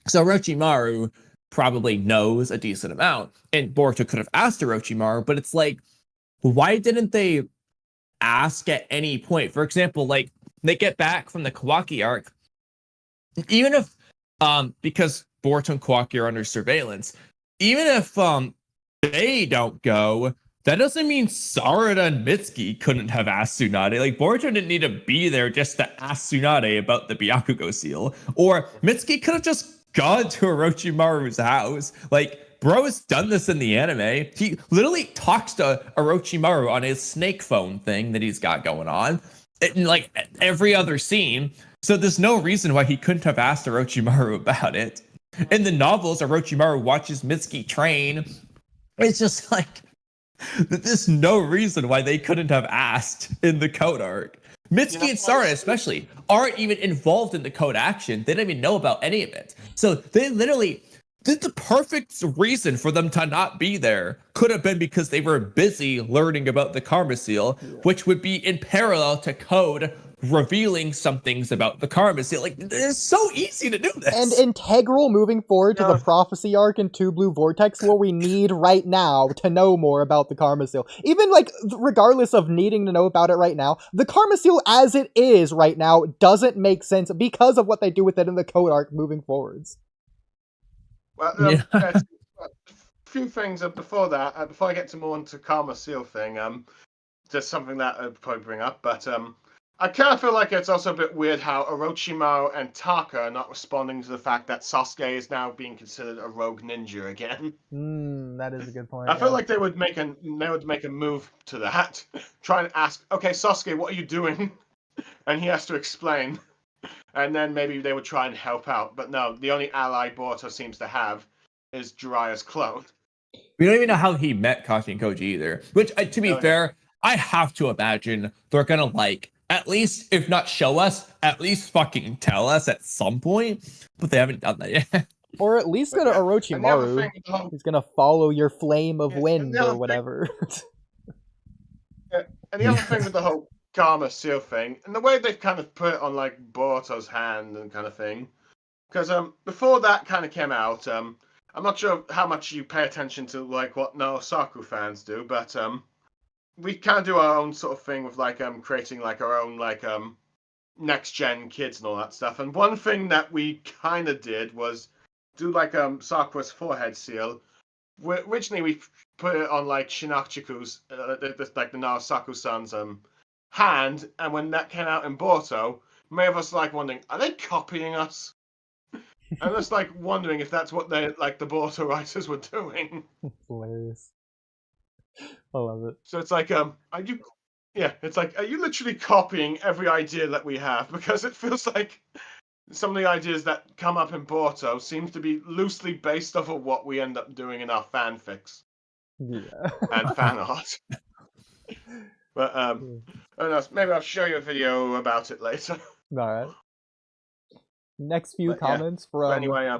So Orochimaru probably knows a decent amount, and Boruto could have asked Orochimaru, but it's like, why didn't they ask at any point? For example, like they get back from the Kawaki arc, even if because Boruto and Kawaki are under surveillance, even if they don't go, that doesn't mean Sarada and Mitsuki couldn't have asked Tsunade. Like Boruto didn't need to be there just to ask Tsunade about the Byakugan seal, or Mitsuki could have just gone to Orochimaru's house. Like, bro has done this in the anime. He literally talks to Orochimaru on his snake phone thing that he's got going on in like every other scene. So there's no reason why he couldn't have asked Orochimaru about it. In the novels, Orochimaru watches Mitsuki train. It's just like, there's no reason why they couldn't have asked in the code arc. Mitsuki and Sarada especially aren't even involved in the code action. They don't even know about any of it. So they literally, the perfect reason for them to not be there could have been because they were busy learning about the Karma Seal, which would be in parallel to code revealing some things about the Karma Seal. Like, it's so easy to do this. And integral moving forward to the prophecy arc in 2 Blue Vortex, what we need right now to know more about the Karma Seal. Even, like, regardless of needing to know about it right now, the Karma Seal as it is right now doesn't make sense because of what they do with it in the code arc moving forwards. Well, a few things before that, before I get to more into Karma Seal thing, just something that I'd probably bring up, but I kind of feel like it's also a bit weird how Orochimaru and Taka are not responding to the fact that Sasuke is now being considered a rogue ninja again. That is a good point. I feel like they would make a move to that, try and ask, okay, Sasuke, what are you doing? And he has to explain, and then maybe they would try and help out. But no, the only ally Boruto seems to have is Jiraiya's clone. We don't even know how he met Kashi and Koji either. Which, to be fair, I have to imagine they're gonna like, at least, if not show us, at least fucking tell us at some point. But they haven't done that yet. Or at least go to Orochimaru. He's gonna follow your flame of wind or whatever. And the other thing with the whole Karma Seal thing, and the way they've kind of put it on like Boruto's hand and kind of thing, because before that kind of came out, I'm not sure how much you pay attention to like what Naruto fans do, but we kind of do our own sort of thing with like creating like our own like next gen kids and all that stuff. And one thing that we kind of did was do like Sakura's forehead seal. Originally, we put it on like Shinachiku's, like the Naosaku-san's hand, and when that came out in Boruto, many of us like wondering, are they copying us? And just like wondering if that's what they like the Boruto writers were doing. Hilarious. I love it. So it's like, are you? Yeah, it's like, are you literally copying every idea that we have? Because it feels like some of the ideas that come up in Boruto seems to be loosely based off of what we end up doing in our fanfics. Yeah. And fan art. But I don't know, maybe I'll show you a video about it later. Alright. Next few But, comments But from anyway,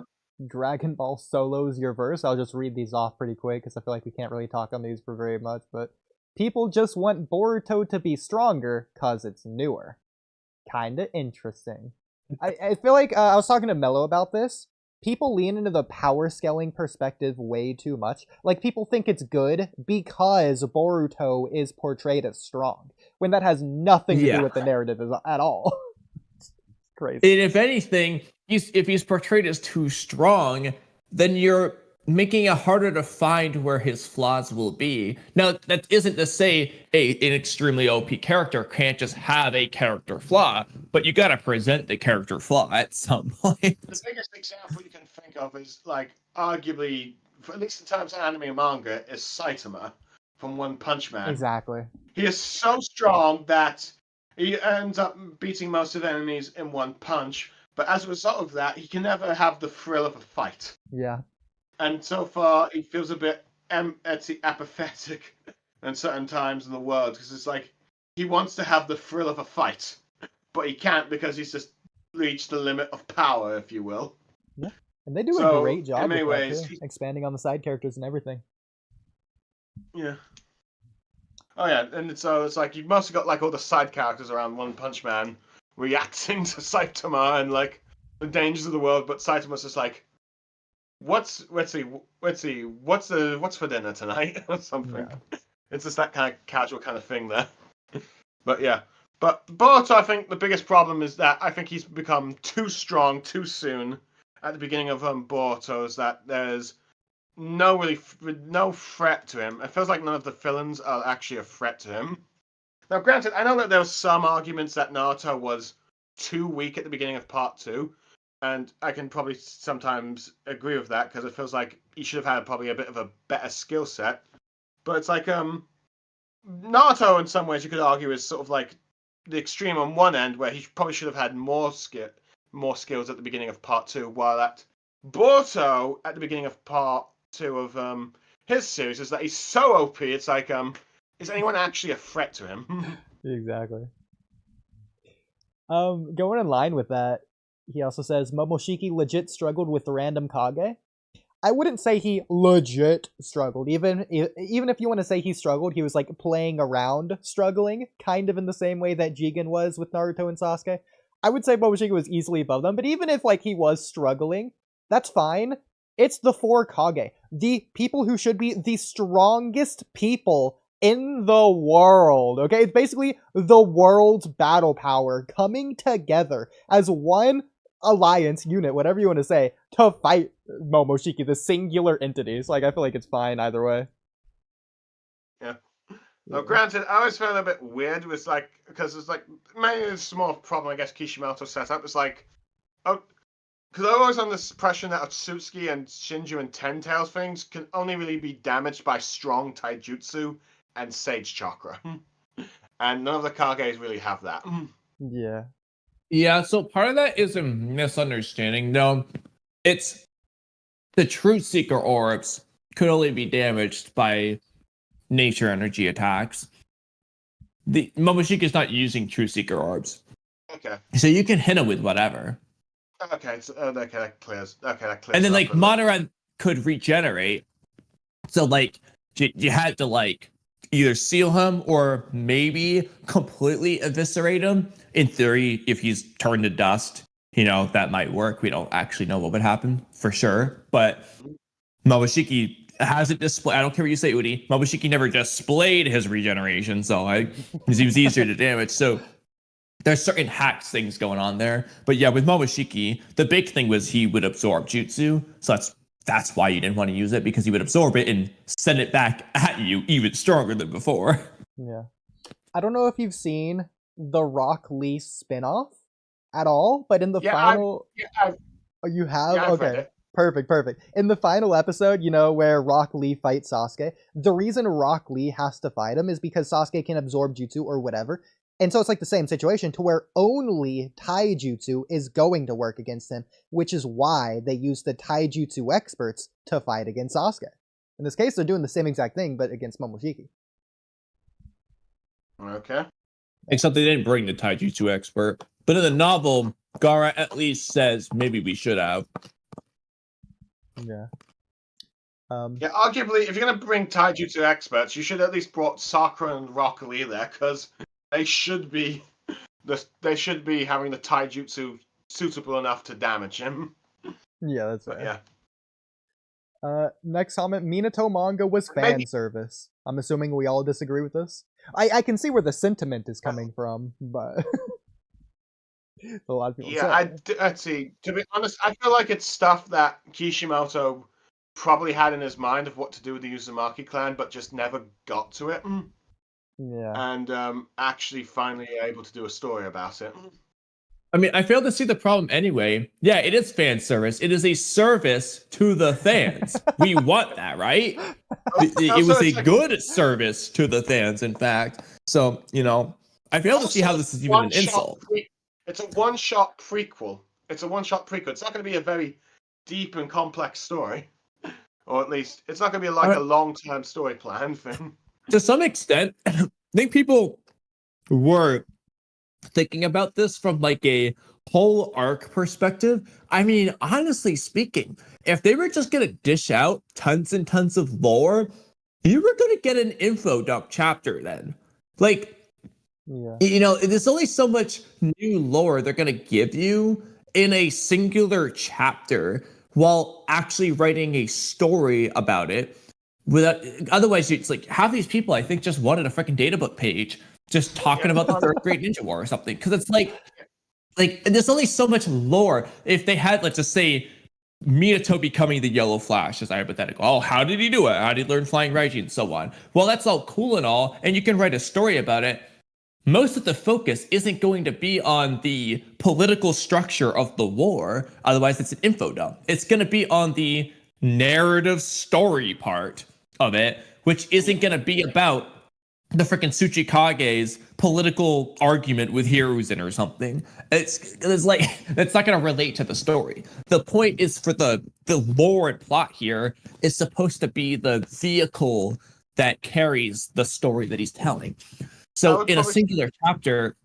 Dragon Ball Solo's Your Verse. I'll just read these off pretty quick because I feel like we can't really talk on these for very much, but people just want Boruto to be stronger cause it's newer. Kinda interesting. I feel like I was talking to Mello about this. People lean into the power scaling perspective way too much. Like, people think it's good because Boruto is portrayed as strong, when that has nothing to do with the narrative at all. It's crazy. And if anything, if he's portrayed as too strong, then you're making it harder to find where his flaws will be. Now, that isn't to say an extremely OP character can't just have a character flaw, but you gotta present the character flaw at some point. The biggest example you can think of is, like, arguably, at least in terms of anime and manga, is Saitama from One Punch Man. Exactly. He is so strong that he ends up beating most of the enemies in one punch, but as a result of that, he can never have the thrill of a fight. Yeah. And so far, he feels a bit apathetic in certain times in the world, because it's like he wants to have the thrill of a fight, but he can't because he's just reached the limit of power, if you will. Yeah, and they do a great job in many with ways, that too, expanding on the side characters and everything. Yeah. Oh yeah, and so it's like you've mostly got like all the side characters around One Punch Man reacting to Saitama and like the dangers of the world, but Saitama's just like, what's for dinner tonight or something. Yeah. It's just that kind of casual kind of thing there. But yeah. But Boruto, I think the biggest problem is that I think he's become too strong too soon at the beginning of Boruto, is that there's no threat to him. It feels like none of the villains are actually a threat to him. Now granted, I know that there were some arguments that Naruto was too weak at the beginning of part 2. And I can probably sometimes agree with that, because it feels like he should have had probably a bit of a better skill set. But it's like Naruto, in some ways, you could argue, is sort of like the extreme on one end, where he probably should have had more skills at the beginning of part 2, while at Boruto, at the beginning of part 2 of his series, is that he's so OP, it's like, is anyone actually a threat to him? Exactly. Going in line with that, he also says, Momoshiki legit struggled with the random Kage. I wouldn't say he legit struggled. Even if you want to say he struggled, he was like playing around struggling, kind of in the same way that Jigen was with Naruto and Sasuke. I would say Momoshiki was easily above them, but even if like he was struggling, that's fine. It's the 4 Kage, the people who should be the strongest people in the world, okay? It's basically the world's battle power coming together as one alliance unit, whatever you want to say, to fight Momoshiki, the singular entities. Like, I feel like it's fine either way. Yeah. Well, granted, I always felt a bit weird with, like, because it's like, maybe a small problem, I guess, Kishimoto set up. It's like, oh, because I always had this impression that Otsutsuki and Shinju and Ten Tails things can only really be damaged by strong taijutsu and Sage Chakra. And none of the Kages really have that. Yeah. Yeah, so part of that is a misunderstanding. No, it's the Truth Seeker orbs could only be damaged by nature energy attacks. The Momoshiki is not using Truth Seeker orbs. Okay. So you can hit him with whatever. Okay, so that clears. Okay, that clears. And then like Madara could regenerate. So like you had to like either seal him or maybe completely eviscerate him. In theory, if he's turned to dust, you know, that might work. We don't actually know what would happen for sure. But Momoshiki hasn't displayed, I don't care what you say, Oodie, Momoshiki never displayed his regeneration, so he was easier to damage. So there's certain hacks things going on there. But yeah, with Momoshiki, the big thing was he would absorb jutsu. So that's why you didn't want to use it, because he would absorb it and send it back at you even stronger than before. Yeah. I don't know if you've seen the Rock Lee spinoff at all, but in the final... Oh, you have? Yeah, I've read Okay. it. Perfect. In the final episode, where Rock Lee fights Sasuke, the reason Rock Lee has to fight him is because Sasuke can absorb jutsu or whatever. And so it's like the same situation to where only taijutsu is going to work against him, which is why they use the taijutsu experts to fight against Sasuke. In this case, they're doing the same exact thing, but against Momoshiki. Okay. Except they didn't bring the taijutsu expert. But in the novel, Gaara at least says maybe we should have. Yeah. Yeah, arguably, if you're going to bring taijutsu experts, you should at least brought Sakura and Rock Lee there, because they should be having the taijutsu suitable enough to damage him. Yeah, that's right. Yeah. Next comment, Minato manga was fan service. I'm assuming we all disagree with this. I can see where the sentiment is coming from, but a lot of people say. Let's see. To be honest, I feel like it's stuff that Kishimoto probably had in his mind of what to do with the Uzumaki clan, but just never got to it. Yeah. And actually finally able to do a story about it. I mean, I failed to see the problem anyway. Yeah, it is fan service. It is a service to the fans. We want that, right? It was a good service to the fans, in fact. So, I fail to see how this is even an insult. It's a one-shot prequel. It's not going to be a very deep and complex story. Or at least, it's not going to be like a long-term story plan thing. To some extent, I think people were thinking about this from like a whole arc perspective. I mean, honestly speaking, if they were just going to dish out tons and tons of lore, you were going to get an info dump chapter then. Like, there's only so much new lore they're going to give you in a singular chapter while actually writing a story about it. Otherwise, it's like half these people, I think, just wanted a freaking data book page just talking about the third grade ninja war or something. Because it's like there's only so much lore. If they had, let's just say, Minato becoming the Yellow Flash as a hypothetical. Oh, how did he do it? How did he learn flying Raiji and so on? Well, that's all cool and all, and you can write a story about it. Most of the focus isn't going to be on the political structure of the war. Otherwise, it's an info dump. It's going to be on the narrative story part of it, which isn't going to be about the freaking Tsuchikage's political argument with Hiruzen or something. It's not going to relate to the story. The point is for the lore and plot here is supposed to be the vehicle that carries the story that he's telling. So in a singular chapter,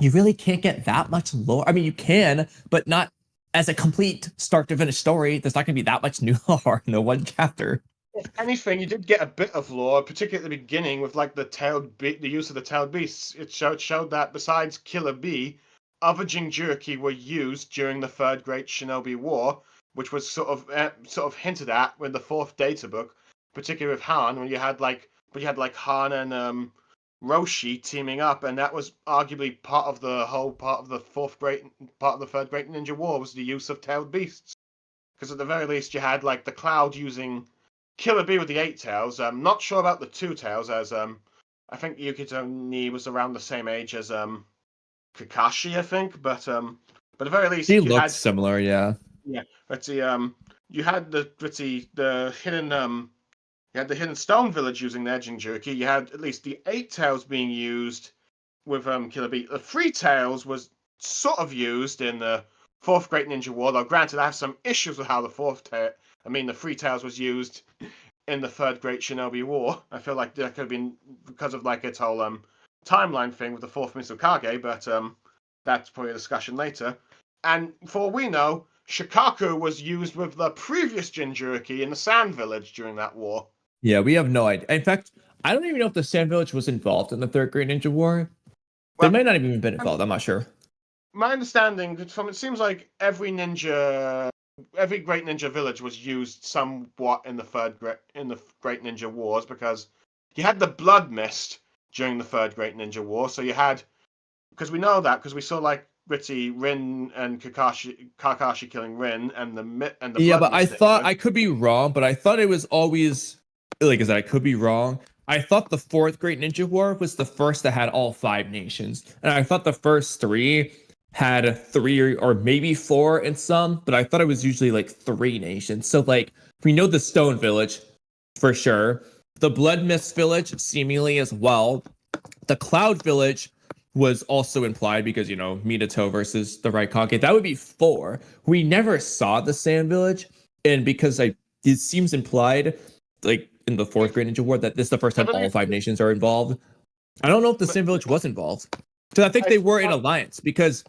you really can't get that much lore. I mean, you can, but not as a complete start to finish story. There's not going to be that much new lore in the one chapter. If anything, you did get a bit of lore, particularly at the beginning with like the use of the tailed beasts. It showed that besides Killer Bee, other Jinchuriki were used during the Third Great Shinobi War, which was sort of hinted at with the fourth data book, particularly with Han, when you had like Han and Roshi teaming up, and that was arguably part of the Third Great Ninja War was the use of tailed beasts, because at the very least you had like the Cloud using Killer Bee with the 8 tails. I'm not sure about the 2 tails, as I think Yukito Ni was around the same age as Kakashi, I think, but at the very least he looks similar, yeah. Yeah, but you had the hidden stone village using their Jinchuriki. You had at least the 8 tails being used with Killer Bee. The 3 tails was sort of used in the Fourth Great Ninja War, though granted I have some issues with how the 3 tails was used in the Third Great Shinobi War. I feel like that could have been because of like its whole timeline thing with the fourth Mizukage, but that's probably a discussion later. And for all we know, Shikaku was used with the previous Jinchuriki in the Sand Village during that war. Yeah, we have no idea. In fact, I don't even know if the Sand Village was involved in the Third Great Ninja War. They may not have even been involved. I'm not sure. My understanding from it seems like every great ninja village was used somewhat in the Great Ninja Wars, because you had the Blood Mist during the Third Great Ninja War, so you had because we know that because we saw like Rin and Kakashi killing Rin and the Yeah, blood but I mist thought I could be wrong, but I thought it was always like I said, I could be wrong. I thought the fourth Great Ninja War was the first that had all 5 nations, and I thought the first 3 had 3 or maybe 4 in some, but I thought it was usually like 3 nations. So like we know the Stone Village for sure, the Blood Mist Village seemingly as well. The Cloud Village was also implied because, you know, Minato versus the Raikage. That would be 4. We never saw the Sand Village, and because it seems implied, like in the fourth Great Ninja War, that this is the first time all 5 nations are involved. I don't know if the Sand Village was involved. Because I think they were in alliance, because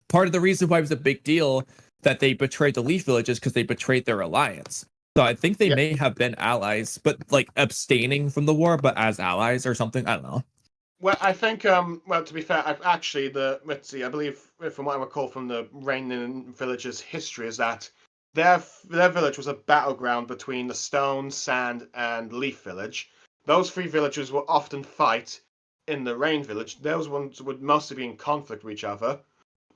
part of the reason why it was a big deal that they betrayed the Leaf Village is because they betrayed their alliance. So I think they may have been allies, but like abstaining from the war, but as allies or something. I don't know. Well, I think, well, to be fair, let's see, I believe, from what I recall from the Rainin village's history, is that their village was a battleground between the Stone, Sand, and Leaf village. Those 3 villages would often fight in the Rain village. Those ones would mostly be in conflict with each other.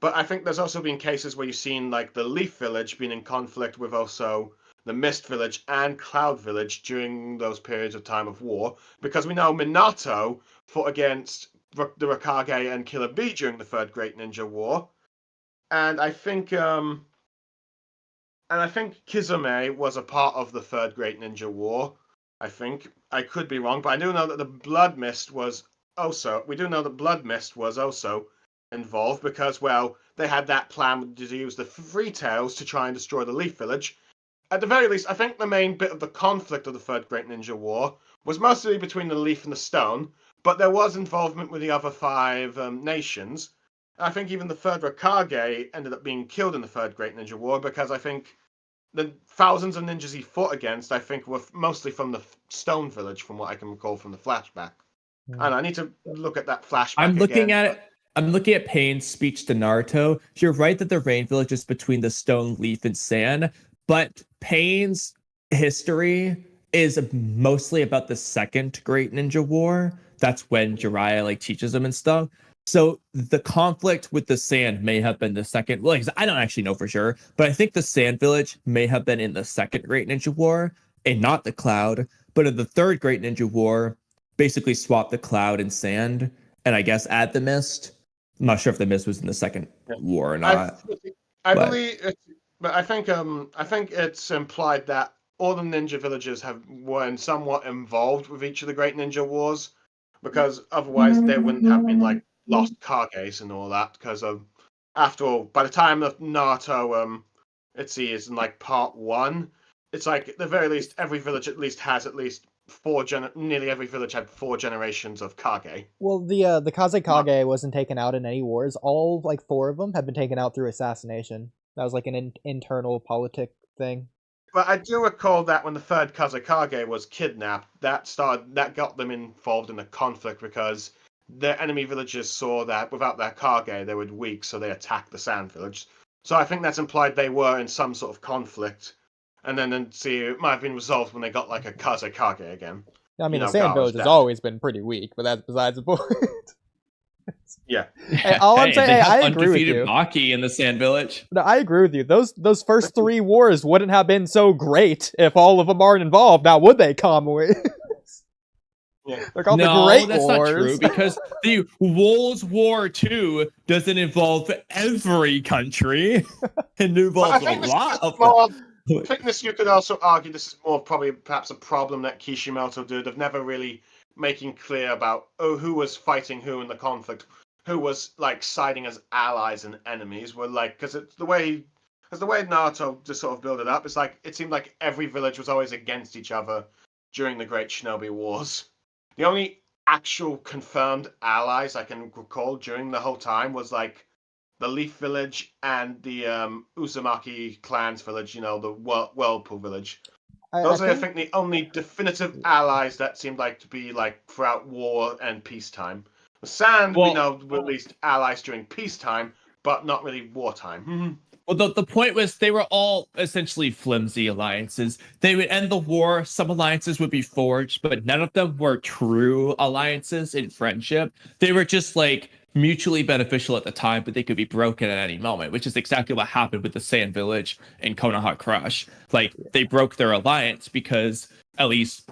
But I think there's also been cases where you've seen, like, the Leaf village being in conflict with also the Mist village and Cloud village during those periods of time of war, because we know Minato fought against the Raikage and Killer Bee during the Third Great Ninja War, and I think Kizume was a part of the Third Great Ninja War. I think I could be wrong, but I do know that the Blood Mist was also. We do know that Blood Mist was also involved because, well, they had that plan to use the Three Tails to try and destroy the Leaf Village. At the very least, I think the main bit of the conflict of the Third Great Ninja War was mostly between the Leaf and the Stone, but there was involvement with the other 5 nations. I think even the Third Raikage ended up being killed in the Third Great Ninja War because I think the thousands of ninjas he fought against, I think, were mostly from the Stone Village, from what I can recall from the flashback. And I need to look at that flashback I'm looking again, at it. I'm looking at Pain's speech to Naruto. You're right that the Rain Village is between the Stone, Leaf, and Sand, but Pain's history is mostly about the Second Great Ninja War. That's when Jiraiya like teaches him and stuff. So the conflict with the Sand may have been the second. Well, I don't actually know for sure, but I think the Sand Village may have been in the Second Great Ninja War and not the Cloud. But in the Third Great Ninja War, basically swap the Cloud and Sand, and I guess add the Mist. I'm not sure if the Mist was in the Second War or not. I believe, but I think it's implied that all the ninja villages were somewhat involved with each of the Great Ninja Wars, because otherwise they wouldn't have been like lost Kages and all that. Because after all, by the time of Naruto, is in like part 1, it's like at the very least every village at least has at least 4 nearly every village had 4 generations of Kage. Well, the Kazekage wasn't taken out in any wars. All like 4 of them have been taken out through assassination. That was like an internal politic thing. But I do recall that when the third Kazekage was kidnapped, that got them involved in a conflict because their enemy villagers saw that without their Kage they would weak, so they attacked the Sand Village. So I think that's implied they were in some sort of conflict, and then it might have been resolved when they got like a Kazekage again. I mean, the Sand Village has always been pretty weak, but that's besides the point. Yeah. Hey, all I'm saying, I agree with you. Walky in the Sand Village. No, I agree with you. Those first 3 wars wouldn't have been so great if all of them aren't involved. Now, would they, Kamui? Yeah. They're called the Great that's Wars. Not true, because the World War II doesn't involve every country. It involves a lot of them. I think you could also argue this is more probably perhaps a problem that Kishimoto did of never really making clear about who was fighting who in the conflict, who was like siding as allies and enemies. Were like, because it's the way Naruto just sort of built it up. It's like it seemed like every village was always against each other during the Great Shinobi Wars. The only actual confirmed allies I can recall during the whole time was like the Leaf Village and the Uzumaki Clans Village, the Whirlpool Village. Those are, I think, the only definitive allies that seemed like to be like throughout war and peacetime. The Sand, we know, were at least allies during peacetime, but not really wartime. Well, the point was they were all essentially flimsy alliances. They would end the war. Some alliances would be forged, but none of them were true alliances in friendship. They were just like mutually beneficial at the time, but they could be broken at any moment, which is exactly what happened with the Sand Village and Konoha Crush. Like, they broke their alliance because, at least,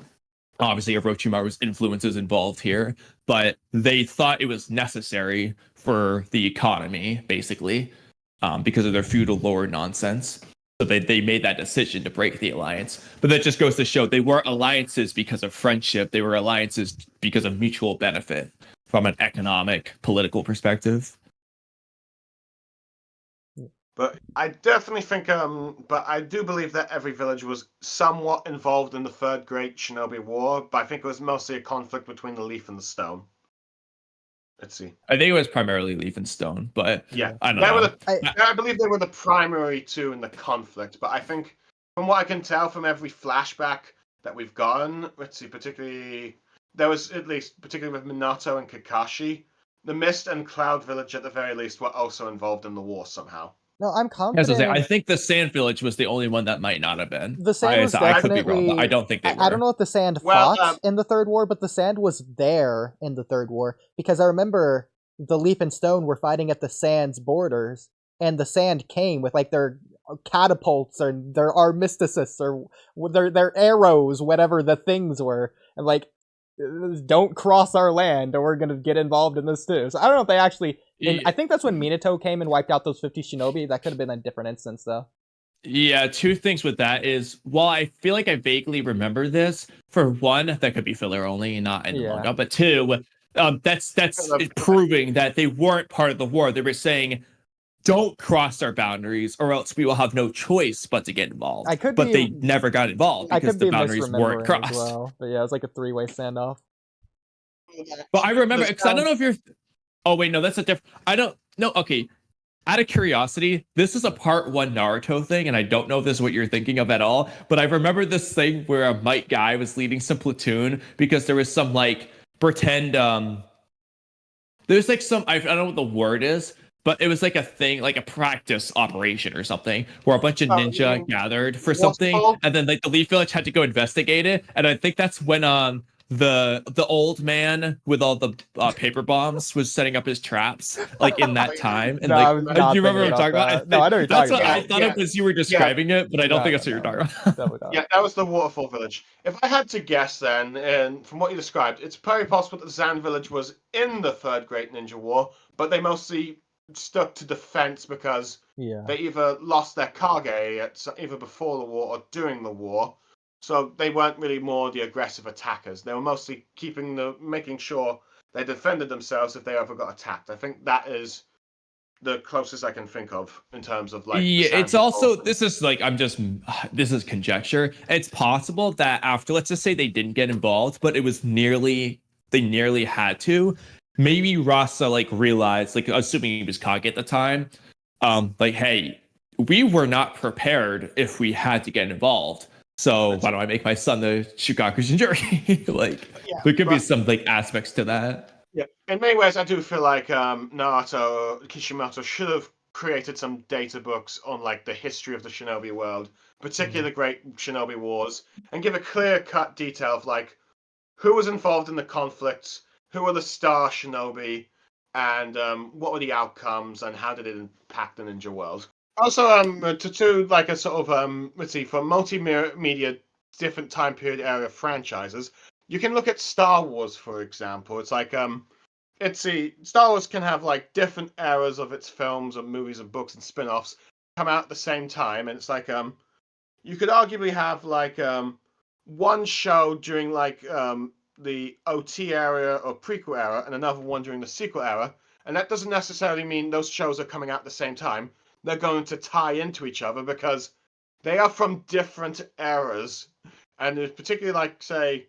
obviously, Orochimaru's influence is involved here, but they thought it was necessary for the economy, basically, because of their feudal lord nonsense. So they made that decision to break the alliance. But that just goes to show they weren't alliances because of friendship. They were alliances because of mutual benefit from an economic, political perspective. But I definitely think, but I do believe that every village was somewhat involved in the Third Great Shinobi War, but I think it was mostly a conflict between the leaf and the stone. Let's see. I think it was primarily Leaf and Stone, but Yeah, I don't know. I believe they were the primary two in the conflict, but I think, from what I can tell from every flashback that we've gotten, let's see, particularly, there was at least, particularly with Minato and Kakashi, the Mist and Cloud Village at the very least were also involved in the war somehow. No, I'm As I confident. say, I think the Sand Village was the only one that might not have been. The Sand was I could be definitely. wrong, but I don't think they were. I don't know if the Sand fought in the Third War, but the Sand was there in the Third War because I remember the Leaf and Stone were fighting at the Sand's borders, and the Sand came with like their catapults or their armistices or their arrows, whatever the things were, and like, don't cross our land or we're gonna get involved in this too. So I don't know if they actually. I think that's when Minato came and wiped out those 50 shinobi. That could have been a different instance, though. Yeah, two things with that is, while I feel like I vaguely remember this, for one, that could be filler only, not in the manga, but two, that's proving that they weren't part of the war. They were saying, don't cross our boundaries or else we will have no choice but to get involved. They never got involved because the boundaries weren't crossed. Well. But yeah, it was like a three-way standoff. But I remember, because I don't know if you're... Oh, wait, no, that's a different... I don't... No, okay. Out of curiosity, this is a part 1 Naruto thing, and I don't know if this is what you're thinking of at all, but I remember this thing where a Might Guy was leading some platoon because there was some, like, pretend... There's, like, some... I don't know what the word is, but it was, like, a thing, like a practice operation or something, where a bunch of ninja gathered for something, and then, like, the Leaf Village had to go investigate it, and I think that's when, the old man with all the paper bombs was setting up his traps, like, in that time. And no, like, do you remember what I'm talking about? No, I know what you're talking about. I thought it was you were describing it, but I don't think that's what you're talking about. Yeah, that was the Waterfall Village. If I had to guess then, and from what you described, it's very possible that the Sand Village was in the Third Great Ninja War, but they mostly stuck to defense because they either lost their Kage either before the war or during the war. So they weren't really more the aggressive attackers. They were mostly making sure they defended themselves if they ever got attacked. I think that is the closest I can think of in terms of like. Yeah, it's also, this is like, this is conjecture. It's possible that after, let's just say they didn't get involved, but it was they nearly had to. Maybe Rasa like realized, like, assuming he was Kage at the time, like, hey, we were not prepared if we had to get involved. So why don't I make my son the Shukaku Jinchuriki? There could be some like aspects to that. Yeah, in many ways, I do feel like Naruto Kishimoto should have created some data books on like the history of the shinobi world, particularly the Great Shinobi Wars, and give a clear-cut detail of like who was involved in the conflicts, who were the star shinobi, and what were the outcomes, and how did it impact the ninja world. Also, to like a sort of let's see, for multimedia different time period area franchises, you can look at Star Wars, for example. It's like Star Wars can have like different eras of its films and movies and books and spin-offs come out at the same time, and it's like you could arguably have like one show during like the OT era or prequel era and another one during the sequel era, and that doesn't necessarily mean those shows are coming out at the same time. They're going to tie into each other because they are from different eras. And particularly like, say,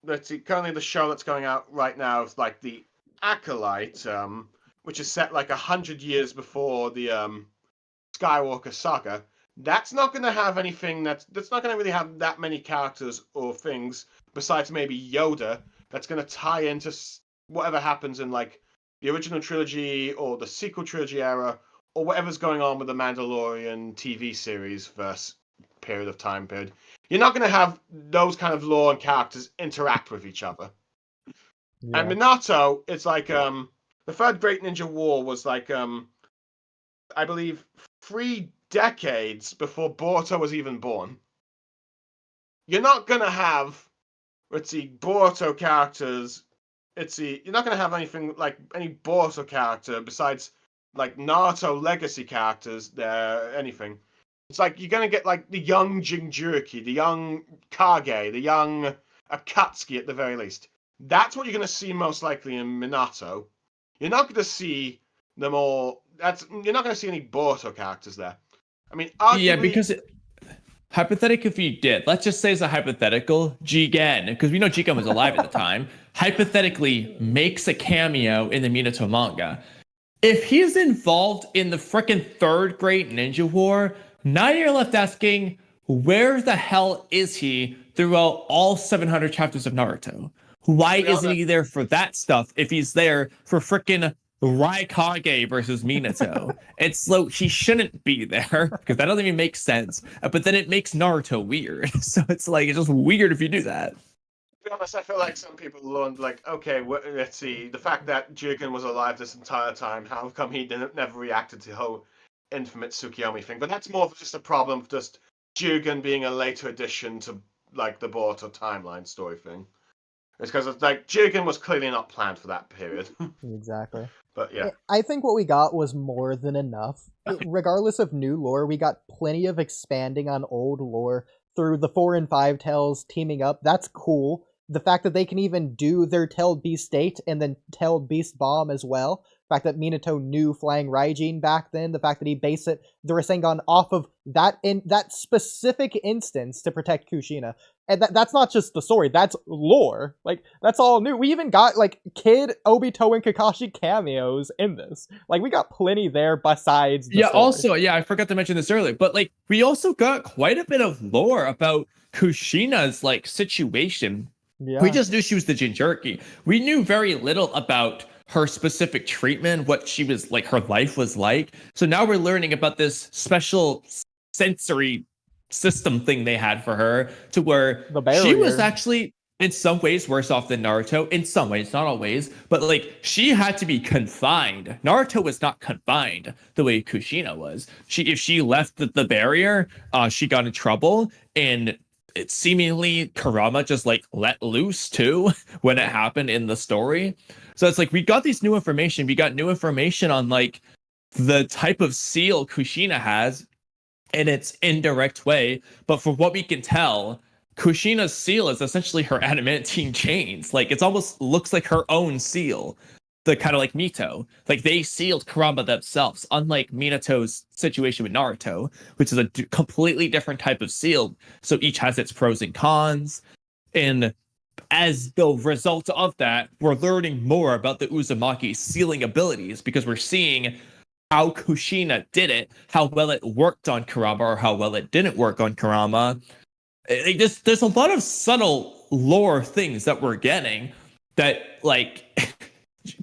let's see, currently the show that's going out right now is like the Acolyte, which is set like 100 years before the Skywalker saga. That's not going to have anything that's not going to really have that many characters or things besides maybe Yoda that's going to tie into whatever happens in like the original trilogy or the sequel trilogy era, or whatever's going on with the Mandalorian TV series versus period of time period. You're not going to have those kind of lore and characters interact with each other. Yeah. And Minato, it's like The third Great Ninja War was like I believe 3 decades before Boruto was even born. You're not gonna have, let's see, Boruto characters. You're not gonna have anything like any Boruto character besides like Naruto legacy characters there, anything. It's like you're gonna get like the young Jinchuriki, the young Kage, the young Akatsuki at the very least. That's what you're gonna see most likely in Minato. You're not gonna see them all. You're not gonna see any Boruto characters there. I mean, Yeah, arguably, because hypothetically, if you did, let's just say it's a hypothetical, Jigen, because we know Jigen was alive at the time, hypothetically makes a cameo in the Minato manga. If he's involved in the frickin' third Great Ninja War, now you're left asking, where the hell is he throughout all 700 chapters of Naruto? Why isn't he there for that stuff if he's there for frickin' Raikage versus Minato? It's like he shouldn't be there because that doesn't even make sense. But then it makes Naruto weird. So it's like it's just weird if you do that. To be honest, I feel like some people learned like, okay, let's see, the fact that Jigen was alive this entire time, how come he never reacted to the whole infamous Tsukiyomi thing? But that's more of just a problem of just Jigen being a later addition to like the Boruto timeline story thing. It's because it's like Jigen was clearly not planned for that period. Exactly. But yeah, I think what we got was more than enough. Regardless of new lore, we got plenty of expanding on old lore through the 4 and 5 tails teaming up. That's cool. The fact that they can even do their tailed beast state and then tailed beast bomb as well. The fact that Minato knew flying Raijin back then. The fact that he based the Rasengan off of that specific instance to protect Kushina. And that's not just the story, that's lore. Like, that's all new. We even got, like, Kid, Obito, and Kakashi cameos in this. Like, we got plenty there besides the story. Also, I forgot to mention this earlier, but, like, we also got quite a bit of lore about Kushina's, like, situation. Yeah. We just knew she was the Jinchuriki. We knew very little about her specific treatment, what she was, like, her life was like. So now we're learning about this special sensory system thing they had for her to where she was actually in some ways worse off than Naruto, in some ways, not always, but like she had to be confined. Naruto was not confined the way Kushina was. If she left the barrier, she got in trouble, and it seemingly Kurama just like let loose too when it happened in the story. So it's like we got this new information. We got new information on like the type of seal Kushina has in its indirect way, but from what we can tell, Kushina's seal is essentially her adamantine chains. Like it's almost looks like her own seal, the kind of like Mito. Like they sealed Kurama themselves, unlike Minato's situation with Naruto, which is a completely different type of seal. So each has its pros and cons, and as the result of that, we're learning more about the Uzumaki's sealing abilities because we're seeing how Kushina did it, how well it worked on Kurama, or how well it didn't work on Kurama. There's a lot of subtle lore things that we're getting that like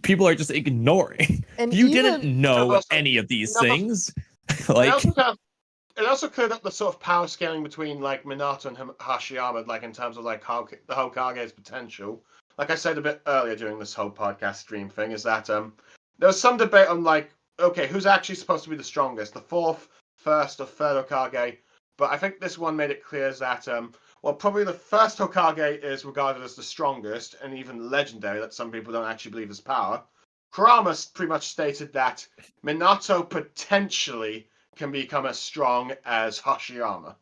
people are just ignoring. And you didn't know any of these things. Like it also cleared up the sort of power scaling between like Minato and Hashirama, like in terms of like how the Hokage's potential. Like I said a bit earlier during this whole podcast stream thing, is that there was some debate on like, okay, who's actually supposed to be the strongest, the fourth, first, or third Hokage? But I think this one made it clear that, well, probably the first Hokage is regarded as the strongest and even legendary, that some people don't actually believe his power. Kurama pretty much stated that Minato potentially can become as strong as Hashirama.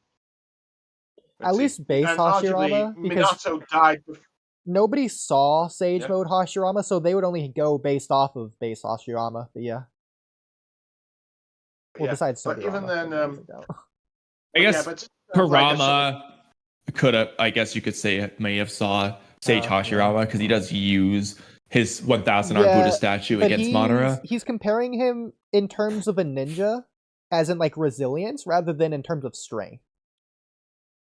At least base Hashirama, because Minato died before. Nobody saw Sage Mode Hashirama, so they would only go based off of base Hashirama, but yeah. Well, besides but even then, I guess Kurama could have, I guess you could say, may have saw Sage Hashirama because he does use his 1,000 arm Buddha statue against Madara. He's comparing him in terms of a ninja, as in like resilience, rather than in terms of strength.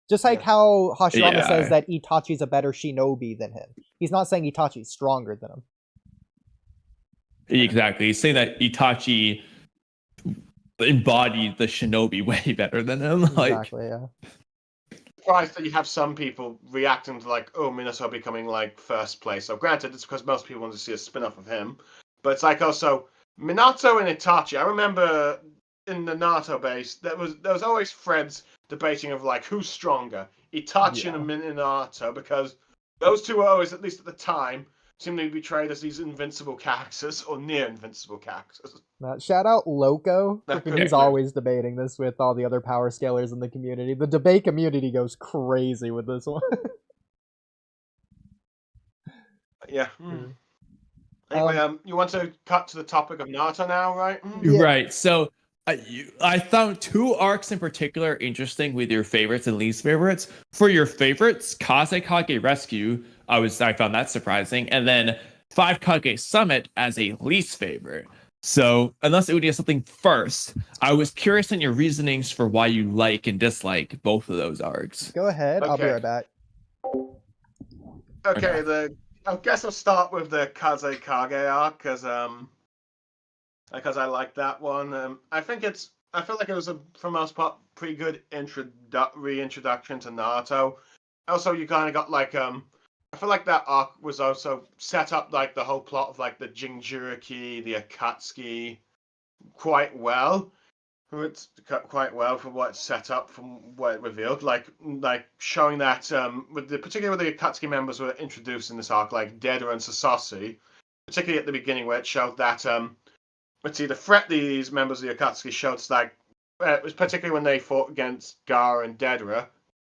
Just like how Hashirama says that Itachi's a better shinobi than him. He's not saying Itachi's stronger than him. Exactly. He's saying that Itachi embodied the shinobi way better than him. Exactly, yeah. Surprised that you have some people reacting to like, oh, Minato becoming like first place. So granted, it's because most people want to see a spin-off of him. But it's like also Minato and Itachi. I remember in the Naruto base there was always threads debating of like who's stronger, Itachi Yeah. and Minato, because those two were always, at least at the time, seemed to be portrayed as these invincible characters or near invincible characters. Shout out Loco. Freaking, Okay. he's always debating this with all the other power scalers in the community. The debate community goes crazy with this one. Yeah. Mm. Anyway, you want to cut to the topic of Naruto now, right? Yeah. Right. So I found two arcs in particular interesting with your favorites and least favorites. For your favorites, Kazekage Rescue, I found that surprising, and then 5 Kage Summit as a least favorite. So unless Oodie has something first, I was curious in your reasonings for why you like and dislike both of those arcs. Go ahead. I'll be Okay. right back. Okay, I guess I'll start with the Kazekage arc because I like that one. I feel like it was for the most part pretty good reintroduction to Naruto. Also, you kind of got like I feel like that arc was also set up like the whole plot of like the Jinchuriki, the Akatsuki quite well. It's quite well for what it's set up from what it revealed, like showing that particularly with the Akatsuki members were introduced in this arc, like Deidara and Sasori, particularly at the beginning where it showed that let's see, the threat these members of the Akatsuki showed, like it was particularly when they fought against Gaara and Deidara,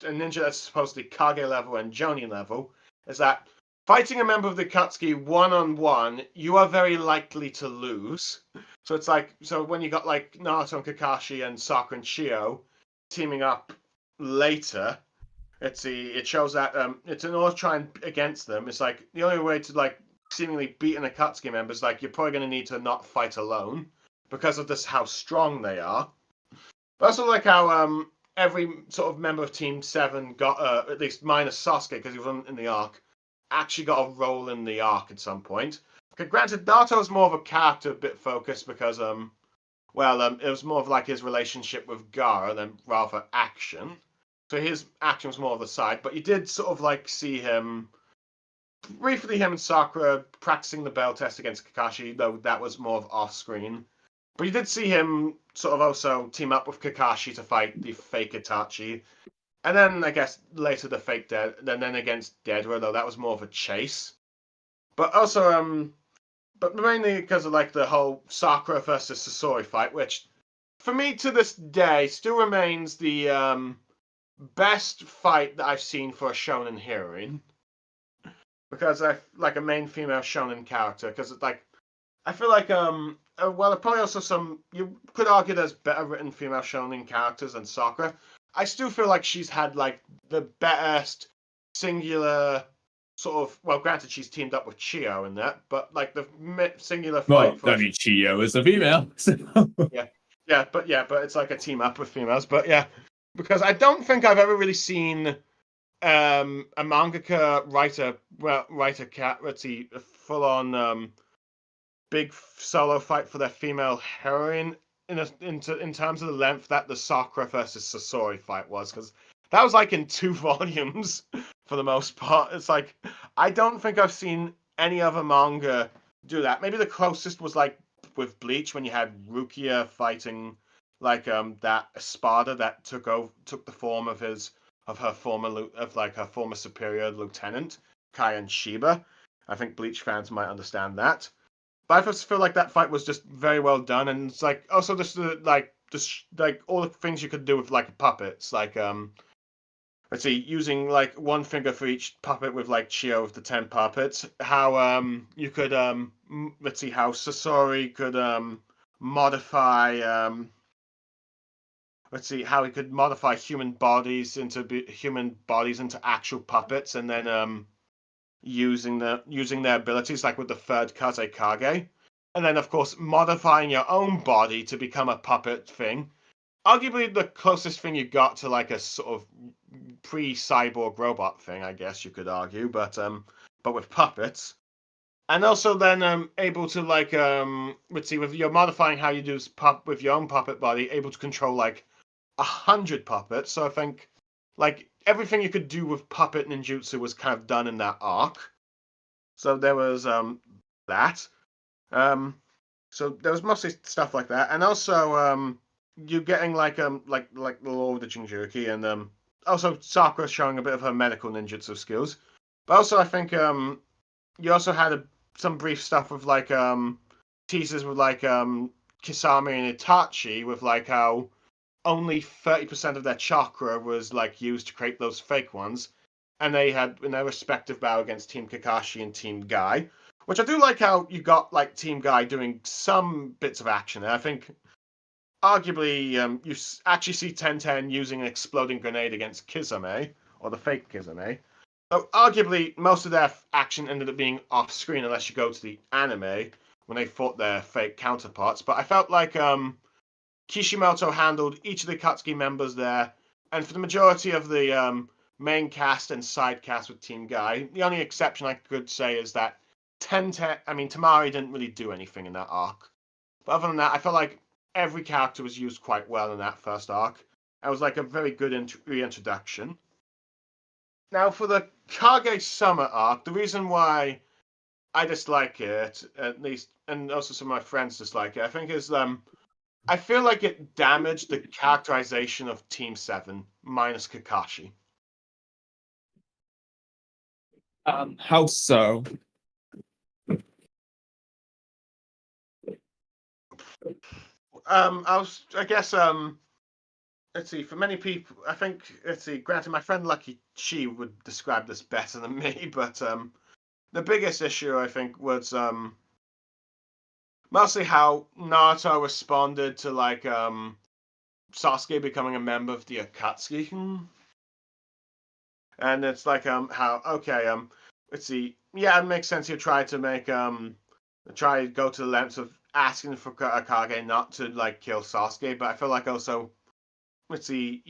a ninja that's supposed to be Kage level and Jonin level, is that fighting a member of the Akatsuki one-on-one, you are very likely to lose. So it's like, so when you got like Naruto and Kakashi and Sakura and Shio teaming up later, it shows that it's in order to try and against them. It's like the only way to like seemingly beat an Akatsuki member is like you're probably going to need to not fight alone because of this how strong they are. But also like how every sort of member of Team 7 got at least minus Sasuke because he was in the arc, actually got a role in the arc at some point. Okay, granted, Naruto's more of a character bit focused because it was more of like his relationship with Gaara than rather action. So his action was more of the side, but you did sort of like see him briefly, him and Sakura practicing the bell test against Kakashi, though that was more of off screen. But you did see him sort of also team up with Kakashi to fight the fake Itachi. And then I guess later the fake Dead, and then against Deidara, though that was more of a chase. But also, but mainly because of like the whole Sakura versus Sasori fight, which for me to this day still remains the best fight that I've seen for a shonen heroine. Because I like a main female shonen character, because it's like I feel like probably also you could argue there's better written female shonen characters than Sakura. I still feel like she's had like the best singular sort of, well, granted she's teamed up with Chio in that, but like the singular fight. Well, I mean, Chio is a female. So. But it's like a team up with females. But yeah, because I don't think I've ever really seen a mangaka writer cat, let's see, a full on big solo fight for their female heroine in terms of the length that the Sakura versus Sasori fight was, because that was like in 2 volumes for the most part. It's like I don't think I've seen any other manga do that. Maybe the closest was like with Bleach when you had Rukia fighting like that Espada that took the form of her former superior lieutenant Kai Shiba. I think Bleach fans might understand that. But I just feel like that fight was just very well done, and it's like also just like all the things you could do with like puppets, like let's see, using like one finger for each puppet with like Chio with the 10 puppets. How you could let's see how Sasori could modify let's see how he could modify human bodies into actual puppets, and then using their abilities, like with the third Kazekage, and then of course modifying your own body to become a puppet thing. Arguably the closest thing you got to like a sort of pre-cyborg robot thing, I guess you could argue, but with puppets. And also then able to like let's see, with your modifying how you do with your own puppet body, able to control like 100 puppets. So I think like everything you could do with puppet ninjutsu was kind of done in that arc. So there was that. So there was mostly stuff like that, and also you getting like the lore of the Jinchuriki, and also Sakura showing a bit of her medical ninjutsu skills. But also I think you also had some brief stuff with like teasers with like Kisame and Itachi with like how only 30% of their chakra was like used to create those fake ones, and they had in their respective battle against Team Kakashi and Team Guy, which I do like how you got like Team Guy doing some bits of action. And I think arguably you actually see Ten using an exploding grenade against Kisame or the fake Kisame. So arguably most of their action ended up being off screen unless you go to the anime when they fought their fake counterparts. But I felt like Kishimoto handled each of the Katsuki members there, and for the majority of the main cast and side cast with Team Guy, the only exception I could say is that Tamari didn't really do anything in that arc. But other than that, I felt like every character was used quite well in that first arc. It was like a very good reintroduction. Now, for the Kage Summer arc, the reason why I dislike it, at least, and also some of my friends dislike it, I think is I feel like it damaged the characterization of Team 7 minus Kakashi. How so? I guess let's see, for many people, I think, let's see, granted, my friend Lucky Chi would describe this better than me, but the biggest issue, I think, was mostly how Naruto responded to, like, Sasuke becoming a member of the Akatsuki. And it's like, how, okay, let's see, yeah, it makes sense you try to make, try to go to the lengths of asking for Kage not to, like, kill Sasuke, but I feel like also, let's see,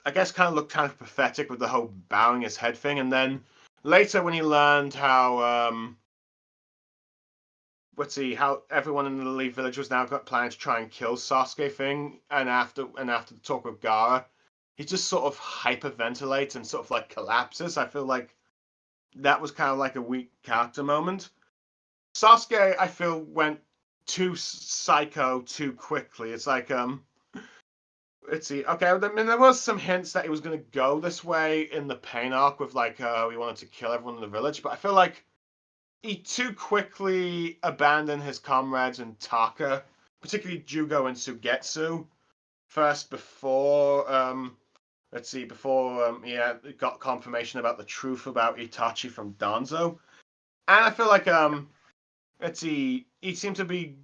I guess kind of looked kind of pathetic with the whole bowing his head thing, and then later when he learned how, let's see, how everyone in the Leaf Village was now got plans to try and kill Sasuke thing, and after the talk with Gaara, he just sort of hyperventilates and sort of like collapses. I feel like that was kind of like a weak character moment. Sasuke, I feel, went too psycho too quickly. It's like, let's see. Okay, I mean, there was some hints that he was going to go this way in the Pain arc with like, he wanted to kill everyone in the village, but I feel like he too quickly abandoned his comrades in Taka, particularly Jugo and Sugetsu, first before, let's see, before he got confirmation about the truth about Itachi from Danzo. And I feel like, let's see, he seemed to be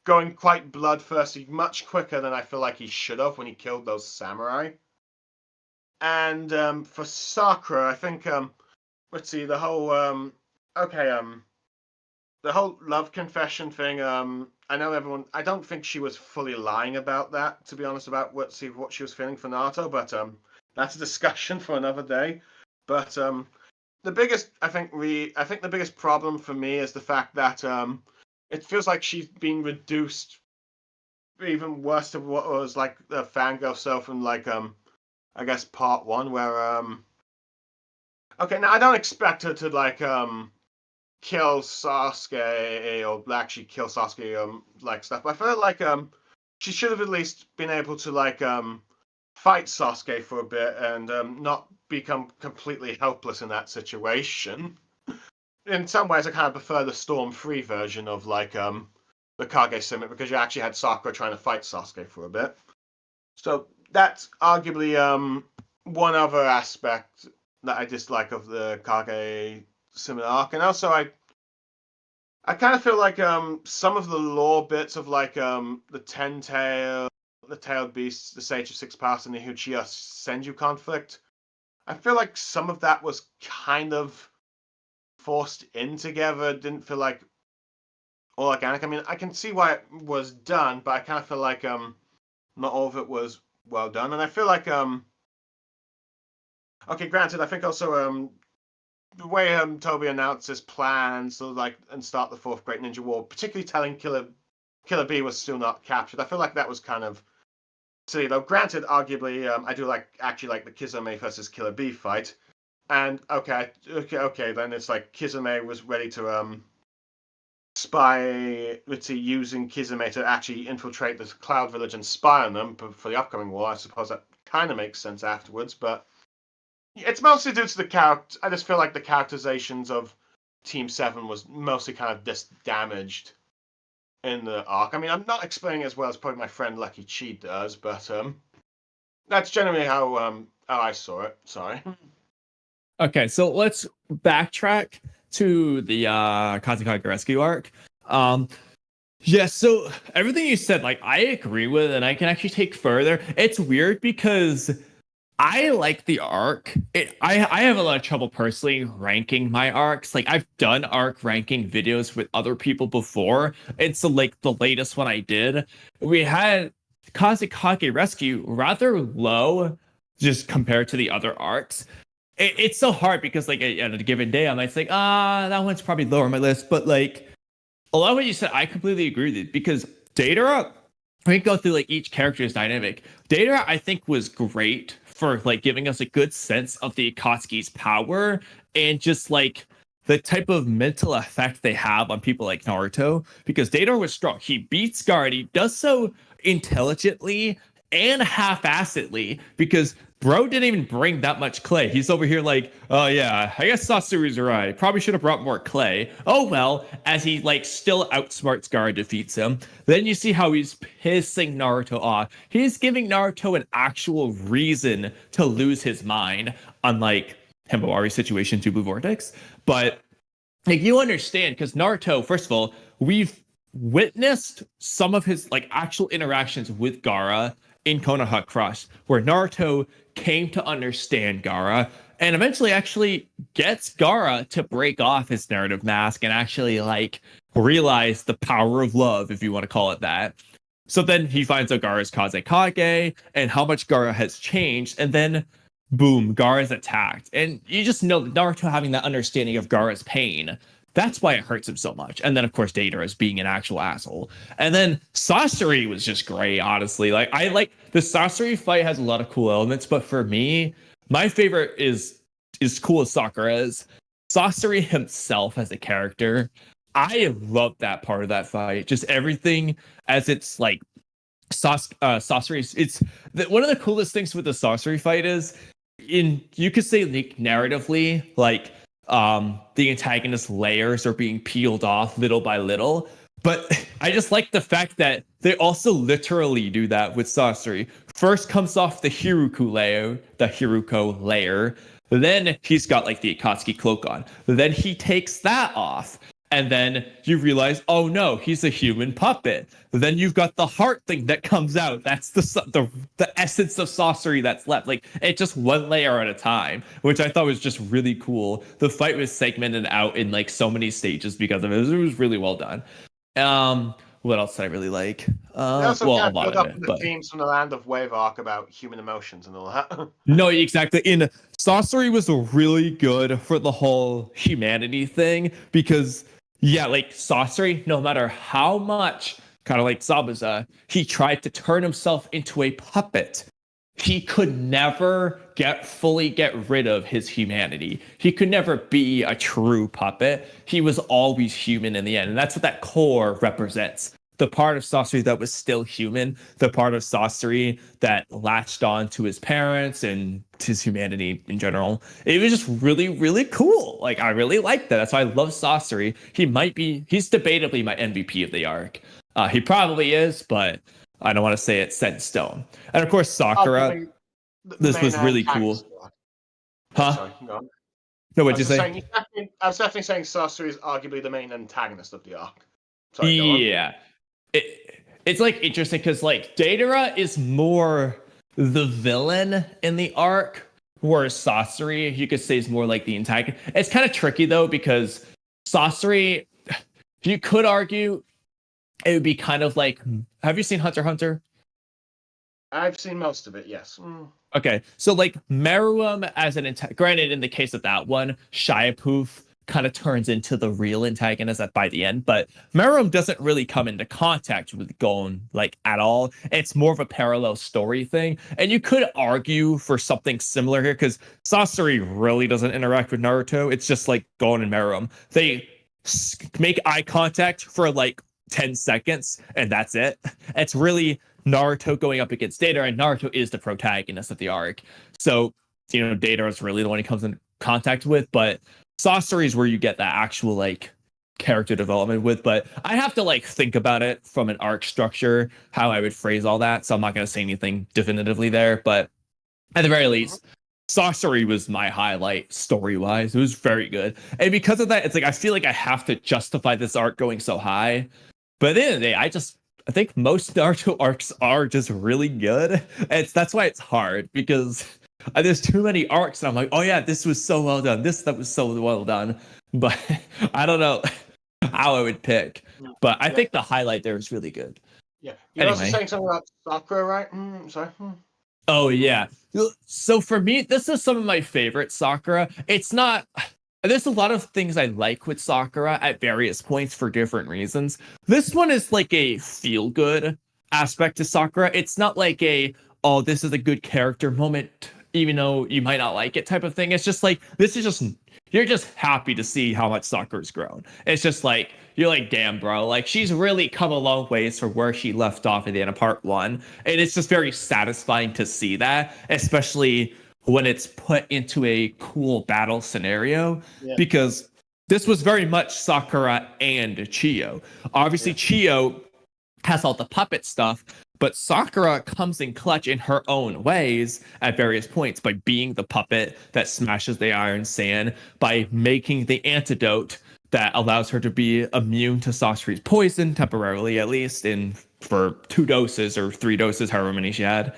going quite bloodthirsty much quicker than I feel like he should have when he killed those samurai. And for Sakura, I think, let's see, the whole, the whole love confession thing, I know everyone, I don't think she was fully lying about that, to be honest, about what she was feeling for Naruto, but that's a discussion for another day. But the biggest, I think the biggest problem for me is the fact that it feels like she's been reduced even worse to what was like the fangirl self in like I guess part 1, where okay, now I don't expect her to like kill Sasuke or actually kill Sasuke like stuff, but I feel like she should have at least been able to like fight Sasuke for a bit and not become completely helpless in that situation. In some ways, I kind of prefer the Storm Free version of like the Kage Summit, because you actually had Sakura trying to fight Sasuke for a bit. So that's arguably one other aspect that I dislike of the Kage Summit arc, and also I kind of feel like some of the lore bits of like the the Tailed Beasts, the Sage of Six Paths, and the Uchiha Senju conflict. I feel like some of that was kind of forced in together. Didn't feel like all organic. I mean, I can see why it was done, but I kind of feel like not all of it was well done. And I feel like okay, granted, I think also the way Toby announced his plans to like and start the fourth Great Ninja War, particularly telling Killer B was still not captured. I feel like that was kind of silly, though. Granted, arguably, I do actually like the Kizame versus Killer B fight. And okay, then it's like Kizame was ready to spy, let's see, using Kizume to actually infiltrate the Cloud Village and spy on them for the upcoming war. I suppose that kind of makes sense afterwards, but it's mostly due to the character. I just feel like the characterizations of Team 7 was mostly kind of just damaged in the arc. I mean, I'm not explaining as well as probably my friend Lucky Chi does, but that's generally how I saw it. Sorry. Okay, so let's backtrack to the Kazekage Rescue arc. Yeah, so everything you said, like, I agree with, and I can actually take further. It's weird because I like the arc. I have a lot of trouble personally ranking my arcs. Like, I've done arc ranking videos with other people before. It's like the latest one I did. We had Kazekage Rescue rather low just compared to the other arcs. It's so hard because, like, at a given day, I might think, that one's probably lower on my list. But, like, a lot of what you said, I completely agree with it because Datara, we go through, like, each character's dynamic. Datara, I think, was great for, like, giving us a good sense of the Akatsuki's power and just, like, the type of mental effect they have on people like Naruto. Because Datara was strong. He beats Guard. He does so intelligently and half-assedly because bro didn't even bring that much clay. He's over here like, oh yeah, I guess Sasori's right. Probably should have brought more clay. Oh well, as he like still outsmarts Gaara, defeats him. Then you see how he's pissing Naruto off. He's giving Naruto an actual reason to lose his mind, unlike Himawari's situation to Blue Vortex. But like, you understand, because Naruto, first of all, we've witnessed some of his like actual interactions with Gaara in Konoha Crush, where Naruto came to understand Gaara and eventually actually gets Gaara to break off his narrative mask and actually like realize the power of love, if you want to call it that. So then he finds out Gaara's Kazekage and how much Gaara has changed, and then boom, Gaara's attacked. And you just know that Naruto having that understanding of Gaara's pain, that's why it hurts him so much. And then, of course, Datara is being an actual asshole. And then Sasori was just great, honestly. Like, I like the Sasori fight has a lot of cool elements, but for me, my favorite is cool as Sakura's. Sasori himself as a character, I love that part of that fight. Just everything as it's like Sasori. It's one of the coolest things with the Sasori fight is you could say like narratively, like the antagonist layers are being peeled off little by little, but I just like the fact that they also literally do that with Sasori. First comes off the Hiruko layer, then he's got like the Akatsuki cloak on, then he takes that off, and then you realize, oh no, he's a human puppet. Then you've got the heart thing that comes out. That's the essence of Sasori that's left. Like, it's just one layer at a time, which I thought was just really cool. The fight was segmented out in like so many stages because of it. It was really well done. What else did I really like? Well, a lot of it. The but themes from the Land of Wave arc about human emotions and all that. No, exactly. In Sasori was really good for the whole humanity thing because, yeah, like Sasori, no matter how much, kind of like Zabuza, he tried to turn himself into a puppet, he could never fully get rid of his humanity. He could never be a true puppet. He was always human in the end. And that's what that core represents. The part of Sasori that was still human, the part of Sasori that latched on to his parents and to his humanity in general. It was just really, really cool. Like, I really liked that. That's why I love Sasori. He's debatably my MVP of the arc. He probably is, but I don't want to say it's set in stone. And of course, Sakura. This was really cool. Huh? Sorry, go on. No, what'd you say? I was definitely saying Sasori is arguably the main antagonist of the arc. Sorry, yeah. It's like interesting because like Datara is more the villain in the arc, whereas Sasori, you could say, is more like the antagonist. It's kind of tricky though because Sasori, you could argue it would be kind of like, have you seen Hunter x Hunter? I've seen most of it, yes. Okay, so like Meruem as an granted, in the case of that one, Shiapoof kind of turns into the real antagonist by the end, but Meruem doesn't really come into contact with Gon like at all. It's more of a parallel story thing, and you could argue for something similar here because Sasori really doesn't interact with Naruto. It's just like Gon and Meruem. make eye contact for like 10 seconds, and that's it. It's really Naruto going up against Data, and Naruto is the protagonist of the arc. So, Data is really the one he comes in contact with, but Sasori is where you get that actual like character development with. But I have to like think about it from an arc structure, how I would phrase all that. So I'm not going to say anything definitively there, but at the very least, Sasori was my highlight story-wise. It was very good. And because of that, it's like I feel like I have to justify this arc going so high. But at the end of the day, I think most Naruto arcs are just really good. That's why it's hard, because there's too many arcs and I'm like, oh yeah, this was so well done. That was so well done. But I don't know how I would pick. But I think the highlight there is really good. Yeah. You're also saying something about Sakura, right? Sorry. Oh yeah. So for me, this is some of my favorite Sakura. There's a lot of things I like with Sakura at various points for different reasons. This one is like a feel-good aspect to Sakura. It's not like this is a good character moment, even though you might not like it type of thing. It's just like, you're just happy to see how much Sakura's grown. It's just like, you're like, damn, bro, like she's really come a long ways from where she left off at the end of part 1. And it's just very satisfying to see that, especially when it's put into a cool battle scenario, because this was very much Sakura and Chiyo. Obviously, Chiyo has all the puppet stuff, but Sakura comes in clutch in her own ways at various points by being the puppet that smashes the Iron Sand, by making the antidote that allows her to be immune to Sasori's poison, temporarily at least, for 2 doses or 3 doses, however many she had.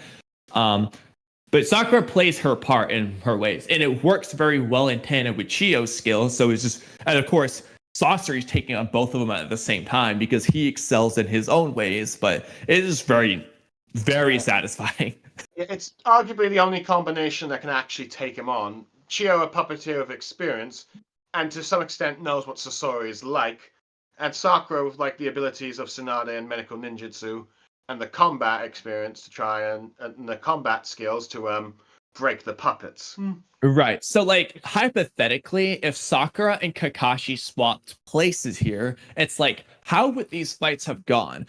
But Sakura plays her part in her ways, and it works very well in tandem with Chiyo's skills. So it's just, and of course, Sasori's taking on both of them at the same time because he excels in his own ways, but it is very, very satisfying. It's arguably the only combination that can actually take him on. Chiyo, a puppeteer of experience, and to some extent knows what Sasori is like, and Sakura with like the abilities of Tsunade and medical ninjutsu, and the combat experience to try and the combat skills to break the puppets. Right. So, like, hypothetically, if Sakura and Kakashi swapped places here, it's like, how would these fights have gone?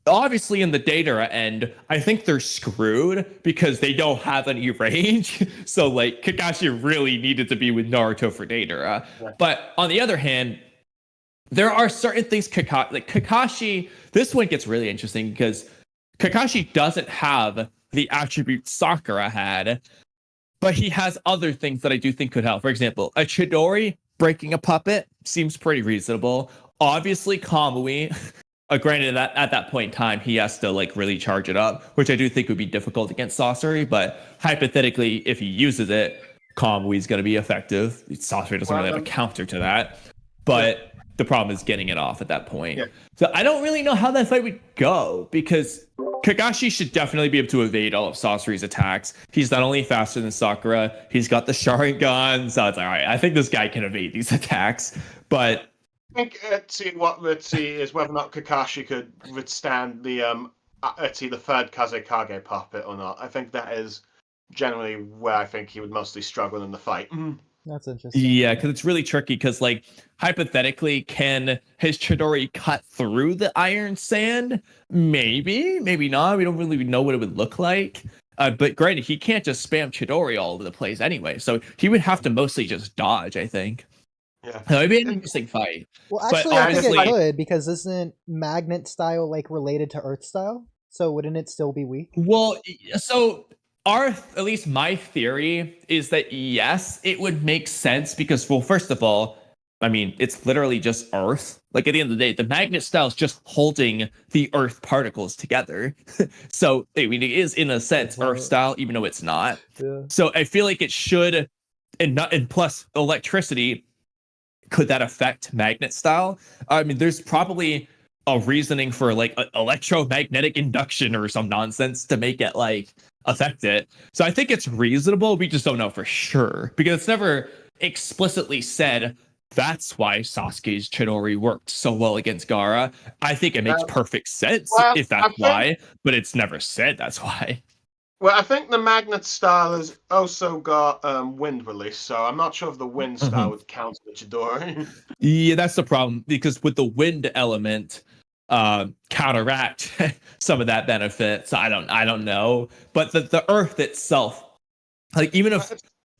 Obviously, in the Data end, I think they're screwed because they don't have any range. So, like, Kakashi really needed to be with Naruto for Data. But on the other hand, there are certain things Kakashi, this one gets really interesting because Kakashi doesn't have the attributes Sakura had, but he has other things that I do think could help. For example, a Chidori breaking a puppet seems pretty reasonable. Obviously, Kamui, granted that at that point in time, he has to like really charge it up, which I do think would be difficult against Sasori, but hypothetically, if he uses it, Kamui's going to be effective. Sasori doesn't really have a counter to that, but the problem is getting it off at that point. So I don't really know how that fight would go, because Kakashi should definitely be able to evade all of Sasori's attacks. He's not only faster than Sakura, he's got the Sharingan, so it's like, all right, I think this guy can evade these attacks. But I think let's see is whether or not Kakashi could withstand the third Kazekage puppet or not. I think that is generally where I think he would mostly struggle in the fight. That's interesting. Yeah, because it's really tricky, because like hypothetically, can his Chidori cut through the Iron Sand? Maybe, maybe not. We don't really know what it would look like. But granted, he can't just spam Chidori all over the place anyway, so he would have to mostly just dodge, I think. Yeah, so it'd be an interesting fight. Well, actually, I think it could, because isn't magnet style like related to Earth style? So wouldn't it still be weak? Well, so at least my theory is that yes, it would make sense because, well, first of all, I mean, it's literally just Earth. Like at the end of the day, the magnet style is just holding the Earth particles together. So I mean, it is in a sense Earth style, even though it's not. Yeah. So I feel like it should, and plus electricity, could that affect magnet style? I mean, there's probably a reasoning for like electromagnetic induction or some nonsense to make it like affect it. So I think it's reasonable. We just don't know for sure because it's never explicitly said that's why Sasuke's Chidori worked so well against Gaara. I think it makes perfect sense if that's why, but it's never said that's why. Well, I think the magnet style has also got wind release, so I'm not sure if the wind style would count as a Chidori. Yeah, that's the problem because with the wind element, counteract some of that benefit. So I don't know, but the Earth itself, like even if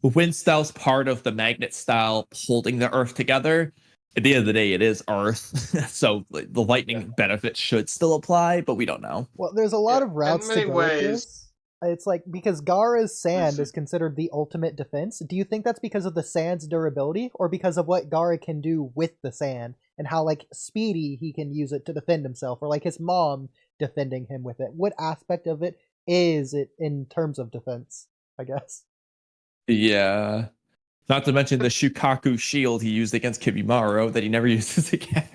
wind style's part of the magnet style holding the Earth together, at the end of the day, it is Earth. So like, the lightning benefit should still apply, but we don't know. Well, there's a lot of routes to go with this. It's like because Gaara's sand is considered the ultimate defense. Do you think that's because of the sand's durability, or because of what Gaara can do with the sand and how like speedy he can use it to defend himself, or like his mom defending him with it? What aspect of it is it in terms of defense? I guess. Yeah. Not to mention the Shukaku shield he used against Kibimaru that he never uses again.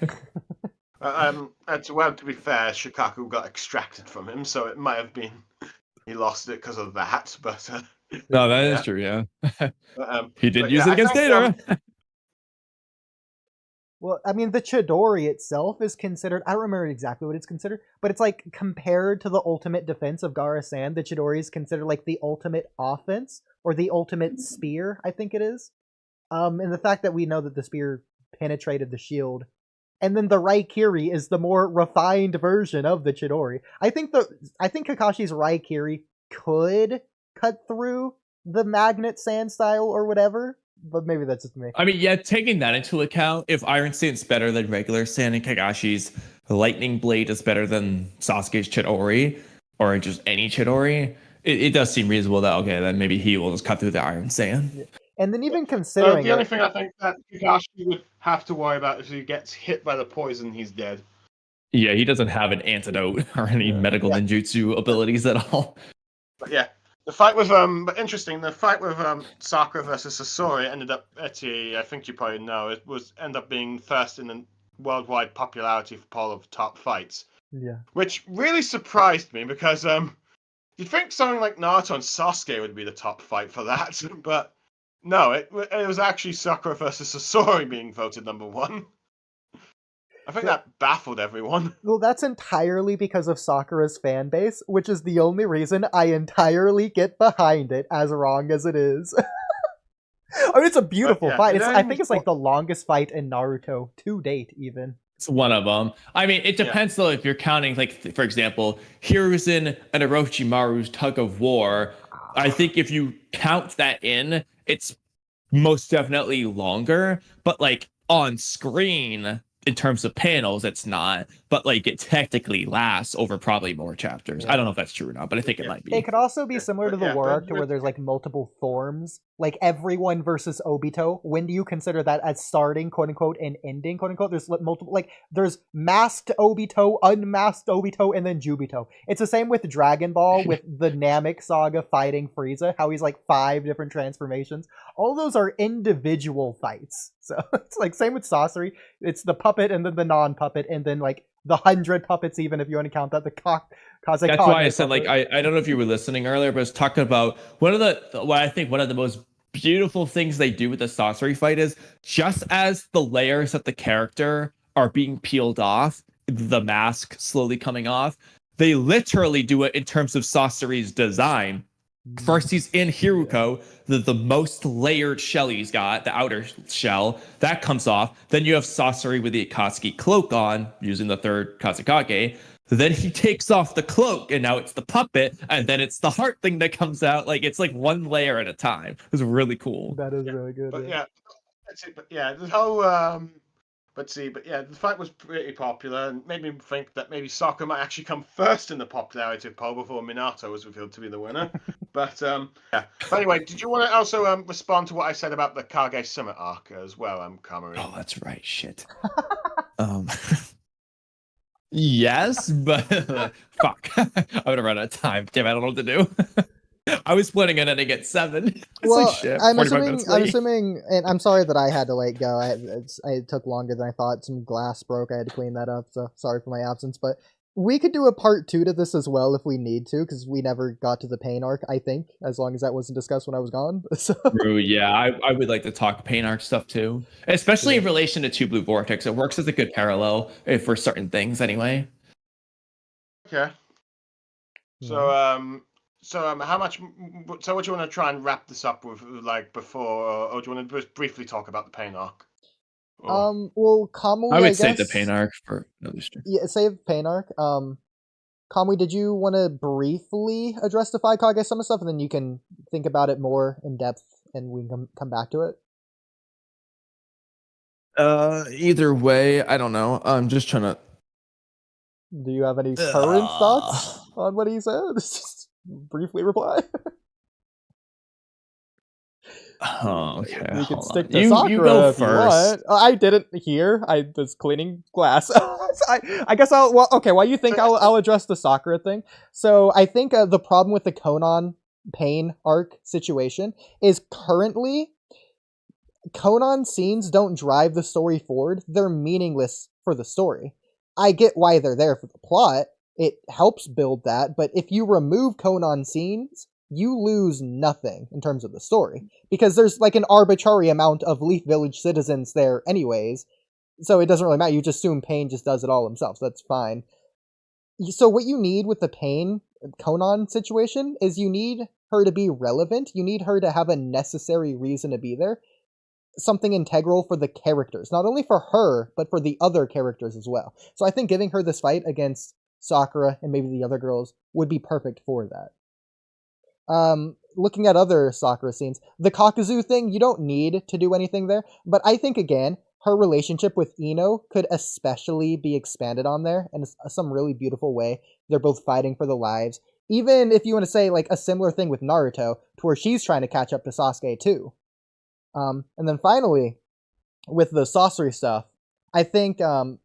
To be fair, Shukaku got extracted from him, so it might have been he lost it because of that. But no, that is true. Yeah, he did use it against Data. Well, I mean, the Chidori itself is considered. I don't remember exactly what it's considered, but it's like compared to the ultimate defense of Gaara's sand, the Chidori is considered like the ultimate offense or the ultimate spear. I think it is. And the fact that we know that the spear penetrated the shield, and then the Raikiri is the more refined version of the Chidori. I think Kakashi's Raikiri could cut through the magnet sand style or whatever. But maybe that's just me. I mean, yeah, taking that into account, if Iron Sand's better than regular sand and Kakashi's Lightning Blade is better than Sasuke's Chidori, or just any Chidori, it does seem reasonable that, okay, then maybe he will just cut through the Iron Sand. Yeah. And then even considering... the only thing I think that Kakashi would have to worry about is if he gets hit by the poison, he's dead. Yeah, he doesn't have an antidote or any medical ninjutsu abilities at all. But yeah. The fight with but interesting. The fight with Sakura versus Sasori ended up I think you probably know it ended up being first in the worldwide popularity for poll of top fights. Yeah. Which really surprised me because you'd think something like Naruto and Sasuke would be the top fight for that, but no, it was actually Sakura versus Sasori being voted number one. I think that baffled everyone. Well, that's entirely because of Sakura's fan base, which is the only reason I entirely get behind it, as wrong as it is. I mean, it's a beautiful fight. I think it's like the longest fight in Naruto to date, even. It's one of them. I mean, it depends, though, if you're counting, like, for example, Hiruzen and Orochimaru's tug of war. I think if you count that in, it's most definitely longer, but, like, on screen... in terms of panels, it's not, but like it technically lasts over probably more chapters. I don't know if that's true or not, but I think it might be. It could also be similar to the War Arc, where there's like multiple forms, like everyone versus Obito. When do you consider that as starting, quote unquote, and ending, quote unquote? There's multiple, like there's masked Obito, unmasked Obito, and then Jubito. It's the same with Dragon Ball, with the Namek saga fighting Frieza, how he's like 5 different transformations. All those are individual fights. So it's like same with Sasori. It's the puppet and then the non-puppet and then like the 100 puppets, even if you want to count that. The Kazekage. That's why I said puppet. Like I don't know if you were listening earlier, but I was talking about one of the most beautiful things they do with the Sasori fight is just as the layers of the character are being peeled off, the mask slowly coming off, they literally do it in terms of Sasori's design. First, he's in Hiruko, the most layered shell he's got, the outer shell, that comes off. Then you have Sasori with the Akatsuki cloak on, using the third Kazekage. Then he takes off the cloak, and now it's the puppet, and then it's the heart thing that comes out. Like, it's like one layer at a time. It was really cool. That is really good. But the whole... the fight was pretty popular and made me think that maybe Sakura might actually come first in the popularity poll before Minato was revealed to be the winner. But anyway, did you want to also respond to what I said about the Kage Summit arc as well, Kamui? Oh, that's right. Shit. Yes, but fuck. I'm gonna run out of time. Damn, I don't know what to do. I was planning on ending at 7. Well, like, shit, I'm assuming, and I'm sorry that I had to like go. It took longer than I thought. Some glass broke. I had to clean that up. So sorry for my absence. But we could do a part 2 to this as well if we need to, because we never got to the pain arc. I think, as long as that wasn't discussed when I was gone. So. True, yeah, I would like to talk pain arc stuff too, especially in relation to 2 Blue Vortex. It works as a good parallel for certain things, anyway. Okay. So So how much? So what do you want to try and wrap this up with, like before, or do you want to just briefly talk about the pain arc? Well, Kamui, I would guess. save the pain arc for another stream. Yeah, save pain arc. Kamui, did you want to briefly address the Kazekage and Summit stuff, and then you can think about it more in depth, and we can come back to it? Either way, I don't know. I'm just trying to. Do you have any current thoughts on what he said? Just briefly reply. Oh, okay. You can hold stick on. to Sakura you go if you first. want. I didn't hear. I was cleaning glass. I guess I'll. Well, okay. While you think, I'll address the Sakura thing. So I think the problem with the Conan pain arc situation is currently Conan scenes don't drive the story forward. They're meaningless for the story. I get why they're there for the plot. It helps build that, but if you remove Conan scenes, you lose nothing in terms of the story. Because there's like an arbitrary amount of Leaf Village citizens there anyways, so it doesn't really matter. You just assume Pain just does it all himself, so that's fine. So what you need with the Pain Conan situation is you need her to be relevant, you need her to have a necessary reason to be there, something integral for the characters, not only for her, but for the other characters as well. So I think giving her this fight against Sakura and maybe the other girls would be perfect for that. Looking at other Sakura scenes, the Kakuzu thing, you don't need to do anything there, but I think, again, her relationship with Ino could especially be expanded on there in some really beautiful way. They're both fighting for their lives. Even if you want to say, like, a similar thing with Naruto, to where she's trying to catch up to Sasuke, too. And then finally, with the sorcery stuff, I think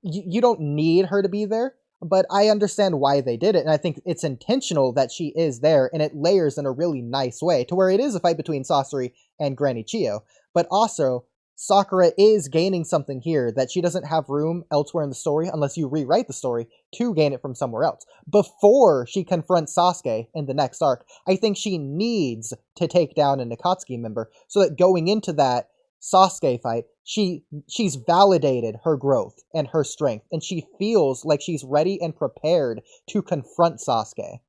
you don't need her to be there, but I understand why they did it, and I think it's intentional that she is there, and it layers in a really nice way, to where it is a fight between Sasori and Granny Chiyo, but also, Sakura is gaining something here that she doesn't have room elsewhere in the story, unless you rewrite the story, to gain it from somewhere else. Before she confronts Sasuke in the next arc, I think she needs to take down a Nakatsuki member, so that going into that Sasuke fight, she's validated her growth and her strength, and she feels like she's ready and prepared to confront Sasuke.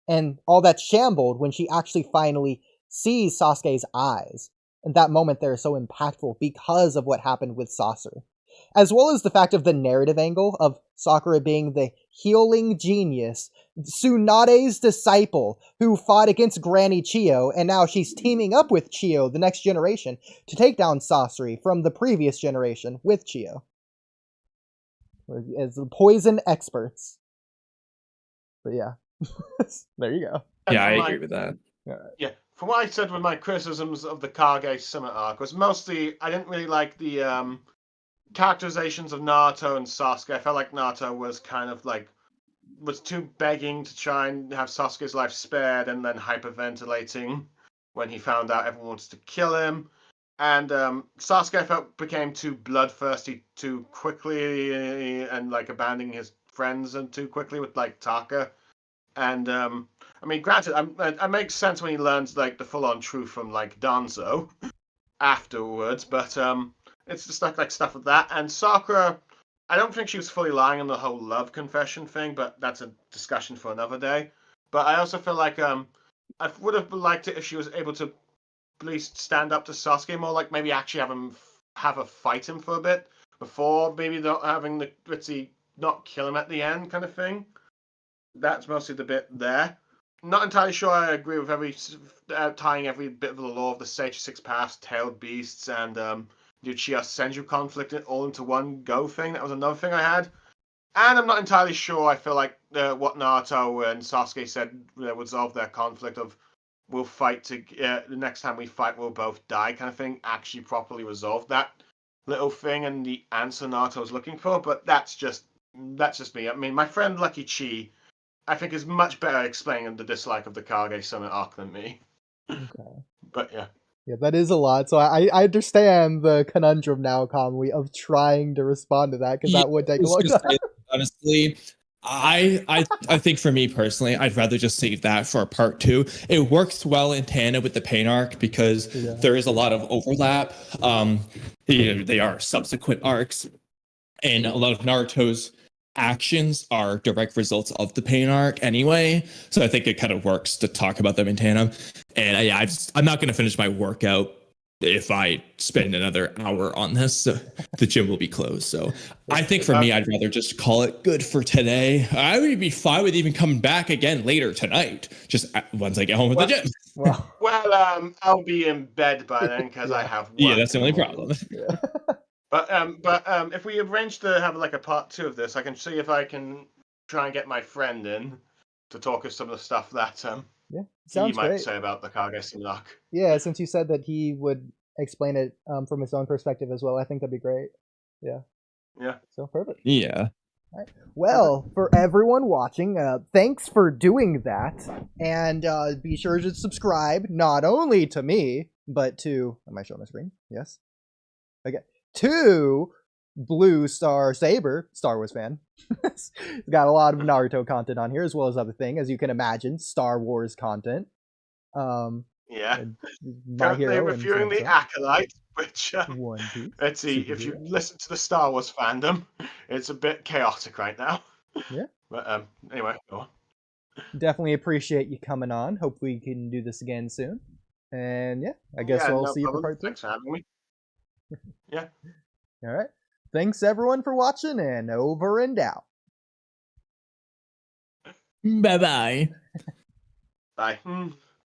And all that's shambled when she actually finally sees Sasuke's eyes. And that moment there is so impactful because of what happened with Sasori. As well as the fact of the narrative angle of Sakura being the healing genius, Tsunade's disciple, who fought against Granny Chiyo, and now she's teaming up with Chiyo, the next generation, to take down Sasori from the previous generation with Chiyo. As poison experts. But yeah. There you go. Yeah, I agree with that. Yeah. From what I said with my criticisms of the Kage Summit arc was mostly I didn't really like the characterizations of Naruto and Sasuke. I felt like Naruto was kind of like was too begging to try and have Sasuke's life spared, and then hyperventilating when he found out everyone wanted to kill him. And Sasuke I felt became too bloodthirsty too quickly, and like abandoning his friends and too quickly with like Taka. And I mean, granted, it makes sense when he learns like the full-on truth from like Danzo afterwards, but it's just like stuff like that. And Sakura, I don't think she was fully lying on the whole love confession thing, but that's a discussion for another day. But I also feel like I would have liked it if she was able to at least stand up to Sasuke more, like maybe actually have a fight him for a bit before maybe not having the Ritzy not kill him at the end kind of thing. That's mostly the bit there. Not entirely sure I agree with tying every bit of the lore of the Sage Six Paths, Tailed Beasts, and Uchiha Senju conflict all into one go thing. That was another thing I had. And I'm not entirely sure I feel like what Naruto and Sasuke said would solve their conflict of we'll fight the next time we fight we'll both die kind of thing actually properly resolved that little thing and the answer Naruto was looking for. But that's just me. I mean, my friend Lucky Chi, I think, is much better explaining the dislike of the Kage Summit arc than me. Okay. But yeah. Yeah, that is a lot. So I understand the conundrum now, Kamui, of trying to respond to that, because that would take a long time. Honestly, I think for me personally, I'd rather just save that for part 2. It works well in tandem with the pain arc because there is a lot of overlap. They are subsequent arcs, and a lot of Naruto's actions are direct results of the pain arc anyway. So I think it kind of works to talk about them in tandem. And I'm not going to finish my workout if I spend another hour on this. So the gym will be closed. So I think for me, I'd rather just call it good for today. I would be fine with even coming back again later tonight, just once I get home from the gym. Well, I'll be in bed by then because I have work. Yeah, that's the only problem. But if we arrange to have like a part 2 of this, I can see if I can try and get my friend in to talk of some of the stuff that sounds he might great. say about the Kage Summit arc. Yeah, since you said that he would explain it from his own perspective as well, I think that'd be great. Yeah. So perfect. Yeah. All right. Well, for everyone watching, thanks for doing that, and be sure to subscribe not only to me but to. Am I showing my screen? Yes. Okay. To Blue Star Saber, Star Wars fan. He's got a lot of Naruto content on here as well as other things, as you can imagine, Star Wars content. Currently reviewing the Acolyte, which One Piece. let's see, if you listen to the Star Wars fandom, it's a bit chaotic right now. Yeah. But anyway, go on. Definitely appreciate you coming on. Hope we can do this again soon. And I guess we'll see you for part 2. Thanks for having me. Yeah. All right. Thanks everyone for watching, and over and out. Bye-bye. Bye.